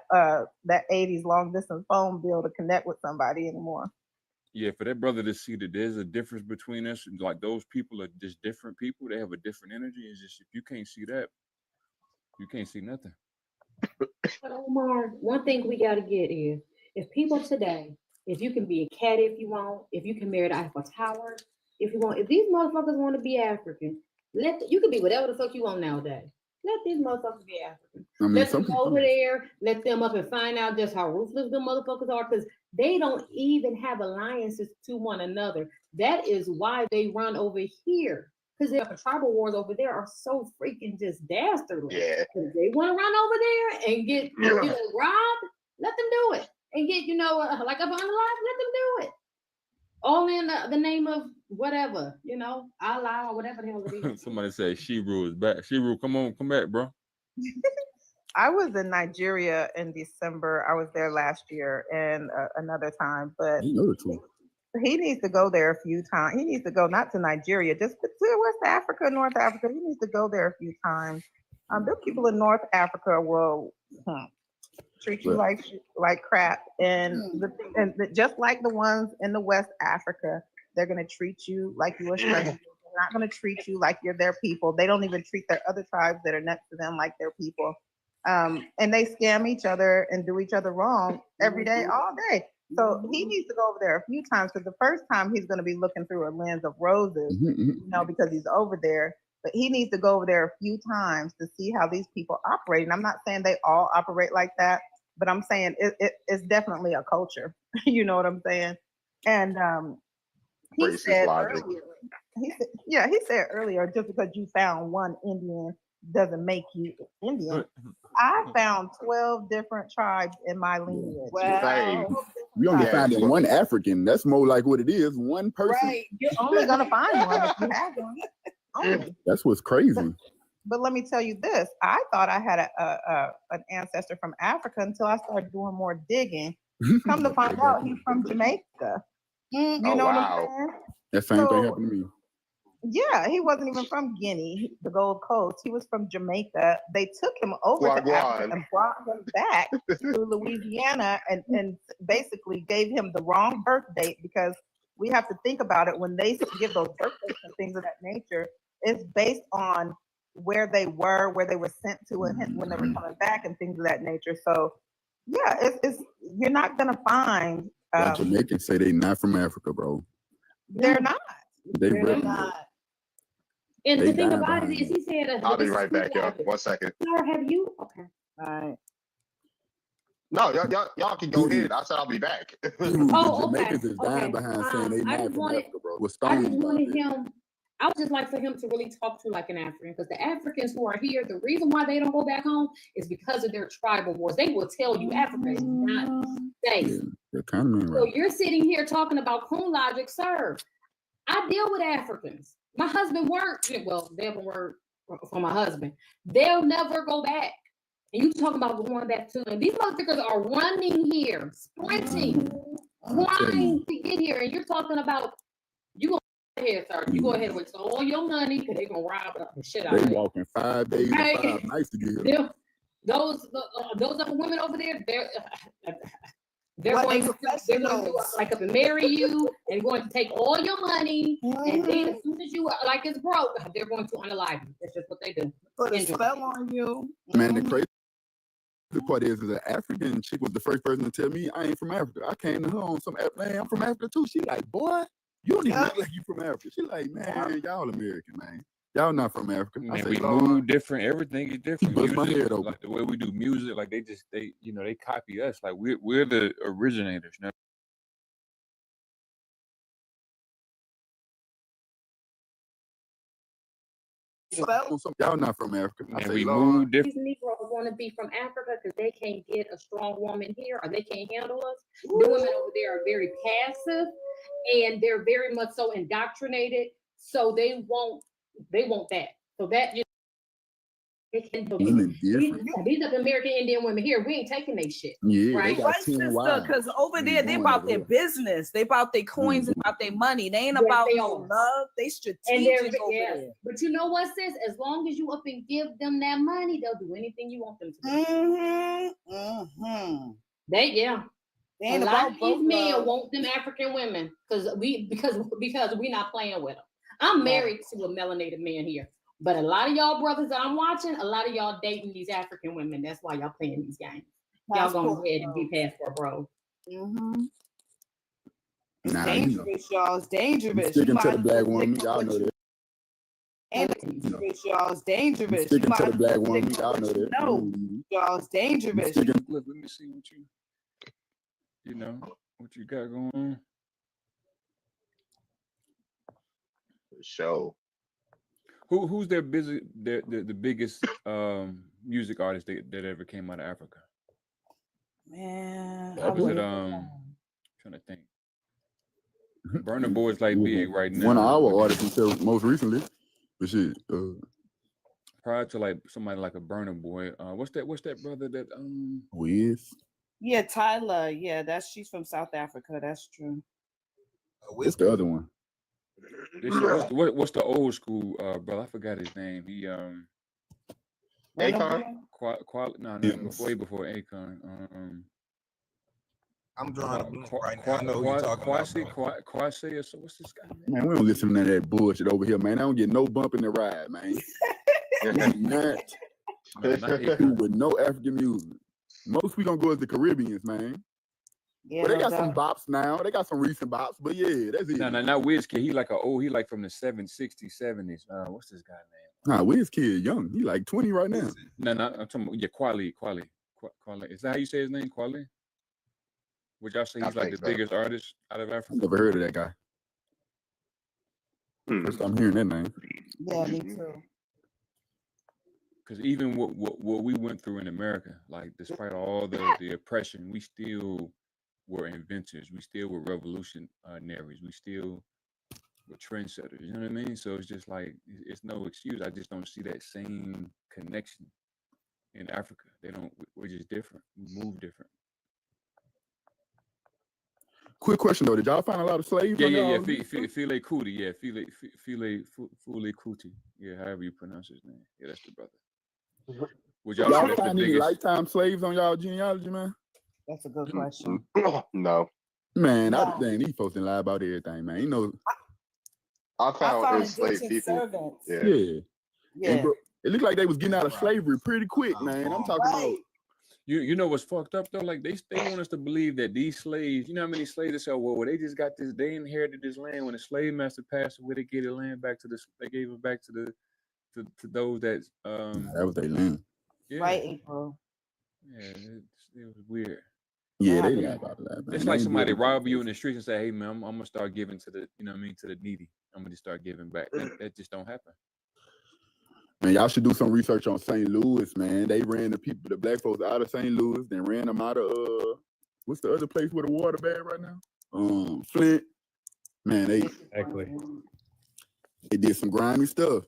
80s long distance phone bill to connect with somebody anymore. Yeah, for that brother to see that there's a difference between us, and like those people are just different people. They have a different energy. It's just if you can't see that, you can't see nothing. But Omar, one thing we got to get is if people today, if you can be a cat if you want, if you can marry the Eiffel Tower, if you want, if these motherfuckers want to be African, you can be whatever the fuck you want nowadays. Let these motherfuckers be African. I mean, Let some them go people. over there, let them up and find out just how ruthless the motherfuckers are, because they don't even have alliances to one another. That is why they run over here. Because their tribal wars over there are so freaking just dastardly. Yeah. If they want to run over there and get robbed, let them do it. And get, like up on the line, let them do it. All in the name of whatever, Allah or whatever the hell it is. Somebody said Shiru is back. Shiru, come back, bro. I was in Nigeria in December. I was there last year and another time, but You know the truth. he needs to go there a few times. He needs to go not to Nigeria, just to West Africa, North Africa. He needs to go there a few times. The people in North Africa will treat you like crap, and just like the ones in the West Africa, they're gonna treat you like you're a stranger. They're not gonna treat you like you're their people. They don't even treat their other tribes that are next to them like their people. And they scam each other and do each other wrong every day, all day. So he needs to go over there a few times, because the first time he's going to be looking through a lens of roses, because he's over there. But he needs to go over there a few times to see how these people operate. And I'm not saying they all operate like that, but I'm saying it's definitely a culture. You know what I'm saying? And he Racist said logic. earlier, he said earlier, just because you found one Indian doesn't make you Indian. I found 12 different tribes in my lineage. Wow. We only finding one African. That's more like what it is. One person. Right. You're only gonna find one if you have one. Only. That's what's crazy. But let me tell you this. I thought I had an ancestor from Africa until I started doing more digging. Come to find out, he's from Jamaica. You know what I'm saying? That same thing happened to me. Yeah, he wasn't even from Guinea, the Gold Coast. He was from Jamaica. They took him over to Africa and brought him back to Louisiana and basically gave him the wrong birth date, because we have to think about it when they give those birth dates and things of that nature. It's based on where they were sent to, and when they were coming back and things of that nature. So yeah, it's you're not gonna find. Jamaicans say they not from Africa, bro. They're not. They're not. And the thing about it is, he said, I'll be right back, y'all. 1 second. Sir, have you? Okay. All right. No, y'all can go ahead. I said I'll be back. Oh, okay. Jamaicans is dying behind saying they I not just from wanted, Africa, bro. With I just stones. wanted him. I would just like for him to really talk to like an African, because the Africans who are here, the reason why they don't go back home is because of their tribal wars. They will tell you Africa is not safe. They're kind of So you're sitting here talking about coon logic, sir. I deal with Africans. My husband worked, well, they haven't worked for my husband. They'll never go back. And you talking about going back to them. These motherfuckers are running here, sprinting, trying to get here. And you're talking about, you go ahead, sir. You go ahead with all your money, because they're going to rob the shit out They of you. walking 5 days Right. and 5 nights to get here. Those other women over there, they're What, going they to like up and marry you and going to take all your money, and then as soon as you like it's broke, they're going to unalive you. That's just what they do. Put a Enjoy. spell on you. Man, the crazy part is an African chick was the first person to tell me I ain't from Africa. I came to her on some, man, I'm from Africa too. She like, boy, you don't even look like you from Africa. She like, man, y'all American, man. Y'all not from Africa. I Man, say, we Lord, move different. Everything is different. bust my Music, head open. like the way we do music, like they copy us. Like we're the originators. You know? Y'all not from Africa. I And say, we Lord. move different. These Negroes want to be from Africa because they can't get a strong woman here or they can't handle us. The women over there are very passive and they're very much so indoctrinated. So they want that. So that just Women different. these are the American Indian women here. We ain't taking they shit. Yeah, they right? got Right, 10 sister, wives. because over Ain't there they going about over their there. business, they about their coins and about their money. They ain't Yes, about they no are. love. They And they're strategic over yes. there. But you know what, sis? As long as you up and give them that money, they'll do anything you want them to do. Mm-hmm. They yeah. They A ain't lot about of these both men love. want them African women because we not playing with them. I'm married to a melanated man here, but a lot of y'all brothers that I'm watching, a lot of y'all dating these African women. That's why y'all playing these games. Y'all going Passport ahead and be passport bro. Mm-hmm. It's Nah, you know. dangerous, y'all. It's dangerous. You Sticking might to the as black well woman, stick with y'all what know you that. and it's dangerous, y'all. It's dangerous. You Sticking might to the as well black stick woman, with y'all what know you that. know. Y'all, it's dangerous. Sticking. Look, let me see what you got going on. Show. Who's the biggest music artist that ever came out of Africa? Man, Was it trying to think. Burna Boy is like big right now. One of our artists until most recently. But shit, prior to like somebody like a Burna Boy, what's that brother that Wiz. Yeah, Tyler. Yeah, she's from South Africa. That's true. What's the other one? What's the old school brother? I forgot his name. He Akon? No, before Akon. I'm drawing a blank right now. I know who you're talking about. Kwasi, so what's this guy name? Man, we don't listen to that bullshit over here, man. I don't get no bump in the ride, man. Not with no African music. Most we gonna go as the Caribbeans, man. Yeah, But they no got some doubt. bops now. They got some recent bops, but yeah, that's it. No, not Wizkid. He like from the 60s, 70s. What's this guy name? Nah, Wizkid young. He like 20 right now. No, I'm talking about Kweli. Is that how you say his name? Kweli? Would y'all say he's like the biggest artist out of Africa? I never heard of that guy. First time hearing that name. Yeah, me too. Because even what we went through in America, like despite all the oppression, we still were inventors. We still were revolutionaries. We still were trendsetters. You know what I mean? So it's just like it's no excuse. I just don't see that same connection in Africa. We're just different. We move different. Quick question though, did y'all find a lot of slaves? Yeah. File Kuti. Yeah, File Kuti. Yeah, however you pronounce his name. Yeah, that's the brother. Would y'all say Y'all that's the find any biggest? lifetime slaves on y'all genealogy, man? That's a good question. No. Man, No. these folks didn't lie about everything, man. You know, I found indentured enslaved people. servants. Yeah. yeah. Yeah. And bro, it looked like they was getting out of slavery pretty quick, man. I'm talking about Right. You know what's fucked up though? Like they want us to believe that these slaves, you know how many slaves they say, well, they just got this, they inherited this land when the slave master passed away, they gave the land back to they gave it back to those that that was their land. yeah. Right, April. Yeah, it was weird. Yeah, they lied about that, man. It's They like ain't somebody doing rob you in the streets and say, hey man, I'm gonna start giving to the, you know what I mean, to the needy. I'm gonna just start giving back. That just don't happen. Man, y'all should do some research on St. Louis, man. They ran the black folks out of St. Louis, then ran them out of what's the other place with a water bad right now? Flint. Man, they did some grimy stuff.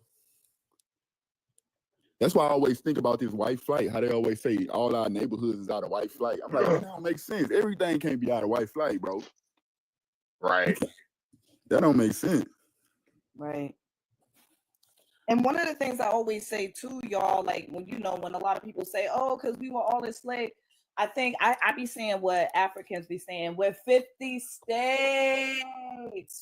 That's why I always think about this white flight, how they always say all our neighborhoods is out of white flight. I'm like, that don't make sense. Everything can't be out of white flight, bro. Right. That don't make sense. Right. And one of the things I always say too, y'all, like when a lot of people say, oh, because we were all enslaved, I think I be saying what Africans be saying, we're 50 states,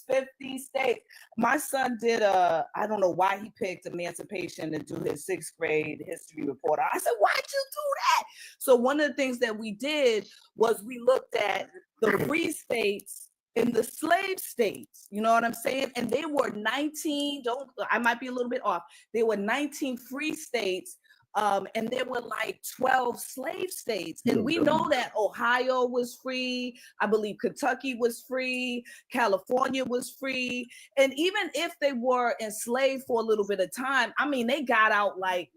50 states. My son did I don't know why he picked emancipation to do his 6th grade history report. I said, why'd you do that? So one of the things that we did was we looked at the free states in the slave states, you know what I'm saying? And they were 19, I might be a little bit off. They were 19 free states And there were like 12 slave states. And Yeah, we know that Ohio was free. I believe Kentucky was free. California was free. And even if they were enslaved for a little bit of time, I mean, they got out like,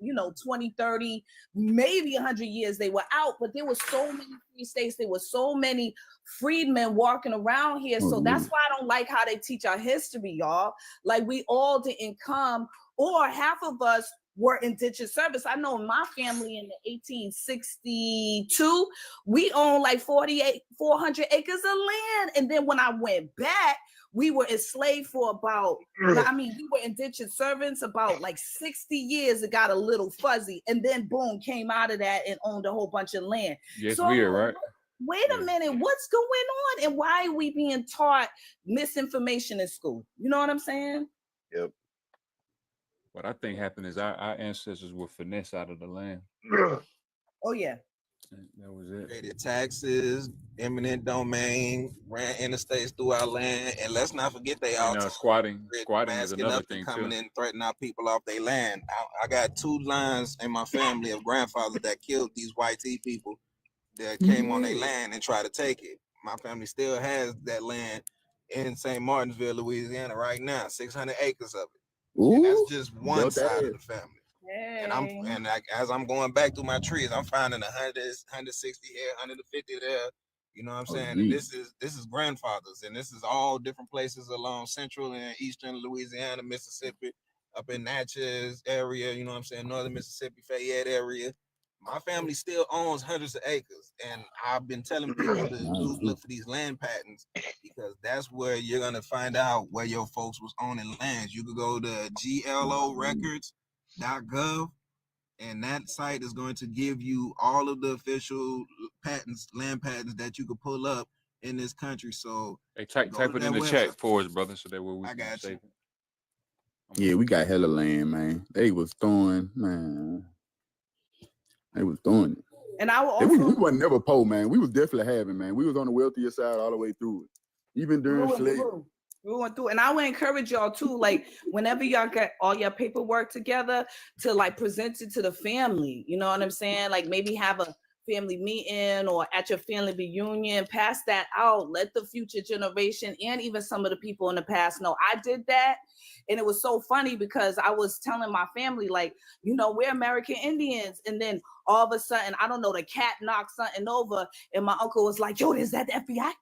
20, 30, maybe 100 years they were out, but there were so many free states. There were so many freedmen walking around here. So that's why I don't like how they teach our history, y'all. Like we all didn't come, or half of us were indentured service. I know in my family in the 1862, we owned like 400 acres of land. And then when I went back, we were enslaved for about, we were indentured servants about like 60 years. It got a little fuzzy. And then boom, came out of that and owned a whole bunch of land. Yeah, it's So I'm weird, like, right? wait a minute, what's going on? And why are we being taught misinformation in school? You know what I'm saying? Yep. What I think happened is our ancestors were finessed out of the land. Oh yeah. That was it. Created taxes, eminent domain, ran interstates through our land, and let's not forget they And also squatting is masking another up and thing coming too. in, threatening our people off their land. I got 2 lines in my family of grandfathers that killed these white tea people that came on their land and tried to take it. My family still has that land in St. Martinsville, Louisiana, right now, 600 acres of it. And that's just one belt that side of ass. the family. And as I'm going back through my trees, I'm finding 100, 160 here, 150 there. You know what I'm Oh, saying? And this is grandfathers, and this is all different places along central and eastern Louisiana, Mississippi, up in Natchez area. You know what I'm saying? Northern Mississippi, Fayette area. My family still owns hundreds of acres, and I've been telling people to look for these land patents because that's where you're gonna find out where your folks was owning lands. You could go to GLOrecords.gov, and that site is going to give you all of the official patents, land patents that you could pull up in this country. So Hey, type go to it in that the chat website. for us, brother, so that way we I can got save you. it. Yeah, we got hella land, man. They was throwing, man. They was throwing it. And I will And we also wasn't never poor, man. We was definitely having, man. We was on the wealthier side all the way through it, even during slavery. We went through, and I would encourage y'all too, like whenever y'all got all your paperwork together, to like present it to the family. You know what I'm saying? Like maybe have a family meeting or at your family reunion, pass that out. Let the future generation and even some of the people in the past know I did that. And it was so funny because I was telling my family, like, we're American Indians. And then all of a sudden, I don't know, the cat knocked something over, and my uncle was like, yo, is that the FBI?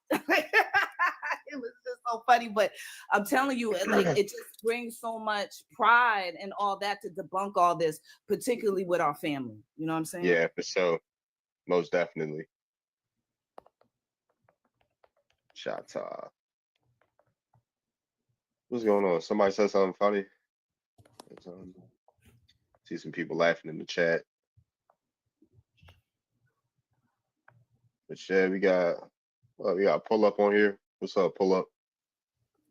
It was just so funny. But I'm telling you, it just brings so much pride and all that to debunk all this, particularly with our family. You know what I'm saying? Yeah, for sure. Most definitely. Shots off. What's going on? Somebody said something funny. See some people laughing in the chat. But yeah, we got pull up on here. What's up, pull up?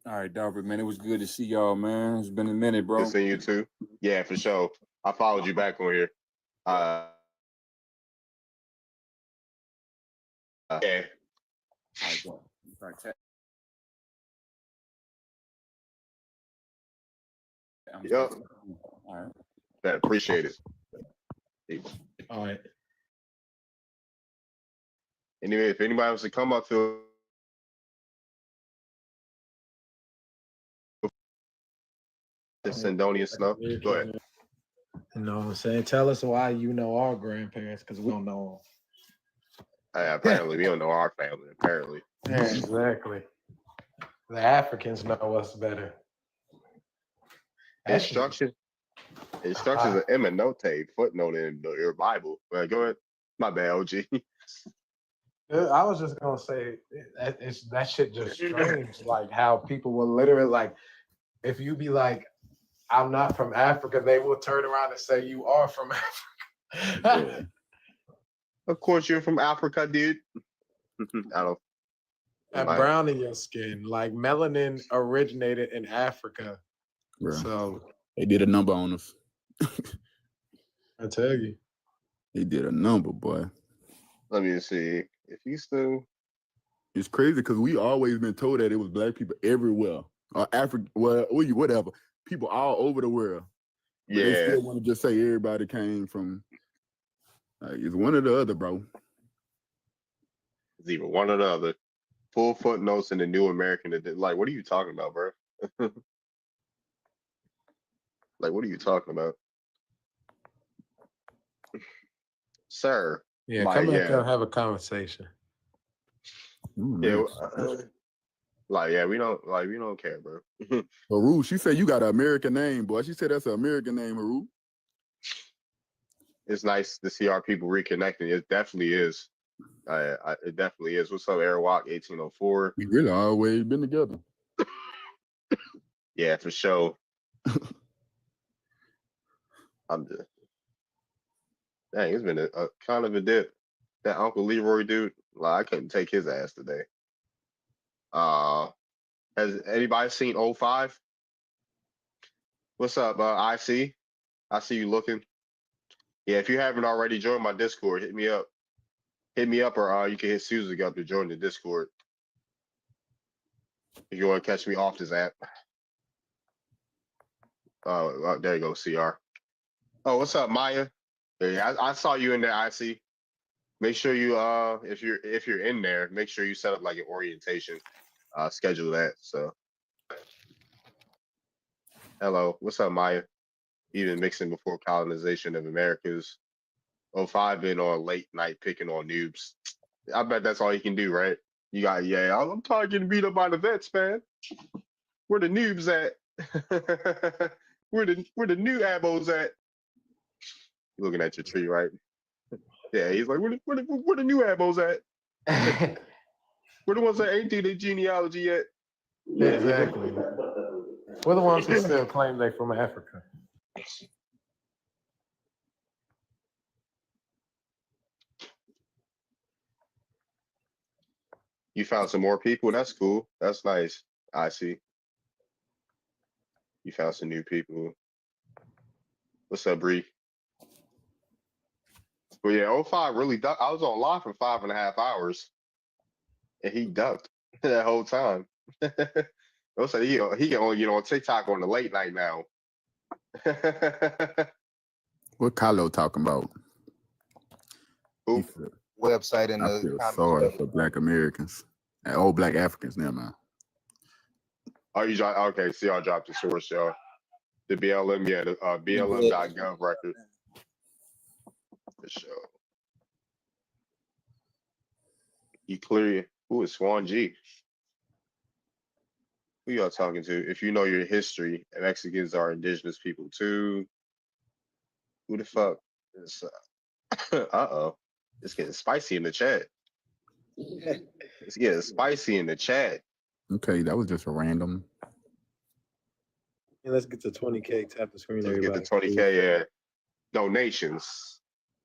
All right, Dalbert, man, it was good to see y'all, man. It's been a minute, bro. Good seeing you too. Yeah, for sure. I followed you back on here. Yeah. All right, go. All right, Yep. All right. That appreciate it. All right. Anyway, if anybody wants to come up to the Sindonian stuff, go ahead. You know what I'm saying? Tell us why you know our grandparents, because we don't know Apparently, we don't know our family. Apparently. them. Yeah, exactly. The Africans know us better. Instructions are eminote, footnote in your Bible. Well, go ahead. My bad, OG. I was just gonna say that shit just strange. Like how people will literally, like, if you be like, I'm not from Africa, they will turn around and say you are from Africa. Yeah. Of course you're from Africa, dude. I don't. And brown in your skin, like melanin originated in Africa. Bro. So They did a number on us. I tell you. They did a number, boy. Let me see. If you still, it's crazy because we always been told that it was black people everywhere, or Africa, whatever, people all over the world. But they yeah, still want to just say everybody came from It's one or the other, bro. It's either one or the other. Full footnotes in the New American. Like, what are you talking about, bro? Like, what are you talking about, sir? Yeah, Like, come back yeah, and have a conversation. yeah. Like, yeah, we don't care, bro. Haru, she said you got an American name, boy. She said that's an American name, Haru. It's nice to see our people reconnecting. It definitely is. It definitely is. What's up, Airwalk 1804? We really always been together. Yeah, for sure. I'm just, dang, it's been a kind of a dip. That Uncle Leroy dude, like, I couldn't take his ass today. Has anybody seen 05? What's up, IC? I see you looking. Yeah, if you haven't already joined my Discord, hit me up. Hit me up, or you can hit Susan up to join the Discord. If you want to catch me off this app. There you go, CR. Oh, what's up, Maya? Yeah, I saw you in there, IC. Make sure you if you're in there, make sure you set up like an orientation. Schedule that. So hello, what's up, Maya? Even mixing before colonization of Americas. 05 been on late night picking on noobs. I bet that's all you can do, right? You got, yeah, I'm tired of getting beat up by the vets, man. Where the noobs at? where the new abos at? You're looking at your tree, right? Yeah, he's like, where the new abos at? We're the ones that ain't do their genealogy yet. Exactly. We're the ones who still claim they're from Africa. You found some more people. That's cool. That's nice. I see. You found some new people. What's up, Bree? But yeah, 05 really ducked. I was on live for 5.5 hours, and he ducked that whole time. Also, he can only get on TikTok on the late night now. What Kylo talking about? Who? Website in I the feel comments. sorry for Black Americans and all Black Africans now, man. Oh, you dropped? Okay, see, I dropped the source, y'all. The BLM, yeah, the BLM.gov record. For sure. You clear. Who is Swan G? Who y'all talking to? If you know your history, Mexicans are indigenous people too. Who the fuck is? Uh-oh, it's getting spicy in the chat. It's getting spicy in the chat. Okay, that was just a random. And let's get to 20K. Tap the screen, Let's get everybody. to 20K. Yeah, donations.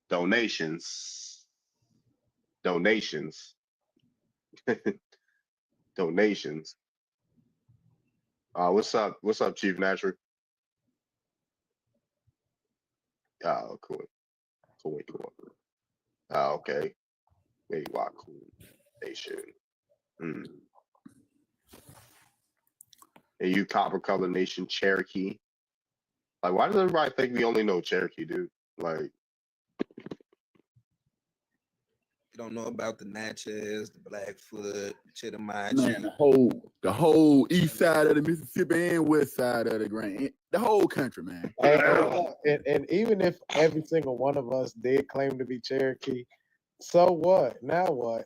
Donations. What's up? What's up, Chief Natural? Oh, cool. Oh, okay. Maybe cool nation. And you Copper Color Nation Cherokee. Like, why does everybody think we only know Cherokee, dude? Like, You don't know about the Natchez, the Blackfoot, the Chittimacha. Man, the whole east side of the Mississippi and west side of the Grand, the whole country, man. And even if every single one of us did claim to be Cherokee, so what? Now what?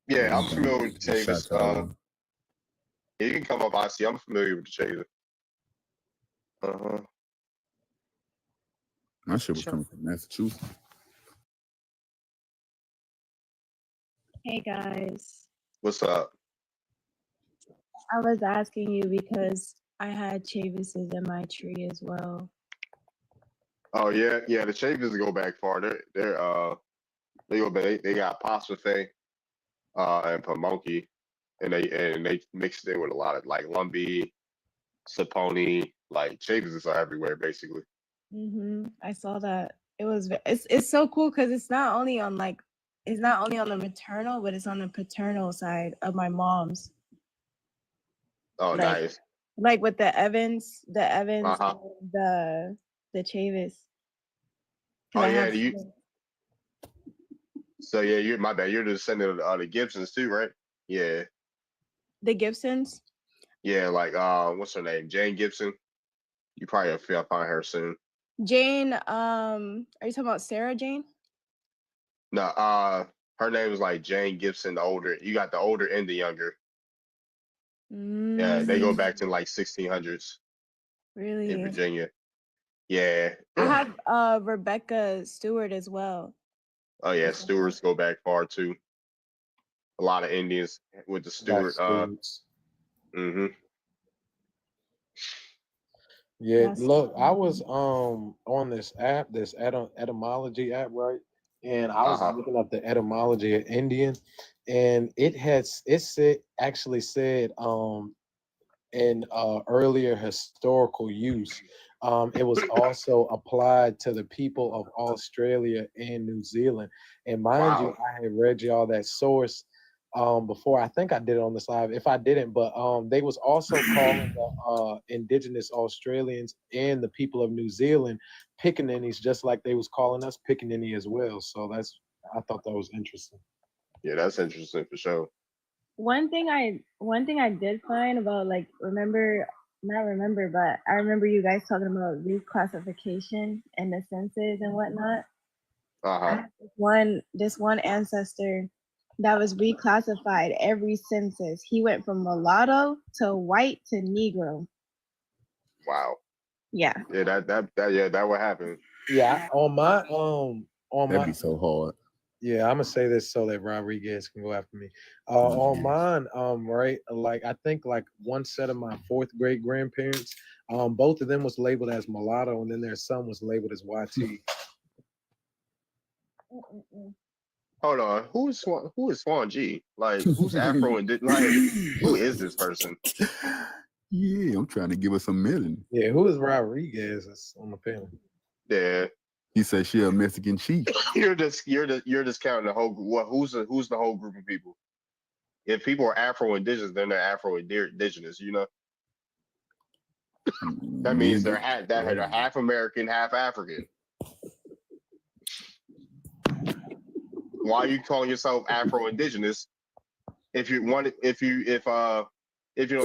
yeah, I'm familiar with the Chavis. Shout out. You can come up, I see. I'm familiar with the Chavis. My shit was coming from Massachusetts. Hey guys, What's up? I was asking you because I had Chavises in my tree as well. Oh yeah, the Chavis go back far. They go back. They got Apostrophe, and Pamunkey, and they mixed in with a lot of like Lumbee, Saponi, like Chavises are everywhere basically. I saw that. It's so cool because it's not only on the maternal, but it's on the paternal side of my mom's. Oh, Like- nice. Like with the Evans, Uh-huh. the Chavis. 'cause Oh I yeah, have you. So yeah, you're my bad. You're the descendant of the Gibsons too, right? Yeah, the Gibsons. yeah. Like what's her name? Jane Gibson. You probably will find her soon. Jane, are you talking about Sarah Jane? No, her name is like Jane Gibson, the older. You got the older and the younger. Yeah, they go back to like 1600s in Really? Virginia. Yeah. I have Rebecca Stewart as well. Oh yeah, Stewarts go back far too. A lot of Indians with the Stewart. Mm-hmm. Yeah, That's look, I was on this app, this etymology app, right? And I was looking up the etymology of Indian, and it said actually said in earlier historical use, it was also applied to the people of Australia and New Zealand. And mind you, I had read y'all that source before. I think I did it on this live. If I didn't, but they was also calling the indigenous Australians and the people of New Zealand pickaninnies, just like they was calling us pickaninny as well. So I thought that was interesting. Yeah, that's interesting for sure. one thing I did find about like not remember, but I remember you guys talking about reclassification and the census and whatnot. I have this one ancestor that was reclassified every census. He went from mulatto to white to Negro. Wow. Yeah. Yeah, that would happen. Yeah, on That'd be so hard. Yeah, I'm gonna say this so that Rodriguez can go after me. On mine, right, like I think like one set of my fourth great grandparents, both of them was labeled as mulatto, and then their son was labeled as YT. Hold on, who is Swan G? Like, who's Afro and like, who is this person? Yeah, I'm trying to give us a million. Yeah, who is Rodriguez? That's on the panel. Yeah, he said she a Mexican chief. You're just counting the whole group. What? Who's the whole group of people? If people are Afro indigenous, then they're Afro indigenous. You know, that means they're half American, half African. Why are you calling yourself Afro indigenous if you don't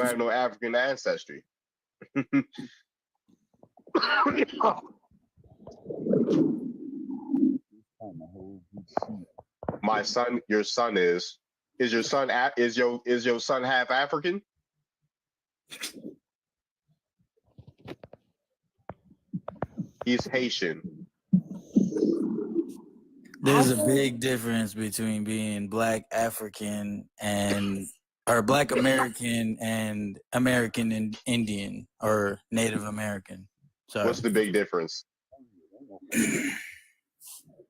have no African ancestry? My son, your son is your son half African? He's Haitian. There's a big difference between being Black African or Black American and American and Indian or Native American. Sorry. What's the big difference?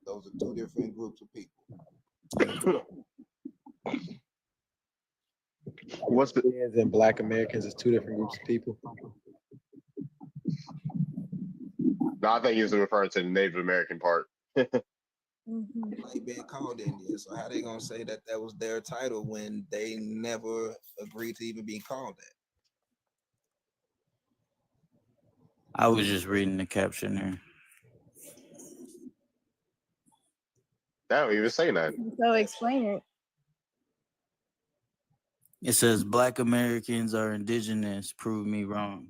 Those are two different groups of people. What's the and Black Americans is two different groups of people? No, I think he's referring to the Native American part. Like being called Indian, so how they gonna say that was their title when they never agreed to even being called that? I was just reading the caption here. That don't even say that. So explain it. It says Black Americans are indigenous. Prove me wrong.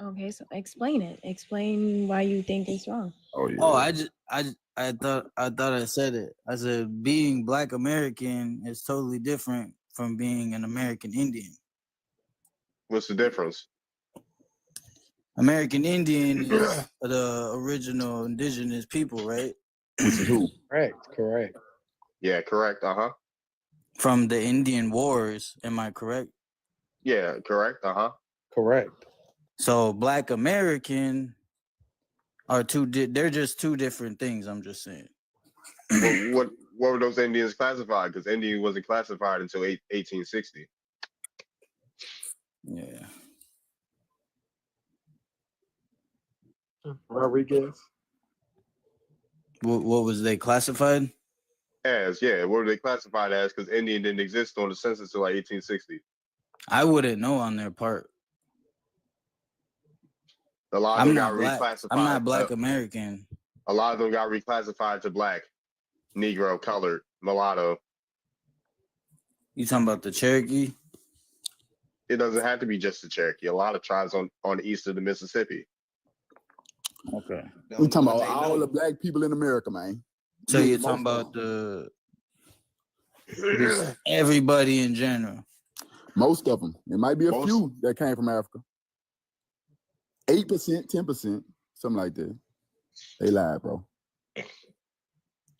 Okay, so explain it. Explain why you think it's wrong. Oh yeah. Oh, I thought I said it. I said being Black American is totally different from being an American Indian. What's the difference? American Indian is the original indigenous people, right? Who? Correct. Yeah, correct. From the Indian Wars, am I correct? Yeah, correct. Correct. So Black American are they're just two different things, I'm just saying. What were those Indians classified? Because Indian wasn't classified until 1860. Yeah. Rodriguez. What was they classified? What were they classified as? Because Indian didn't exist on the census until like 1860. I wouldn't know on their part. A lot of them got reclassified. I'm not Black American. A lot of them got reclassified to black, Negro, colored, mulatto. You talking about the Cherokee? It doesn't have to be just the Cherokee. A lot of tribes on the east of the Mississippi. Okay. We talking about all the black people in America, man. So you're talking about just everybody in general. Most of them. There might be a few that came from Africa. 8%, 10%, something like that. They lied, bro.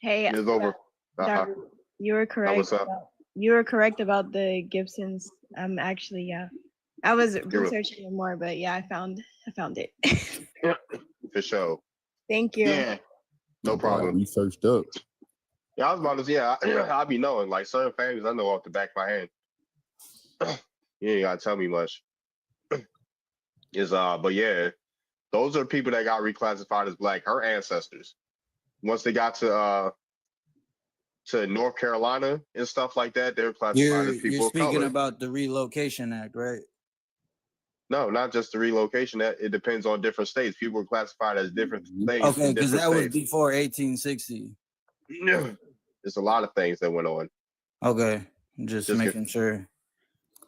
Hey, It's over. Dar- you were correct. what's up? You were correct about the Gibsons. Actually, yeah. I was You're- researching it more, but yeah, I found it. For sure. Thank you. Yeah. No problem. Researched up. Yeah, I was about to say, I be knowing, like, certain families I know off the back of my hand. You ain't gotta tell me much. But yeah, those are people that got reclassified as black. Her ancestors, once they got to North Carolina and stuff like that, they were classified as people You're of color. speaking about the Relocation Act, right? No, not just the relocation. That it depends on different states. People were classified as different things. Okay, in because different that was states. before 1860. There's a lot of things that went on. Okay, just making sure.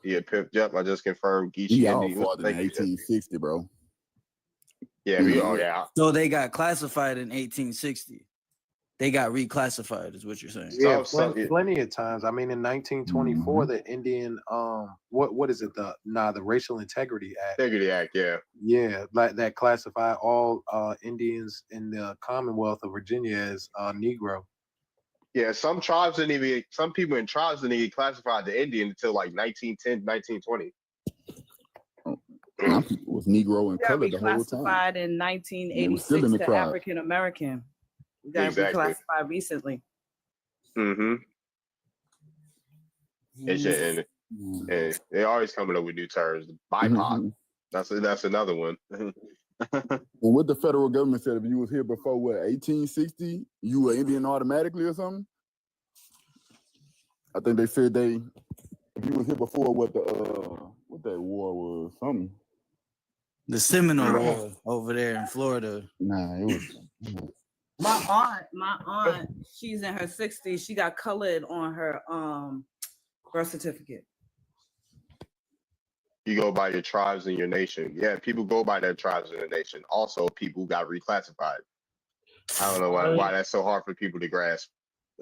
Yeah, Pip. Yep, I just confirmed. Geechee He all Indy. farther than 1860, bro. Yeah, we all yeah. So they got classified in 1860. They got reclassified, is what you're saying. Yeah, plenty of times. I mean, in 1924, the Indian, what is it? The Racial Integrity Act. Integrity Act, yeah. Yeah, like that classified all Indians in the Commonwealth of Virginia as Negro. Yeah, some tribes didn't even. Some people in tribes didn't even get classified to Indian until like 1910, 1920. My people was Negro and We got colored the whole time. reclassified in They were still in 1986 the to tribe. African American. We got Exactly. reclassified recently. Mm-hmm. And they're always coming up with new terms. BIPOC. That's another one. And what the federal government said, if you was here before 1860, you were Indian automatically or something? I think they said if you was here before what that war was, something. The Seminole War over there in Florida. Nah, it was. My aunt, she's in her 60s. She got colored on her birth certificate. You go by your tribes and your nation. Yeah, people go by their tribes and their nation. Also, people got reclassified. I don't know why that's so hard for people to grasp.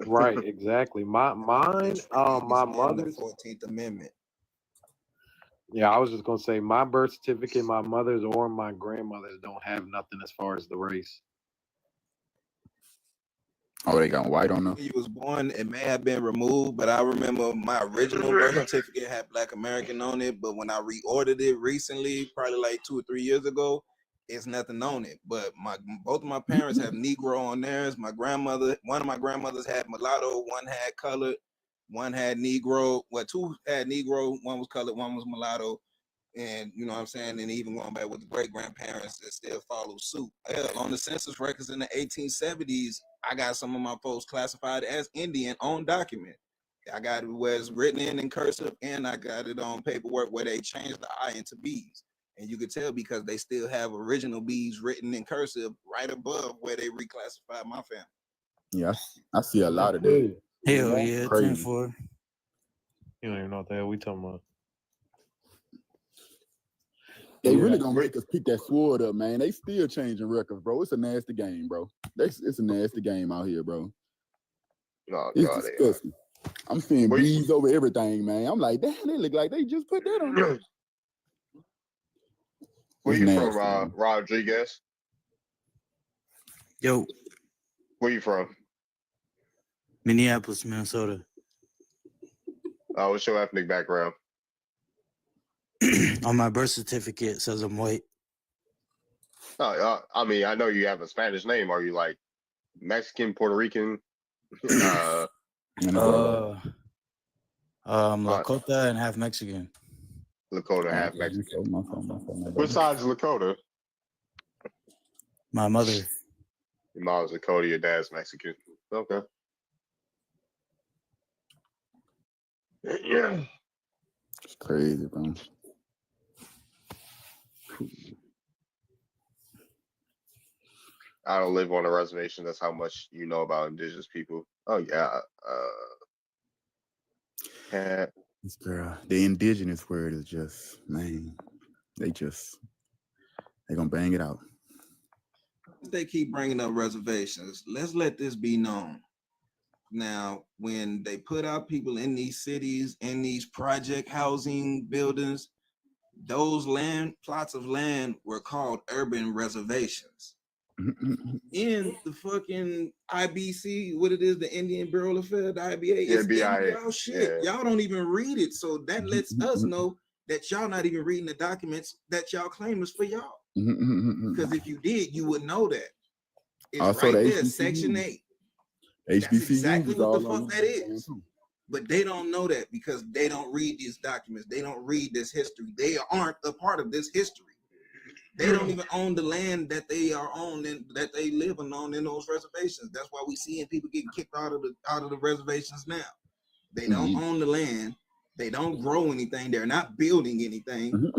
Right, exactly. My mother's 14th Amendment. Yeah, I was just gonna say my birth certificate, my mother's or my grandmother's don't have nothing as far as the race. Oh, they got white on them. When you was born, it may have been removed, but I remember my original birth certificate had Black American on it. But when I reordered it recently, probably like 2 or 3 years ago, it's nothing on it. But both of my parents have Negro on theirs. My grandmother, one of my grandmothers had mulatto, one had colored, one had Negro. Well, two had Negro, one was colored, one was mulatto. And you know what I'm saying? And even going back with the great grandparents that still follow suit. Hell, on the census records in the 1870s, I got some of my folks classified as Indian on document. I got it where it's written in cursive, and I got it on paperwork where they changed the I into B's. And you could tell because they still have original B's written in cursive right above where they reclassified my family. Yeah, I see a lot of that. Hell yeah, Crazy. 10-4. You don't even know what the hell we talking about. They really gonna make us pick that sword up, man. They still changing records, bro. It's a nasty game, bro. It's a nasty game out here, bro. Oh, It's God, disgusting. I'm seeing bees over everything, man. I'm like, damn, they look like they just put that on there. Where It's you nasty, from, man. Rodriguez? Yo, Where you from? Minneapolis, Minnesota. What's your ethnic background? On my birth certificate, it says I'm white. I mean, I know you have a Spanish name. Are you like Mexican, Puerto Rican? Lakota and half Mexican. Lakota, half Mexican. Which side is Lakota? My mother. Your mom's Lakota, your dad's Mexican. Okay. Yeah. It's crazy, bro. I don't live on a reservation. That's how much you know about indigenous people. Oh yeah. Cat. This girl, the indigenous word is just, man, they gonna bang it out. They keep bringing up reservations. Let's let this be known. Now, when they put out people in these cities, in these project housing buildings, those plots of land were called urban reservations. In the fucking IBC, what it is, the Indian Bureau of Affairs, the IBA, it's in y'all shit. Y'all don't even read it. So that lets us know that y'all not even reading the documents that y'all claim is for y'all. Because if you did, you would know that. It's Also, right the there, HBCU. Section 8. HBCU That's exactly is what the all fuck that is. But they don't know that because they don't read these documents. They don't read this history. They aren't a part of this history. They don't even own the land that they are on and that they live on in those reservations. That's why we seeing people getting kicked out of the reservations now. They don't own the land. They don't grow anything. They're not building anything.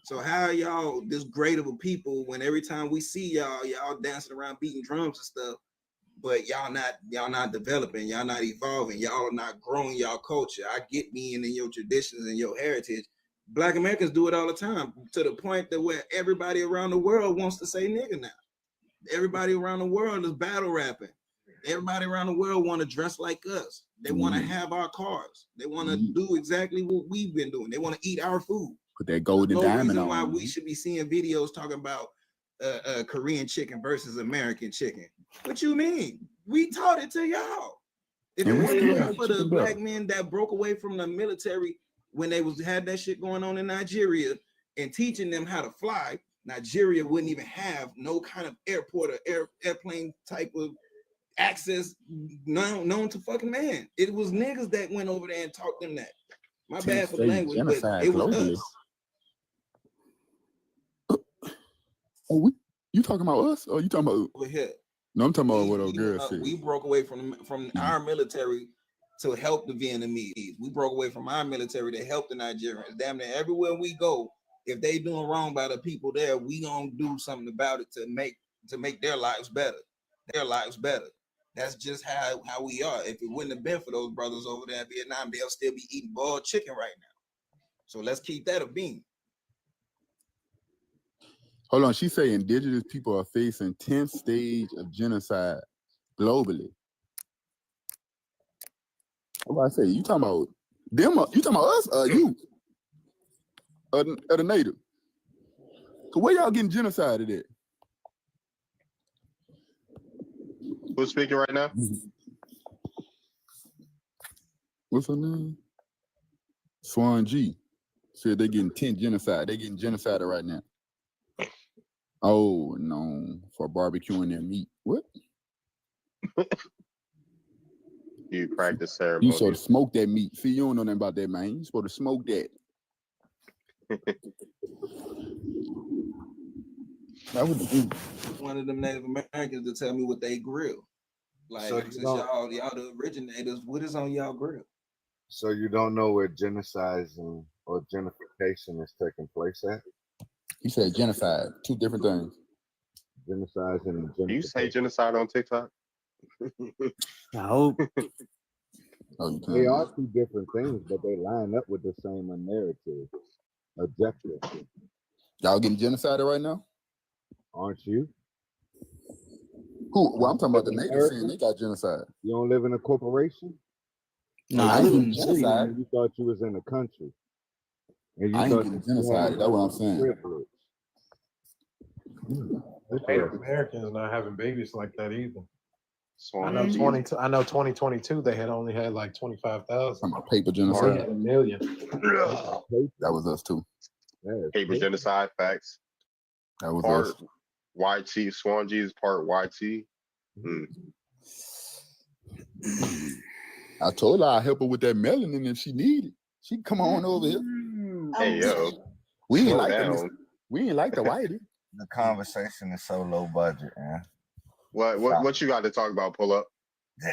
So how are y'all this great of a people when every time we see y'all dancing around beating drums and stuff, but y'all not developing, y'all not evolving, y'all are not growing y'all culture. I get being in your traditions and your heritage. Black Americans do it all the time to the point that where everybody around the world wants to say nigga now. Everybody around the world is battle rapping. Everybody around the world want to dress like us. They want to have our cars. They want to do exactly what we've been doing. They want to eat our food. Put that golden No diamond reason on. why we should be seeing videos talking about Korean chicken versus American chicken. What you mean? We taught it to y'all. If it And we wasn't still for have the chicken black breast. men that broke away from the military when they had that shit going on in Nigeria and teaching them how to fly, Nigeria wouldn't even have no kind of airport or airplane type of access known to fucking man. It was niggas that went over there and taught them that. My bad for the language, but it was us. Oh, you talking about us or you talking about Over here. No, I'm talking about what old girl said. We broke away from our military to help the Vietnamese. We broke away from our military to help the Nigerians. Damn near everywhere we go, if they doing wrong by the people there, we gonna do something about it to make their lives better. Their lives better. That's just how we are. If it wouldn't have been for those brothers over there in Vietnam, they'll still be eating boiled chicken right now. So let's keep that a beam. Hold on, she say indigenous people are facing 10th stage of genocide globally. What I say? You talking about them? You talking about us? You? The native? So where y'all getting genocided at? Who's speaking right now? What's her name? Swan G said they getting 10 genocide. They getting genocided right now. Oh no, for barbecuing their meat. What? You practice ceremony. You supposed to smoke that meat. See, you don't know nothing about that, man. You supposed to smoke that. That would be one of them Native Americans to tell me what they grill. Like, So since y'all the originators, what is on y'all grill? So you don't know where genocide or gentrification is taking place at? He said genocide. Two different things. Genocide and Do you say genocide on TikTok? I hope. They are two different things, but they line up with the same narrative, objective. Y'all getting genocided right now? Aren't you? Who? Well, I'm talking about the natives saying they got genocide. You don't live in a corporation? No, I ain't getting genocide. You thought you was in a country. And you I ain't thought getting you genocide. had That's what I'm saying. privilege. Native Americans not having babies like that either. I know Swan 2022 they had only had like 25,000. Paper They genocide. had 1 million. That was us too. Paper genocide facts. That was part us. YT. Swan G is part YT. I told her I'd help her with that melanin if she needed. She'd come on over here. Hey yo, We ain't slow like down. the whitey. The conversation is so low budget, man. What you got to talk about? Pull up.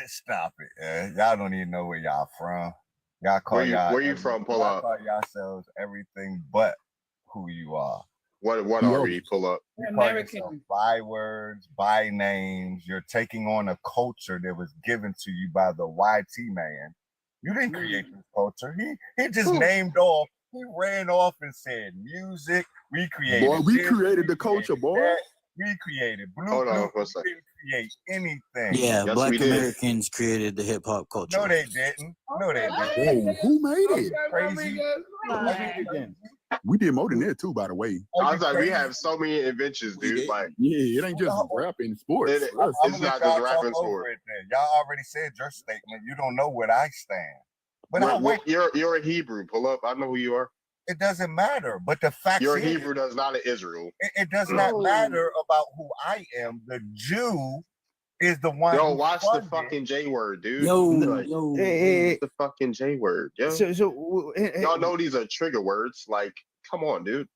Stop it, man. Y'all don't even know where y'all from. Y'all call Where you from? Pull y'all up. call yourselves everything but who you are. What are Yo. we? Pull up. You call yourself bywords, by names. You're taking on a culture that was given to you by the YT man. You didn't create this culture. He just named off. He ran off and said music. We created. Boy, we this, created the culture, boy. that. We created blue. Hold on Blue. for a We second. didn't create anything. Yeah, Yes, Black we did. Americans created the hip hop culture. No, they didn't. No, they didn't. Whoa, who made it? Crazy. We did more than that too, by the way. I was like, we have so many inventions, dude. Like, Yeah, it ain't just rap and sports. It- for us. it's not just rap and over sport. it then. Y'all already said your statement. You don't know what I stand. But I went, You're a Hebrew. Pull up. I know who you are. it doesn't matter. But the fact You're a is, Hebrew. That's not an Israel. it does not matter about who I am. The Jew is the one. Yo, who watch the funded- fucking J word, dude. Yo, Like, yo. what's the fucking J word, yo. Y'all So, know these are trigger words. Like, come on, dude.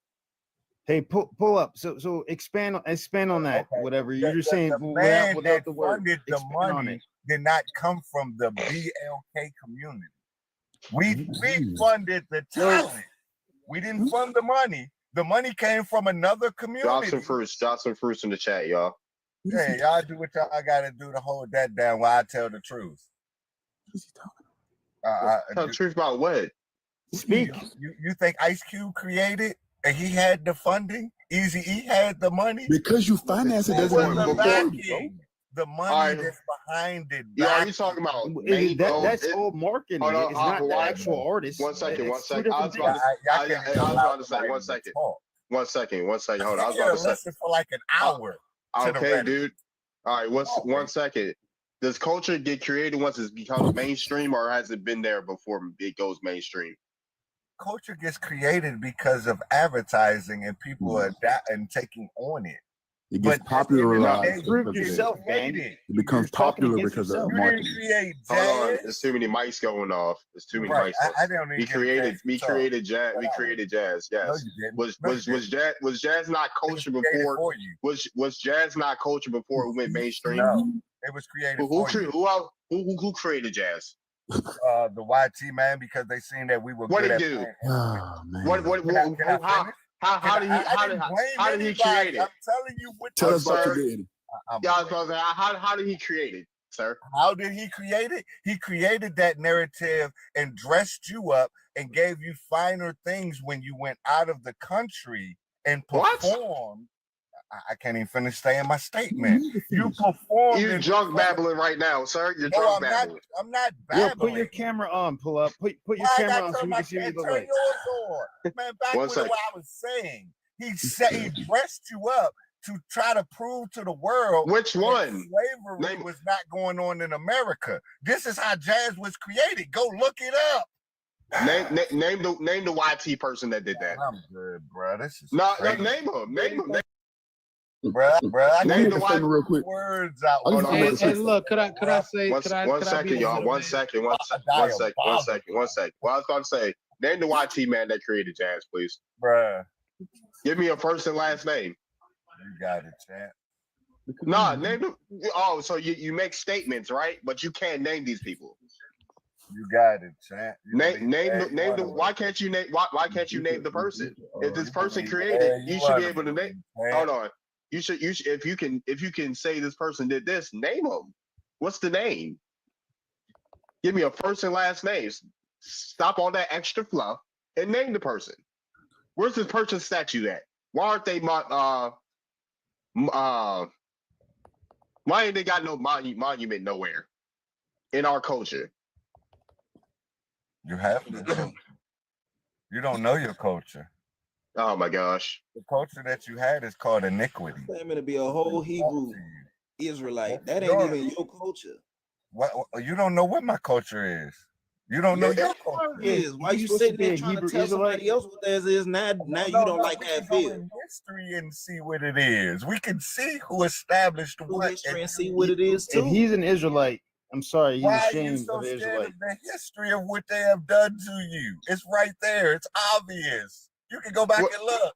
hey, pull up. So expand on that. Okay. Whatever you're just The saying man without that the word. funded the Expand on money it. did not come from the BLK community. We funded the talent. We didn't fund the money. The money came from another community. Drop some fruits in the chat, y'all. Hey, y'all do what y'all gotta do to hold that down while I tell the truth. Tell the truth about what? Speak. You think Ice Cube created and he had the funding? Easy-E had the money? Because you finance it What doesn't was mean the before you, bro. backing? The money Alright. that's behind it. Yeah, are you backing. talking about main That's it- all marketing. Hold on, It's not the why- actual artist. One second, one It's two second. I was different about things. to, I was about to say, one second. One second. Hold on. I was about to say. Listen for like an hour. to the Okay, Reddit. dude. All right, one second. Does culture get created once it becomes mainstream, or has it been there before it goes mainstream? Culture gets created because of advertising and people adapt and taking on it. It gets But popularized. prove because of yourself, that. man. It becomes talking popular against because of yourself. You marketing. didn't create Hold on, jazz. there's too many mics going off. There's too many Right, mics. I don't even we get a chance created, to we talk. created jazz. We created jazz. Yes. No, you didn't. Was No, you was jazz not culture created before? for you. Was jazz not culture before it went mainstream? No, it was created for you. Who created jazz? The YT man, because they seen that we were What good did at he do? playing. Oh, man. How did he create it? I'm telling you what. Tell us about sir. your daddy. Yeah, I was gonna say, how did he create it, sir? How did he create it? He created that narrative and dressed you up and gave you finer things when you went out of the country and performed. I can't even finish saying my statement. You performed. You drunk babbling right now, sir. You're No, drunk I'm babbling. not. I'm not Yo, babbling. put your camera on. Pull up. Put your Why I camera gotta on so turn we my can see what you look turn like. yours on. Man, back One when second. what I was saying, he said he dressed you up to try to prove to the world Which that one? slavery was not going on in America. This is how jazz was created. Go look it up. Name the YT person that did that. I'm good, bro. This is No, crazy. name him. Bro, I Name can't the get YT real quick. words out. Hold on, Hey, hey, look, could I say? One Could I second, be y'all. the One second. Well, I was about to say, name the YT man that created jazz, please. Bruh. Give me a first and last name. You got it, champ. Nah, name them. Oh, so you make statements, right? But you can't name these people. You got it, champ. Name the. Why can't you name? Why can't you name the person? If this person created, you should be able to name. Hold on. You should. If you can say this person did this, name them. What's the name? Give me a first and last names. Stop all that extra fluff and name the person. Where's this person's statue at? Why aren't they why ain't they got no monument nowhere in our culture? You have to. You don't know your culture. Oh my gosh. The culture that you had is called iniquity. Claiming to be a whole Hebrew Israelite. That ain't Yours. even your culture. What you don't know what my culture is. You don't know your culture. Why you sitting there trying to tell somebody else what theirs is? Now you don't like that We can go feel. in history and see what it is. We can see who established what history and see what it is If too. he's an Israelite, I'm sorry, he's Why are you ashamed so of scared Israelite. of the history of what they have done to you? It's right there. It's obvious. You can go back and look.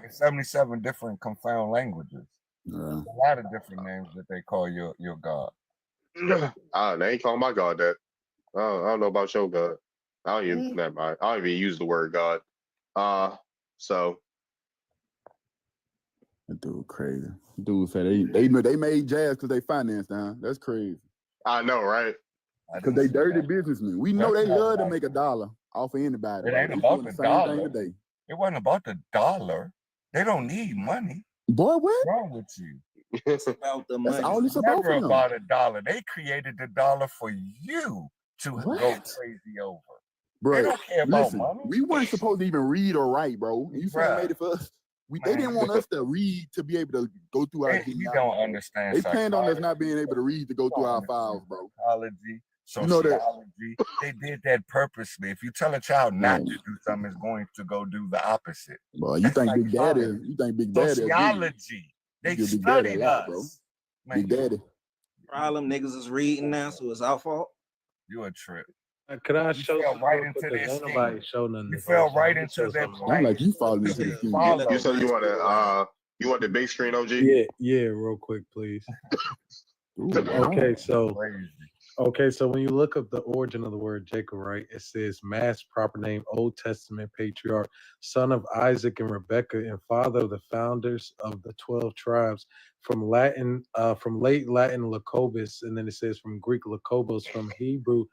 It's 77 different confound languages. Yeah. A lot of different names that they call your God. They ain't call my God that. I don't know about your God. I don't even never mind. I don't even use the word God. So That dude crazy. Dude said they made jazz because they financed down. That's crazy. I know, right? Because they dirty businessmen. We know they love to make a dollar off of anybody. It bro. ain't They about doing the same dollar. thing today. It wasn't about the dollar. They don't need money. Boy, what? What's wrong with you? It's about the money. That's all it's It's about never for them. about a dollar. They created the dollar for you to What? go crazy over. They Bro, don't care about listen, money. we weren't supposed to even read or write, bro. And you see they Bruh. made it for us. They didn't want us to read to be able to go through our You genealogy. don't understand They planned on us psychology. not being able to read to go through our files, bro. Psychology, You know that- sociology. They did that purposely. If you tell a child not Man. to do something, it's going to go do the opposite. Bro, you That's think Big Daddy? psychology. You think Big Daddy? Sociology. They Give Big Daddy a studied lot, bro. us. Big Daddy. Problem niggas is reading now, so it's our fault. You a trip. Could I You show fell something right real into quick? their 'Cause ain't scheme. nobody show nothing. You to fell show. right Let me into show their something. I'm like you falling into the scheme. You said you want the big screen, OG? Yeah, real quick, please. Ooh, Okay, so Crazy. when you look up the origin of the word Jacob, right, it says mass proper name, Old Testament patriarch, son of Isaac and Rebekah, and father of the founders of the 12 tribes. From Latin, from late Latin Lacobus, and then it says from Greek Lacobos, from Hebrew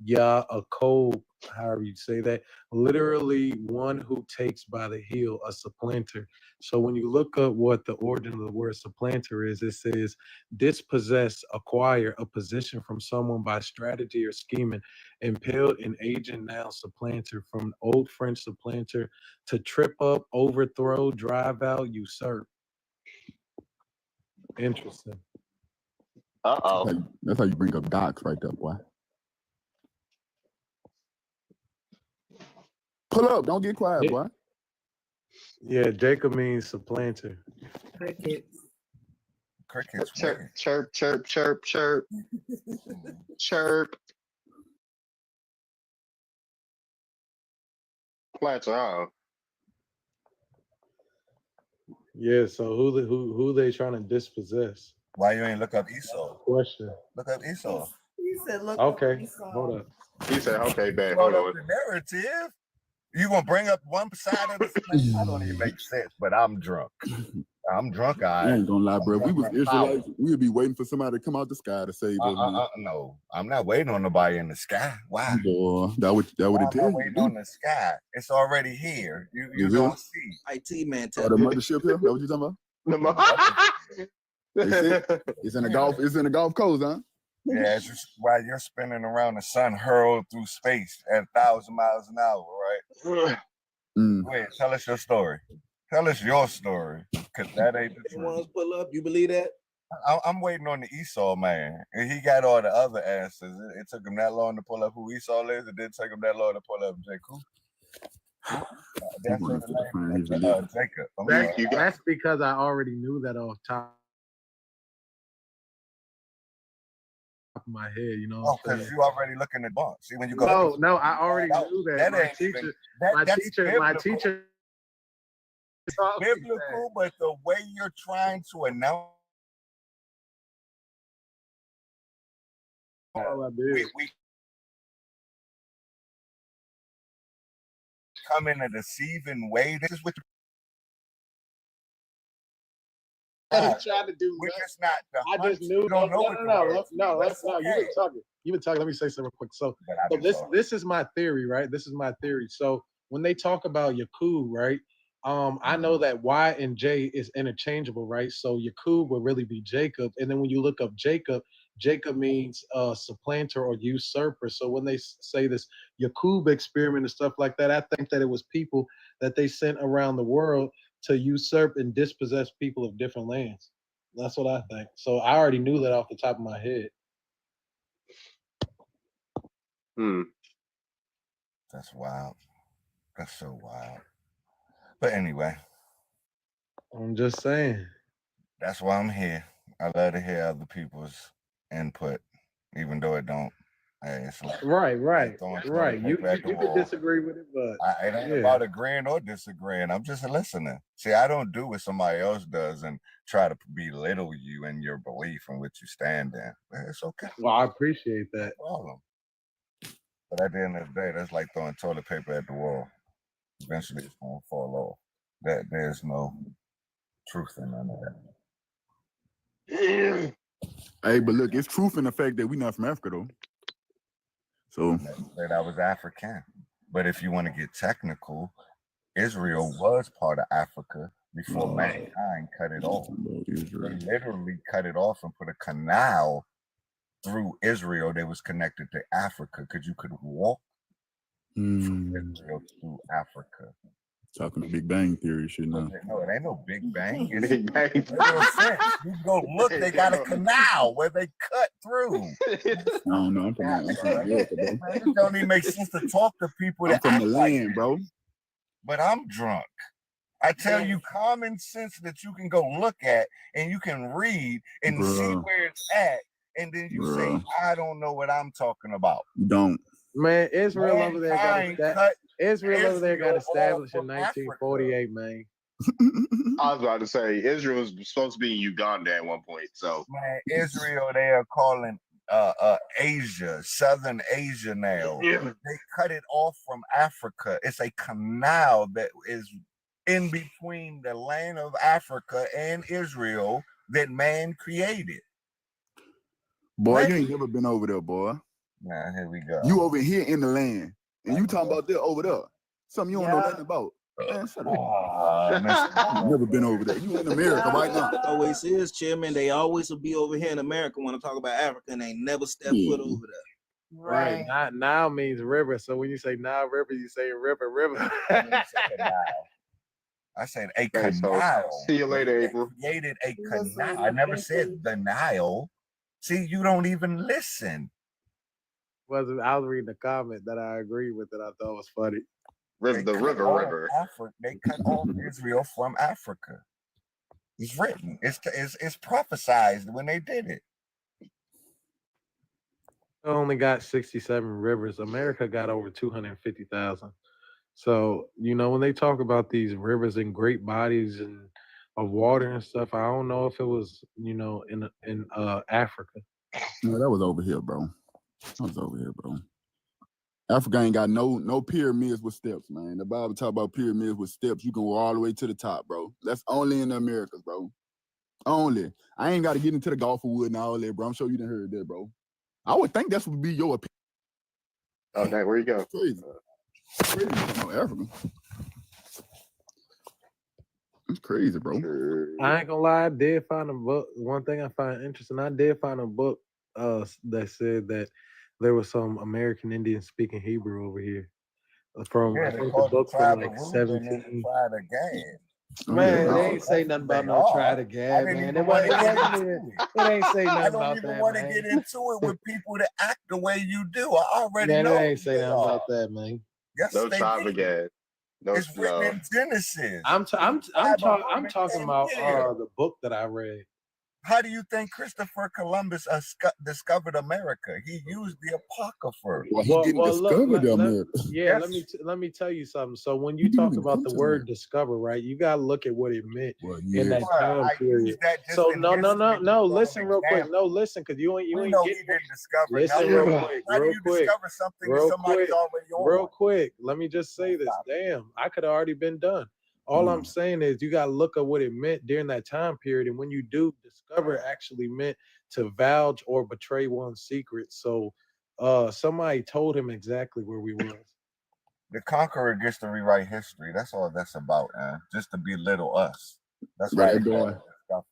Yaakov, however you say that, literally one who takes by the heel, a supplanter. So when you look up what the origin of the word supplanter is, it says dispossess, acquire a position from someone by strategy or scheming, impelled in agent noun supplanter, from Old French supplanter, to trip up, overthrow, drive out, usurp. Interesting. That's how you bring up docs right there, boy. Pull up, don't get quiet, boy. Yeah, Jacob means supplanter. Crickets. Crickets. Chirp, chirp, chirp, chirp, chirp, chirp. Planter, huh? Yeah, so who they trying to dispossess? Why you ain't look up Esau? Question. Look up Esau. He said, look. Okay, hold up. He said, okay, bad. Hold Hold up on. the narrative. You gonna bring up one side of the thing? That don't even make sense. But I'm drunk. I'm drunk. I ain't gonna lie, bro. If we was Power. Israelites, we would be waiting for somebody to come out the sky to save us. man. No, I'm not waiting on nobody in the sky. Why? Boy, that would I'm it not tell you. waiting on the sky. It's already here. You Is don't it? see. IT man, Oh, the mothership here? That what you talking about? It's in the Gulf. It's in the Gulf Coast, huh? Yeah, it's just while you're spinning around the sun, hurled through space at 1,000 miles an hour, right? Mm. Go ahead, tell us your story. Tell us your story, because that ain't the truth. Ones pull up. You believe that? I'm waiting on the Esau man, and he got all the other answers. It took him that long to pull up who Esau is. It didn't take him that long to pull up Jacob. That's the name. Jacob. That's because I already knew that off top of my head. You know Oh, what I'm because saying? you already looking at bump. See, when you go. No, I already knew that. My ain't teacher, even- my that's teacher. It's biblical, but the way you're trying to announce. All I did. We come in a deceiving way. This is what Trying to do. we're just not. I just knew. You don't know what the words No. mean, but it's You've okay. been talking. You've been talking. Let me say something real quick. So this is my theory, right? This is my theory. So when they talk about Yakub, right? I know that Y and J is interchangeable, right? So Yakub would really be Jacob, and then when you look up Jacob, Jacob means supplanter or usurper. So when they say this Yakub experiment and stuff like that, I think that it was people that they sent around the world to usurp and dispossess people of different lands. That's what I think. So I already knew that off the top of my head. That's wild. That's so wild. But anyway, I'm just saying. that's why I'm here. I love to hear other people's input, even though it don't. Hey, it's like Right. throwing You paper at the can wall. disagree with it, but It ain't yeah. about agreeing or disagreeing. I'm just a listener. See, I don't do what somebody else does and try to belittle you and your belief and what you stand in. It's okay. Well, I appreciate that. No problem. But at the end of the day, that's like throwing toilet paper at the wall. Eventually, it's gonna fall off. There's no truth in none of that. Hey, but look, it's truth in the fact that we not from Africa though. So That I was African. But if you want to get technical, Israel was part of Africa before mankind cut it off. They literally cut it off and put a canal through Israel that was connected to Africa, because you could walk from Israel to Africa. Talking to Big Bang Theory shit now. No, it ain't no Big Bang. It's Big Bang. literal sense. You go look, they got a canal where they cut through. I don't know. I'm from America, bro. Man, it don't even make sense to talk to people I'm that from act the like land, bro. but I'm drunk. I tell you common sense that you can go look at and you can read and see Bruh. where it's at, and then you say, Bruh. I don't know what I'm talking about. You don't. Man, Israel over there Mankind got cut Israel over there got Israel established off in from Africa. 1948, man. I was about to say Israel was supposed to be in Uganda at one point. So Man, Israel, they are calling Asia, Southern Asia now. Yeah. They cut it off from Africa. It's a canal that is in between the land of Africa and Israel that man created. Boy, What? you ain't never been over there, boy. Nah, here we go. You over here in the land, and you talking about that over there. Something you don't know nothing about. Man, shut up. You never been over there. You in America right now. Always is, Chairman. They always will be over here in America when I talk about Africa, and they never step foot over there. Right. Now means river. So when you say Nile River, you say river. I said a Okay, so, canal. see you later, They April. created a canal. I never said the Nile. See, you don't even listen. I was reading the comment that I agreed with that I thought was funny. The river. They cut off Israel from Africa. It's written. It's prophesized when they did it. Only got 67 rivers. America got over 250,000. So, when they talk about these rivers and great bodies and of water and stuff, I don't know if it was, in Africa. No, that was over here, bro. That was over here, bro. Africa ain't got no pyramids with steps, man. The Bible talk about pyramids with steps. You can go all the way to the top, bro. That's only in the Americas, bro. Only. I ain't got to get into the Gulf of Wood and all that, bro. I'm sure you done heard that, bro. I would think that's would be your opinion. Okay, where you go? Crazy. No, Africa. It's crazy, bro. I ain't gonna lie, I did find a book. One thing I find interesting, I did find a book that said that there was some American Indians speaking Hebrew over here. From I they think the called book tribe from of like Reuben and 17. tribe of Gad. Man, they ain't say nothing about no try to gab, man. It ain't say I nothing don't about even that, want to man. get into it with people that act the way you do. I already Man, know. it ain't say who they nothing are. about that, man. Yes, No they tribe did. again. No, It's written in Genesis. I'm Tribe of talking Reuben about came here. the book that I read. How do you think Christopher Columbus discovered America? He used the Apocrypha. Well, he didn't discover the America. Yeah, let me tell you something. So when you talk about the word discover, right, you gotta look at what it meant in that time period. So no. Listen real quick. No, listen, because you ain't know getting. he didn't discover Listen nothing. real quick. How do Real you quick. discover something that Real somebody's quick. already on? Real quick. Let me just say this. Damn, I could have already been done. All I'm saying is you got to look at what it meant during that time period. And when you do discover, it actually meant to vouch or betray one's secret. So somebody told him exactly where we was. The conqueror gets to rewrite history. That's all that's about, man. Just to belittle us. That's why Right, they call boy. it discover.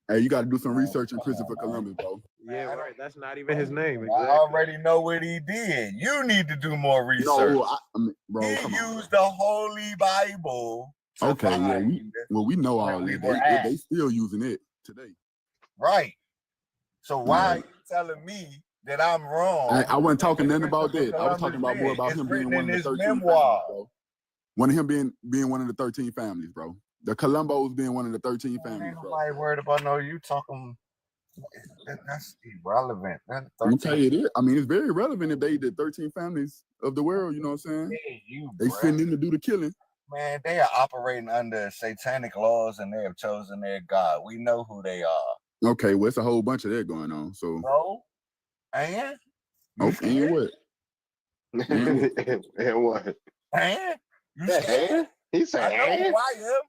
Hey, you got to do some research on Christopher Columbus, bro. Yeah, right. That's not even his name. I Exactly. already know what he did. You need to do more research. No, I mean, bro, he come on. used the Holy Bible. to Okay, yeah, find we know all we that. were at. They still using it today. Right. So why are Right. you telling me that I'm wrong? I wasn't talking nothing about that. I was Columbus talking about more did? about It's him being written one in of the his 13 families, memoir. bro. One of him being one of the 13 families, bro. The Columbos being one of the 13 families, Ain't bro. nobody worried about no you talking. That's irrelevant. That's I'm gonna tell you it is. I mean, it's very relevant if they the 13 families of the world. You know what I'm saying? They send in to do the killing. Man, they are operating under satanic laws and they have chosen their God. We know who they are. Okay, well, it's a whole bunch of that going on. So, No, and okay, and what? And what? And you Yeah, scared? and? He said, I know and? who I am.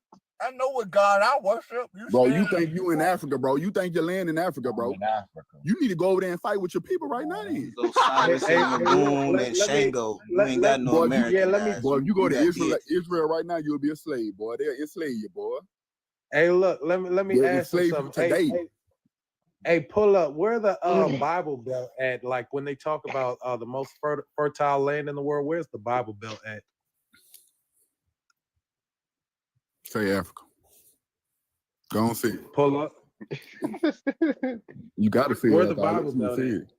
I know what God I worship. You Bro, you scared? think you in Africa, bro? You think you land in Africa, bro? In Africa. You need to go over there and fight with your people right now. Then. Osiris and Lagoon and Shango. You ain't got no Boy, American guys. boy, if you go to got Israel right now, you'll be a slave, boy. They'll enslave you, boy. Hey, look, let me They'll ask you enslave you something. today. Hey, pull up. Where the Bible Belt at? Like when they talk about the most fertile land in the world, where's the Bible Belt at? Say Africa. Go on, see it. Pull up. You got to see Where it. the Bible Belt see at? it.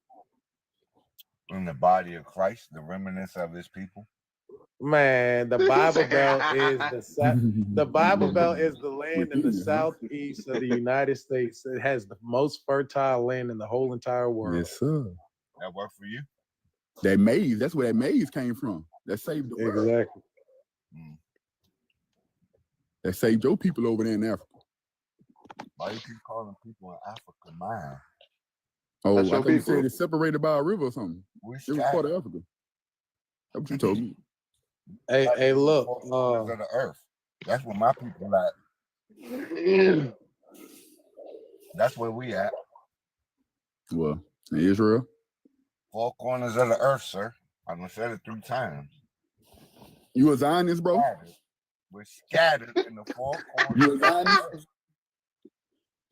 In the body of Christ, the remnants of his people. Man, the Bible Belt is the Bible Belt is the land in the southeast of the United States. It has the most fertile land in the whole entire world. Yes, sir. That work for you? That maize, that's where that maize came from. That saved the world. Exactly. That saved your people over there in Africa. Why you keep calling people in Africa mine? Oh, That's I your thought you people. said it's separated by a river or something. We It was part of Africa. That's what you told me. Hey, look. Of the earth. That's where my people at. That's where we at. Well, in Israel. 4 corners of the earth, sir. I done said it 3 times. You a Zionist, bro? We're scattered in the 4 corners. You a Zionist?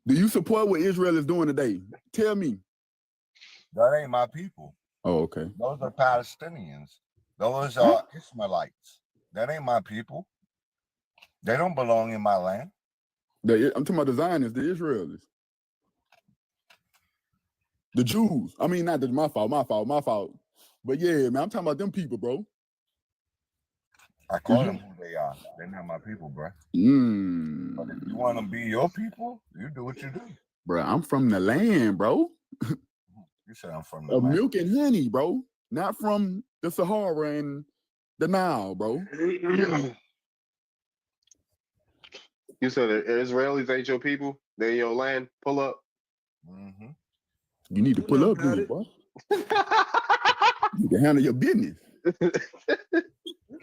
Do you support what Israel is doing today? Tell me. That ain't my people. Oh, okay. Those are Palestinians. Those are Ishmaelites. That ain't my people. They don't belong in my land. I'm talking about the Zionists, the Israelis. The Jews. I mean, not my fault. But yeah, man, I'm talking about them people, bro. I call them who they are. They're not my people, bro. But if you want to be your people, you do what you do. Bro, I'm from the land, bro. You said I'm from the Of land. milk and honey, bro. Not from the Sahara and the Nile, bro. You said the Israelis ain't your people? They in your land? Pull up. You need to pull up, then, boy. You need to handle your business.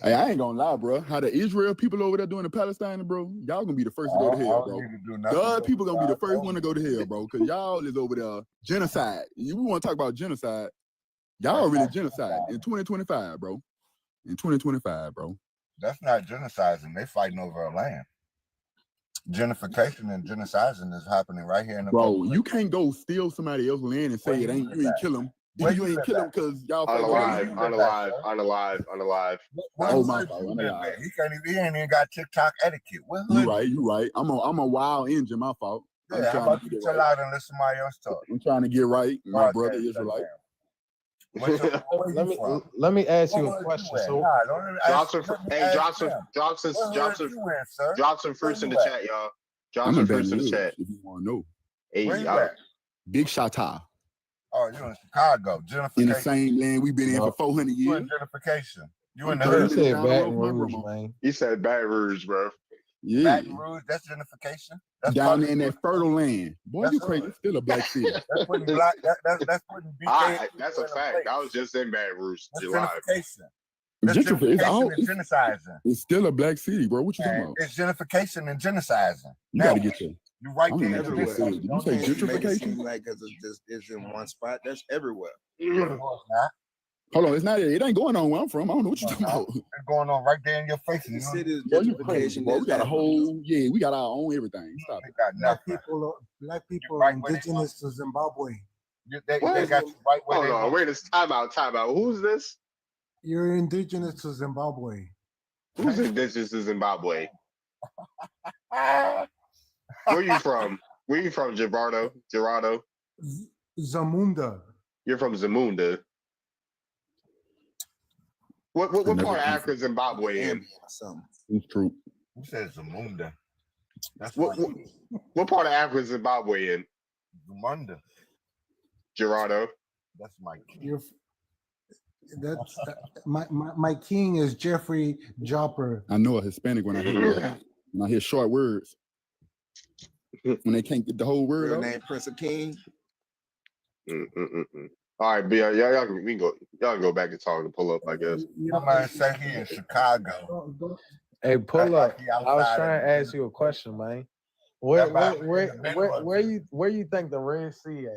Hey, I ain't gonna lie, bro. How the Israel people over there doing the Palestine, bro, y'all gonna be the first to go to hell, bro. God people gonna be the first one to go to hell, bro, because y'all is over there genocide. You want to talk about genocide? Y'all really genocide in 2025, bro. In 2025, bro. That's not genociding. They fighting over a land. Genification and genociding is happening right here in the Bro, you can't go steal somebody else's land and say it ain't you ain't kill them. You ain't kill them because y'all Unalive. Oh my God. He ain't even got TikTok etiquette. You right. I'm a wild engine, my fault. Yeah, how about you chill out and let somebody else talk? I'm trying to get right. My brother Israelite. Let me ask you a question. So, drop some fruits in the chat, y'all. Drop some fruits in the chat. If you want to know. Hey, Where you y'all. at? Big Shatta. Oh, you're in Chicago. Gentrification. In the same land we've been in for 400 You years. in gentrification. You in the You hood. said Baton Rouge, man. He said Baton Rouge, bro. Yeah. Baton Rouge, that's gentrification. That's down there in that fertile land. Boy, you crazy. It's still a black city. That's putting black. That's putting BK. All right, that's a fact. I was just in Baton Rouge, July. That's Gentrification. and genociding. It's still a black city, bro. What you talking about? It's gentrification and genociding. You got to get there. You right I don't there. know what you said. Did you say Make it gentrification? seem like it's in one spot. That's everywhere. Hold on, it's not. It ain't going on where I'm from. I don't know what you're talking about. It's going on right there in your face. The city's Boy, you crazy, gentrification. bro. We is got a happening. whole. Yeah, we got our own everything. Stop it. Black people right are where they indigenous to Zimbabwe. They got you right where Hold they on, want. wait, it's time out. Who's this? You're indigenous to Zimbabwe. Who's indigenous to Zimbabwe? Where you from? Where you from, Gerardo? Zamunda. You're from Zamunda. What part of Africa is Zimbabwe in? It's true. Who says Zamunda? That's What part of Africa is Zimbabwe in? Zamunda. Gerardo. That's my king. You're, that's my king is Jeffrey Jopper. I know a Hispanic when I hear short words. When they can't get the whole word Real out. name Prince of King. All right, but y'all we can go. Y'all can go back and talk to pull up, I guess. Somebody said he in Chicago. Hey, pull up. He I was outside trying of to ask you a question, man. Where That where about where in the where Midwest. where you where you think the Red Sea at?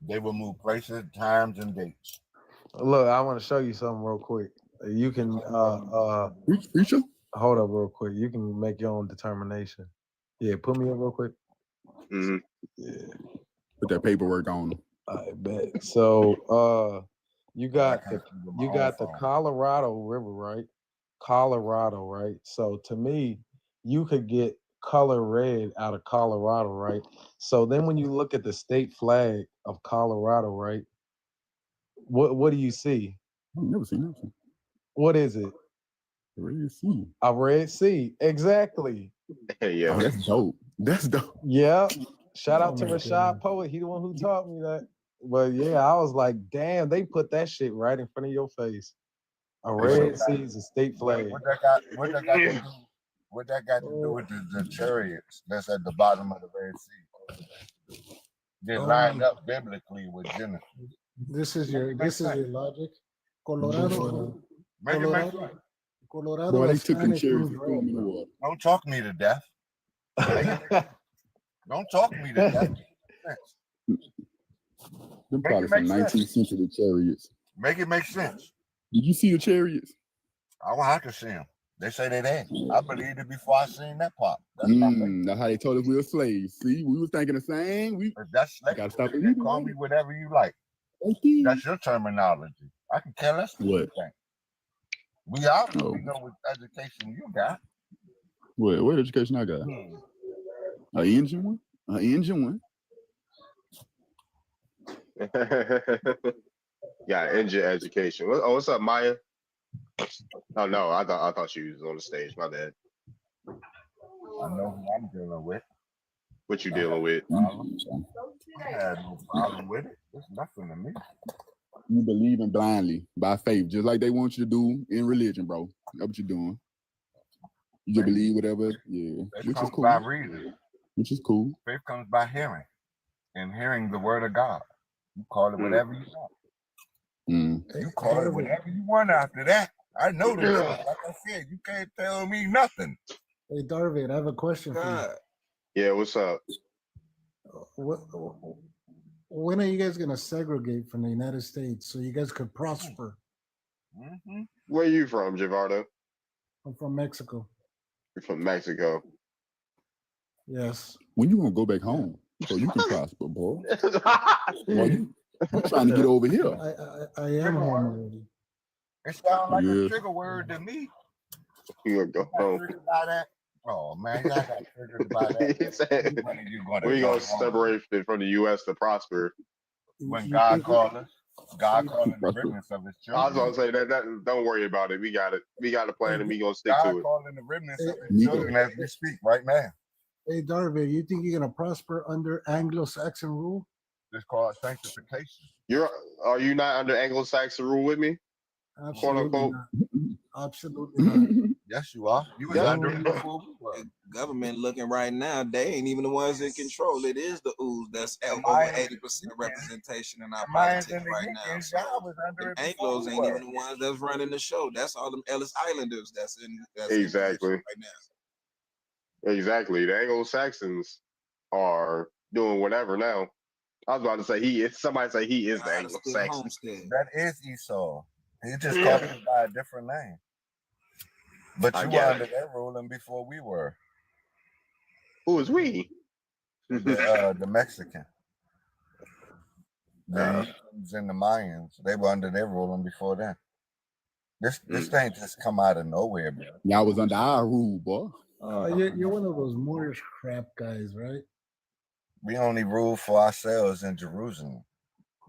They will move places, times, and dates. Look, I want to show you something real quick. You can Preacher? hold up real quick. You can make your own determination. Yeah, put me up real quick. Mm-hmm. Yeah, Put that paperwork on. I bet. So you got the Colorado River, right? Colorado, right? So to me, you could get color red out of Colorado, right? So then when you look at the state flag of Colorado, right? What do you see? I've never seen that. What is it? Red Sea. A Red Sea. Exactly. Yeah. Oh, that's dope. That's dope. Yeah. Shout Oh out to my Rashad God. Poet. He the one who taught me that. But yeah, I was like, damn, they put that shit right in front of your face. A Red Sea is a state flag. What that got to do? What that got to do with the chariots that's at the bottom of the Red Sea? They lined up biblically with Genesis. This is your logic. Colorado. Make it make sense. Colorado. Boy, they in took them Spanish cherries means and threw them in the red. water. Don't talk me to death. Don't talk me to death. Them Make probably it some make 19th century chariots. Make it make sense. Did you see the chariots? I don't have to see them. They say they ain't. I believed it before I seen that pop. That's my faith. That's how they told us we were slaves. See, we was thinking the same. We If that's gotta stop you believing. can call me whatever you like. That's your terminology. I can care less what you think. We obviously know what education you got. What education I got? An engine one? An engine one? Yeah, engine education. What's up, Maya? Oh no, I thought she was on the stage. My bad. I know who I'm dealing with. What you dealing with? I had no problem with it. It's nothing to me. You believing blindly by faith, just like they want you to do in religion, bro. That's what you're doing. You just believe whatever, yeah. Faith Which is comes cool. by reading. Which is cool. Faith comes by hearing, and hearing the word of God. You call it whatever you want. You call it whatever you want after that. I know the truth. Like I said, you can't tell me nothing. Hey, Darvid, I have a question for you. Yeah, what's up? When are you guys gonna segregate from the United States so you guys could prosper? Where you from, Javardo? I'm from Mexico. You're from Mexico. Yes. When you gonna go back home so you can prosper, boy? Well, you trying to get over here. I am home already. It sounds like Yeah. a trigger word to me. You gonna go home? Triggered by that? Oh man, y'all got triggered by that. He said, When you gonna we go gonna home? separate it from the U.S. to prosper. When God called us, God calling the remnants of His I was children. gonna say that. Don't worry about it. We got it. We got a plan, and we gonna stick God to it. calling the remnants of His children as we speak right now. Hey, Darvid, you think you're gonna prosper under Anglo-Saxon rule? It's called sanctification. Are you not under Anglo-Saxon rule with me? Quote unquote. Absolutely not. Yes, you are. You was Yeah. under it before we were. The government looking right now, they ain't even the ones in control. It is the ooze that's at over Mayans- 80% representation in our Mayans politics and the right now. Incans, So y'all was under them it before Anglos we ain't were. even the ones that's running the show. That's all them Ellis Islanders that's in Exactly. position right now. Exactly. The Anglo-Saxons are doing whatever now. I was about to say he is. Somebody say he is the God is still Anglo-Saxon. homestead. That is Esau. He just called it by a different name. But I you were got under it. their ruling before we were. Who is we? The Mexican. The Incans and the Mayans, they were under their ruling before then. This thing just come out of nowhere, bro. Y'all was under our rule, boy. You're one of those Moorish crap guys, right? We only rule for ourselves in Jerusalem.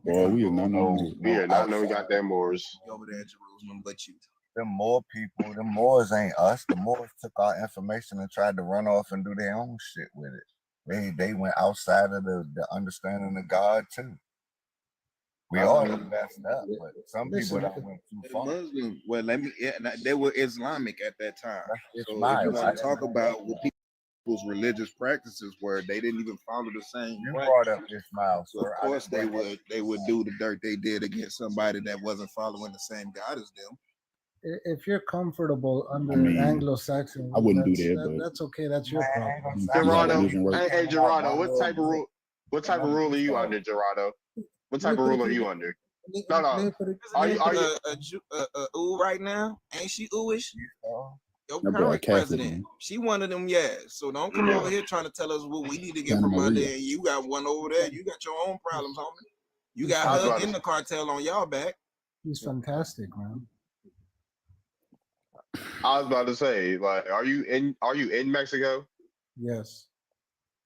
Boy, we is not no. We are not no goddamn Moors. Over there in Jerusalem, but you. Them Moor people, the Moors ain't us. The Moors took our information and tried to run off and do their own shit with it. They went outside of the understanding of God too. We all have messed up, but some people don't went too far. Muslim, well, they were Islamic at that time. So if Ismail, you want right? to talk about what people people's religious practices were. They didn't even follow the same. You way. brought up Ismail, So of sir. course they would do the dirt they did against somebody that wasn't following the same God as them. If you're comfortable under mean, Anglo-Saxon, I wouldn't do that's, that, but that's okay. That's your problem. Gerardo, right. hey Gerardo, what type of rule? What type of rule are you under, Gerardo? What type of rule are you under? No. Are you ooh right now? Ain't she ooish? Your That boy current Catholic, president, man. she one of them, yeah. So don't come over here trying to tell us what we need to get Santa from under, Maria. and you got one over there. You got your own problems, homie. You got I was her about in to- the cartel on y'all back. He's fantastic, man. I was about to say, like, are you in Mexico? Yes.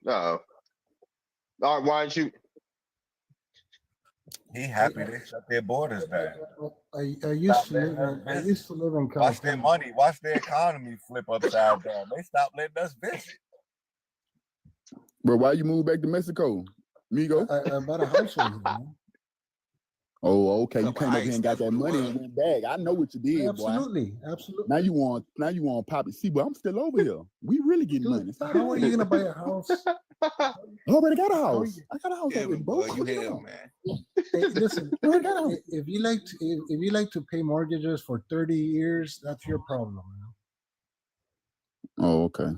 No. All right, why don't you? He happy they shut their borders down. I used to live in Watch their California. money, watch their economy flip upside down. They stopped letting us visit. Bro, why you move back to Mexico? Migo? I bought a house over here, man. Oh, okay. You Couple came over here ice, and got that's that what it money and went back. I know what you did, boy. Absolutely. Now you want Poppy. See, but I'm still over here. We really getting money. Stop How are it. you gonna buy a house? I already got a house. I got a house Yeah, already, but bro. boy, you What you hell, want? man. Hey, listen, if you like to pay mortgages for 30 years, that's your problem, man. Oh, okay.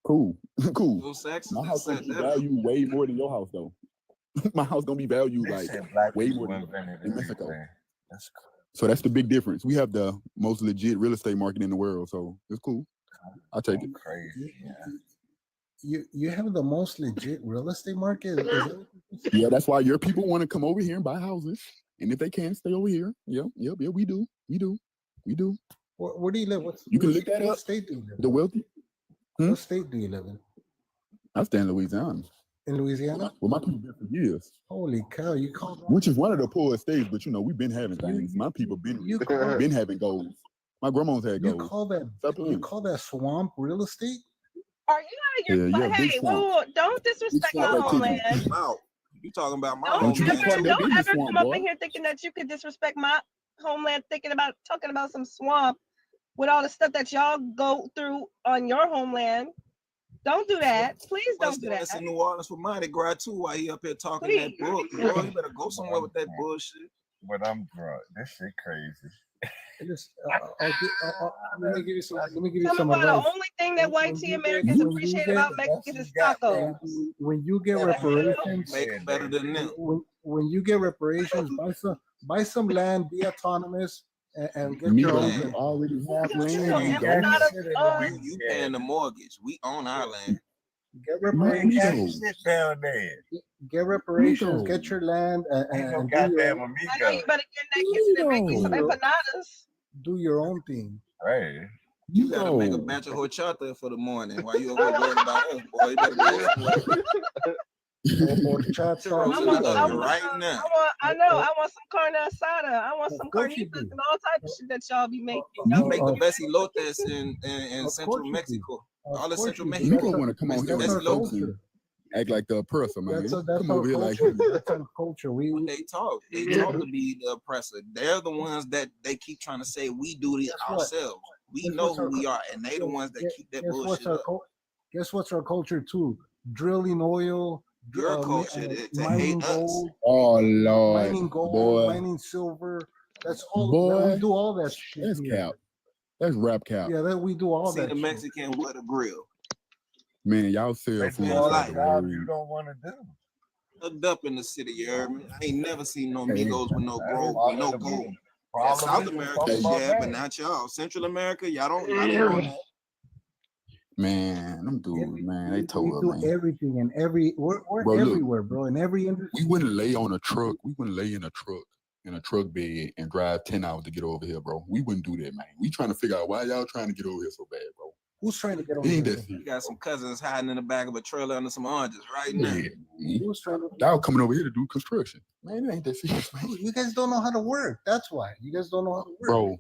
Cool. Cool. Those Saxons My that house gonna said be that. valued way more than your house, though. My house gonna be valued They like said black way people more than invented in Mexico. everything. That's So that's the big difference. We have the most legit real estate market in the world, so it's cool. I'll take it. crazy. You have the most legit real estate market. Is that what you're saying? Yeah, that's why your people want to come over here and buy houses, and if they can, stay over here. Yep, we do. Where do you live? You can look that what up. state do you live The in? wealthy. What state do you live in? I stay in Louisiana. In Louisiana? Well, my people been for years, Holy cow! You call which is one of the poorest states, but we've been having things. My people been having goals. My grandma's had you goals. call that Stop you playing. call that swamp real estate? Are you out of your Yeah, big hey, swamp. whoa, don't disrespect my swamp like homeland. Mouth. You talking about my Don't you homeland? get caught in that don't business ever swamp, come up boy. in here thinking that you could disrespect my homeland, talking about some swamp with all the stuff that y'all go through on your homeland. Don't do that. Please don't do that. That's in New Orleans for Mardi Gras too. While he up here talking that Please. book, boy, you better go somewhere with that bullshit. But I'm drunk. This shit crazy. Listen, let me give you some. Let me give you Tell some me why the advice. only thing that white tea Americans appreciate about Mexicans is tacos. When you get reparations, Make it better than them. when you get reparations, buy some land, be autonomous, and get your own. You already have You land. You paying the mortgage. We own our land. Get Man, reparations. sit down there. Get reparations. Migo. Get your land, Ain't no and do your goddamn own, I know you better get that kitchen and make me some Migo. empanadas. do your own thing. Hey. You gotta make a Migo. batch of horchata for the morning while you over here worried about us, boy. You better go somewhere. Horchata. Churros in the oven right now. I want some carne asada. I want some carnitas and all type of shit that y'all be making. You make the best elotes in Central course you do. Mexico. Of All the course Central you do. Mexico. Migo want to come on here That's like our folks and act like the oppressor, man. That's Come our over here like culture. That's our culture. When they talk to be the oppressor. They're the ones that they keep trying to say we do it Guess what? ourselves. We Guess know what's who our we are, and they the ones that keep that bullshit up. Guess what's our culture too? Drilling oil. Your culture to mining hate us. gold. Oh Lord, Mining gold. boy, Mining silver. That's all. boy, We do all that shit. that's here. cap. That's rap cap. Yeah, that we do all See that. the shit. Mexican with a grill. Man, y'all sell They food do all like the the jobs word. you don't want to do. Hooked up in the city, you heard me? I ain't never seen no Hey. Migos with no gold, with no gold. Yeah, South America, yeah, but not y'all. Central America, y'all don't know that. Man, them dudes, man, they We told do us, man. everything and we're Bro, look. everywhere, bro. In every industry. We wouldn't lay on a truck. We wouldn't lay in a truck bed and drive 10 hours to get over here, bro. We wouldn't do that, man. We trying to figure out why y'all trying to get over here so bad, bro. Who's trying to get over It ain't here? that serious. You got some cousins hiding in the back of a trailer under some oranges right now. Yeah. Who's trying to? Y'all coming over here to do construction. Man, it ain't that serious, man. You guys don't know how to work. That's why you guys don't know how to work. Bro,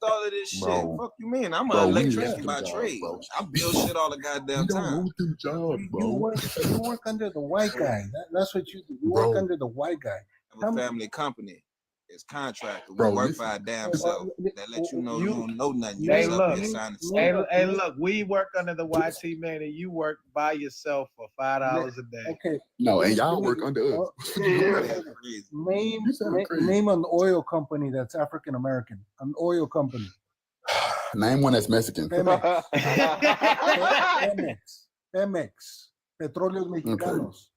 All of this shit. Bro. Fuck you mean? I'm Bro, an we electrician left by them jobs, trade. bro. I build shit all the goddamn you don't time. want them jobs, You bro. work under the white guy. That's what you do. You Bro. work under the white guy. I have a family company. It's contract. We Bro, work listen. by our damn self. That let you know you don't know nothing. You Hey, just up look, here signing hey, stuff. hey, look, we work under the YT man, and you work by yourself for $5 a day. Okay. No, and y'all Give me- work under us. Name You sound crazy. name an oil company that's African American. An oil company. Name one that's Mexican. Pemex. Pemex. Petróleos Mexicanos.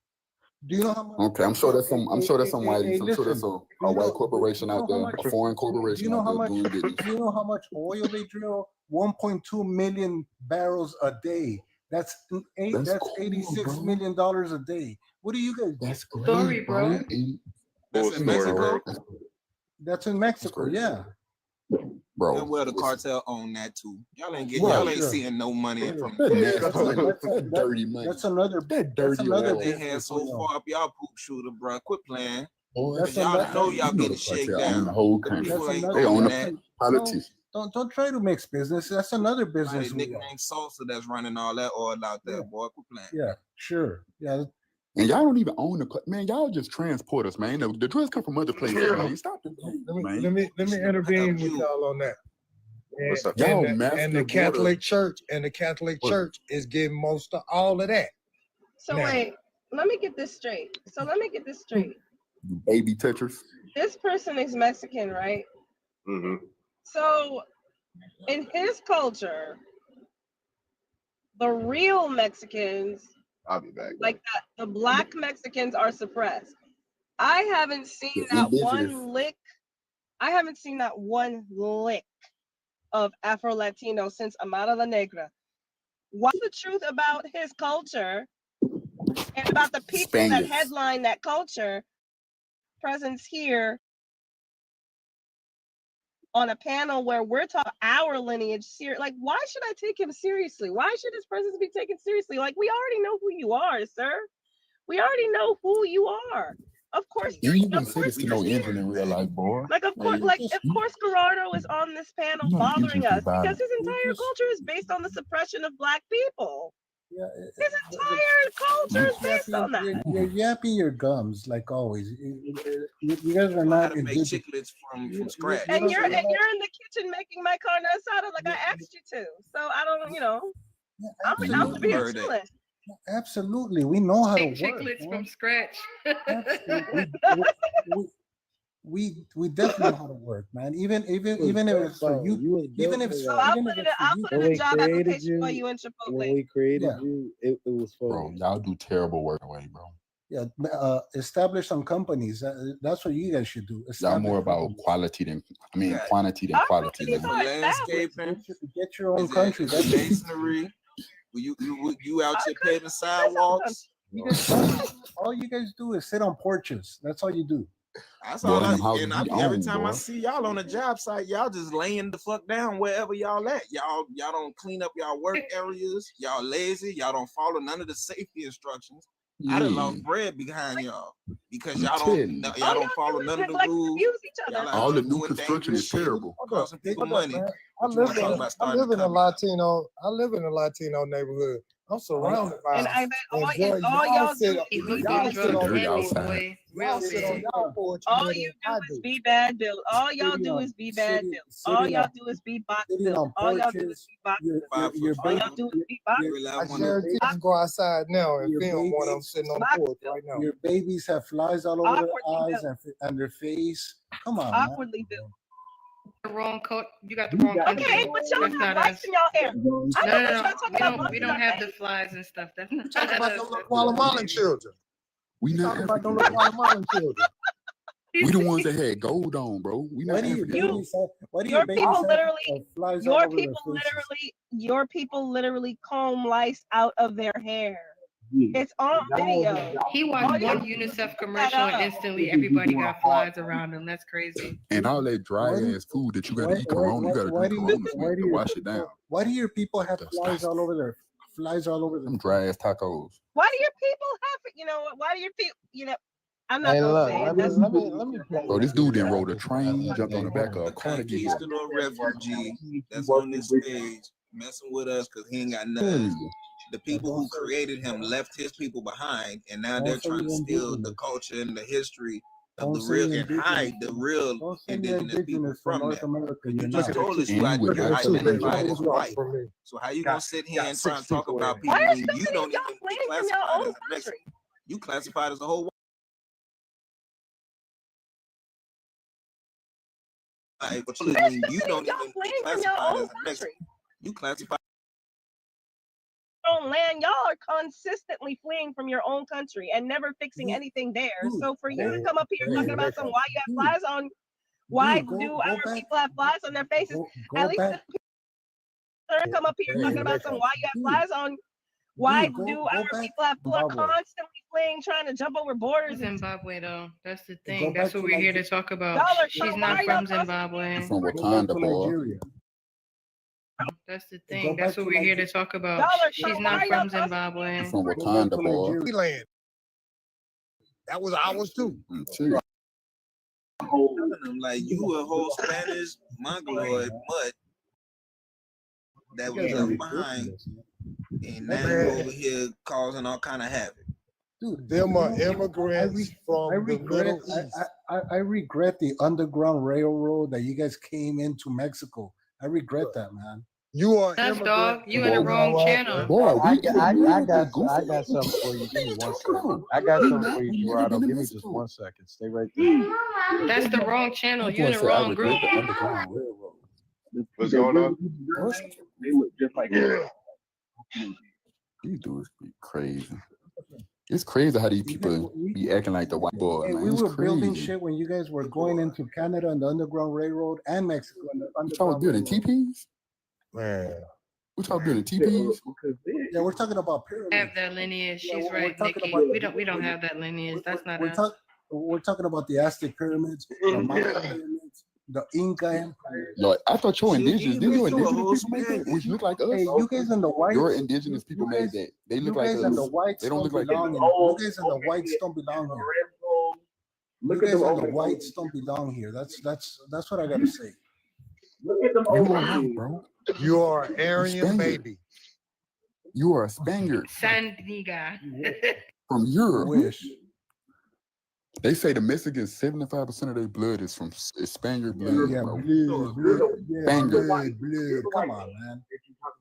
Do you know how much? Okay, I'm sure that's some. I'm sure that's some Hey, whiteys. I'm sure that's listen, a white corporation you know out how there, much- a foreign Do corporation you know out how there much? doing business. Do you know how much oil they drill? 1.2 million barrels a day. That's That's that's cool, $86 bro. million a day. What do you guys? That's great, Story, bro. bro. And- That's in Mexico. That's in Mexico. Yeah. Bro, And well, the listen. cartel own that too. Y'all ain't getting. Right, Y'all ain't sure. seeing no money from That from nasty cartel. money, that dirty money, That's another. that That's dirty another oil. They had business. so we know. far up y'all poop shooter, bro. Quit playing. Boy, That's Cause y'all another. know y'all you know getting the shaken cartel own the down. whole The country. people That's ain't another. They own owning the that. No, politics. don't try to mix business. That's another Somebody business we nicknamed know. Salsa that's running all that oil out there, Yeah. boy. Quit playing. Yeah. Sure. Yeah. And y'all don't even own the man. Y'all just transport us, man. The drugs come from other places, man. Stop the man. Let me intervene with y'all on that. What's up? Y'all And master the Catholic border. Church What? is getting most of all of that. So Now, wait, let me get this straight. Baby touchers. This person is Mexican, right? Mm-hmm. So in his culture, the real Mexicans, I'll be back. like the black Mexicans, are suppressed. I haven't seen The that indigenous. one lick. I haven't seen that one lick of Afro Latino since Amara La Negra. What's the truth about his culture and about the people that Spaniards. headline that culture presence here on a panel where we're talking our lineage? Like, why should I take him seriously? Why should his presence be taken seriously? Like, we already know who you are, sir. We already know who you are. Of course, You you're, wouldn't of say course this to you're no here. Indian in real life, boy. Like, of course, Man, like, of course, Gerardo is on this panel you know the bothering Indians us be violent. because his entire culture is based on the suppression of black people. Yeah. His entire culture is based on that. You're yapping your gums like always. You guys are Know how not to make indigenous. chiclets from scratch. And you're don't- in the kitchen making my carne asada like I asked you to. So I don't, I'm to be a Heard that. chillin'. Absolutely, we know how to Make work. chiclets man. from scratch. We definitely know how to work, man. Even if it's for you, even if it's So I'll even put if in it's for I'll you. put in a job application for you in When Chipotle. we created Yeah. you, it was for Bro, y'all do terrible work away, bro. Yeah, establish some companies. That's what you guys should do. Y'all Establish more about companies. quality than Yeah. quantity than Our quality, companies man. are established. Landscaping. Get your own Is country. it That's masonry? You out here paving sidewalks? you guys, all you guys do is sit on porches. That's all you do. That's Boy, all them houses and we every own, time I boy. see y'all on a job site, y'all just laying the fuck down wherever y'all at. Y'all don't clean up y'all work areas. Y'all lazy. Y'all don't follow none of the safety instructions. I done Yeah. lost bread behind y'all because I'm y'all telling don't you. y'all don't follow none of the rules. Abuse each Y'all other. out All here the new doing construction dangerous is shit, terrible. costing people money. I But you wanna live talk in about I starting live in a a company. Latino neighborhood. I'm surrounded by And them. I bet all, And boy, and all y'all sit do on- He is looked be y'all on bad. sit drugs on Dirty heavy, outside. boy. Real y'all sit on bad. y'all porch All more you than do I is do. be bad built. All y'all Sitting do on is be bad sitting built. All sitting y'all on do is be box sitting built. on All y'all do is porches. be box Your built. Five your foot All baby y'all do is be box your, built. I one sure of did just go outside now and your film one of them babies sitting on the Box porch built. right now. your babies have flies all over their Awkwardly eyes built. and their face. Come on, man. Awkwardly built. The wrong you got the wrong country. Okay, but y'all That's have not lice us. in y'all hair. I No, know no, that no. y'all talk about bugs We in don't our have the face. flies and stuff. That's not Talk about us. them little That's Guatemalan children. We not Talk about them African, little bro. Guatemalan children. We the ones that had gold on, bro. We Why not do your African, bro. babies have why do Your your babies people have literally, flies all your over their people faces? literally comb lice out of their hair. It's on video. He All watched y'all one do is UNICEF look commercial that and up. instantly everybody got flies around him. That's crazy. And all that dry Why do ass food that you gotta eat Corona, you gotta drink Coronas with to wash it down. Why do your people have flies Disgusting. all over their flies all over Them their dry ass tacos. Why do your people have it? You know what? Why do your people, I'm not Hey, gonna look, say it. let me Bro, this dude didn't rode a train. He jumped on the back of a Carnegie book. Conquistador refugee that's on this stage messing with us because he ain't got nothing. The people who created him left his people behind, and now they're trying to steal the culture and the history of the Don't say real and indigenous. hide the real Don't say you're indigenous people indigenous from from North that. America. You You're just not. told us you And with you that too. identified as It's lost white. for me. So how you Got gonna sit here got and try 6 and talk people in about here. people Why are when so you many don't of y'all even get fleeing from your classified own as a Mexican? country? You classified as a whole white. But There's when so you many don't of y'all even get fleeing from your classified own as a Mexican, country. you classified. Own land, y'all are consistently fleeing from your own country and never fixing anything there. So for you to come up here talking about some why you have flies on, why do our people have flies on their faces? At least the people come up here talking about some why you have flies on. Why do our people have flies constantly fleeing, trying to jump over borders? Zimbabwe, though. That's the Go thing. back That's to what we're here to Nigeria. talk about. Y'all are She's why not are y'all from Zimbabwe. From Go back Wakanda, to boy. Nigeria. That's the Go thing. back That's what to we're here to Nigeria. talk about. Y'all are She's why not are y'all from Zimbabwe. From Go back Wakanda, to boy. Nigeria. Land. That was ours too. Too. Telling them like you a whole Spanish mongoloid mutt that was left behind, and now you over here causing all kind of havoc. Dude, Them are I immigrants from the regret. Middle East. I regret the Underground Railroad that you guys came into Mexico. I regret that, man. You are That's immigrant. dog. You in the You know wrong what? channel. Boy, I we got, in I, the I middle got, of goofy. I got something for you. Give me one second. I got We something not for you, living Gerardo. in Give me Mexico. just 1 second. Stay right there. That's the wrong channel. That You in boy the said I wrong group. regret the Underground Railroad. What's going on? They look just like These dudes be crazy. It's crazy how these people be acting like the white boy, Hey, man. we It's were building crazy. shit when you guys were going into Canada and the Underground Railroad and Mexico and the What y'all was Underground building Railroad. teepees? Man. What y'all building teepees? Yeah, we're talking about Have pyramids. that lineage. Yeah, She's we're right, talking Nikki. about We don't have that lineage. That's not us. we're talking about the Aztec pyramids, the Mayan pyramids, the Inca Empire. Lord, I thought your Shit, indigenous, you didn't your went through a indigenous whole people make that? Spanish. Which look like us? Hey, you guys and the whites. Your indigenous people you made guys- that. They You look like guys and the us. whites They don't don't look like belong us. here. You guys and the whites don't belong here. You Look at guys them and the old whites don't belong here. That's what I gotta say. Look at them You old are white, bro. You are an You Aryan Spaniard. baby. You are a Spaniard Sandiga. from Europe. Wish. They say the Mexicans, 75% of their blood is from is Spaniard blood, Yeah, bro. blood. Yeah, Spaniard. blood. Come on, man.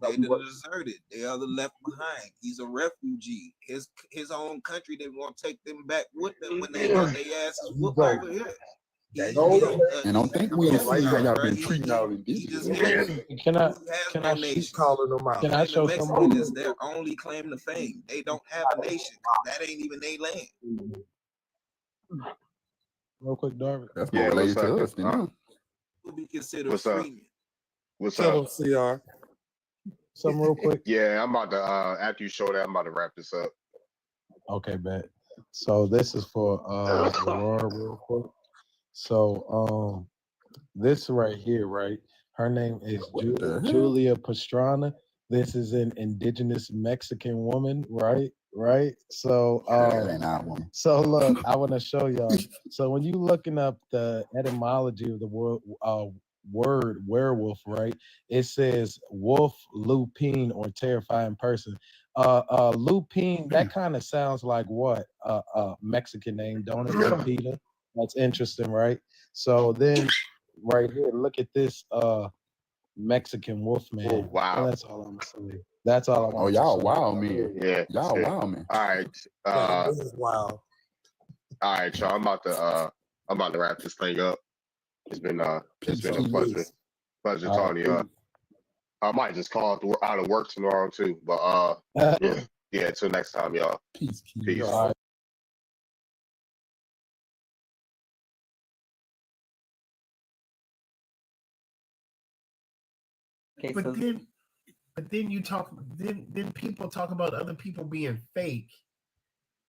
They deserted. They are left behind. He's a refugee. His own country, they want to take them back with them when they got their asses whooped over here. And don't think we ain't seen how y'all been He treating y'all just indigenous. Can I? has Can no I? nation. Calling them out. Can I Claiming show Mexican somebody? is their only claim to fame. They don't have a nation. That ain't even their land. Real quick, Darvin. That's more Yeah, related what's up? to us than them. Will be considered What's up? freemen. What's Tell up? them, CR. Something real quick. Yeah, I'm about to after you show that, I'm about to wrap this up. Okay, bet. So this is for Aurora real quick. So this right here, right? Her name is Julia Pastrana. This is an indigenous Mexican woman, right? Right. So That ain't our woman. so look, I want to show y'all. So when you looking up the etymology of the word werewolf, right? It says wolf, lupine, or terrifying person. Lupine, that kind of sounds like what? Mexican name, don't it? Lupita. That's interesting, right? So then right here, look at this Mexican wolf man. Oh, wow. That's all I'm gonna say. That's all I want. Oh, y'all wow man. Yeah. Y'all yeah. wow man. All right. Yeah, this is wild. All right, y'all. I'm about to wrap this thing up. It's been a pleasure talking to y'all. I might just call it out of work tomorrow too. But yeah, until next time, y'all. Peace. Peace. But then you talk. Then people talk about other people being fake.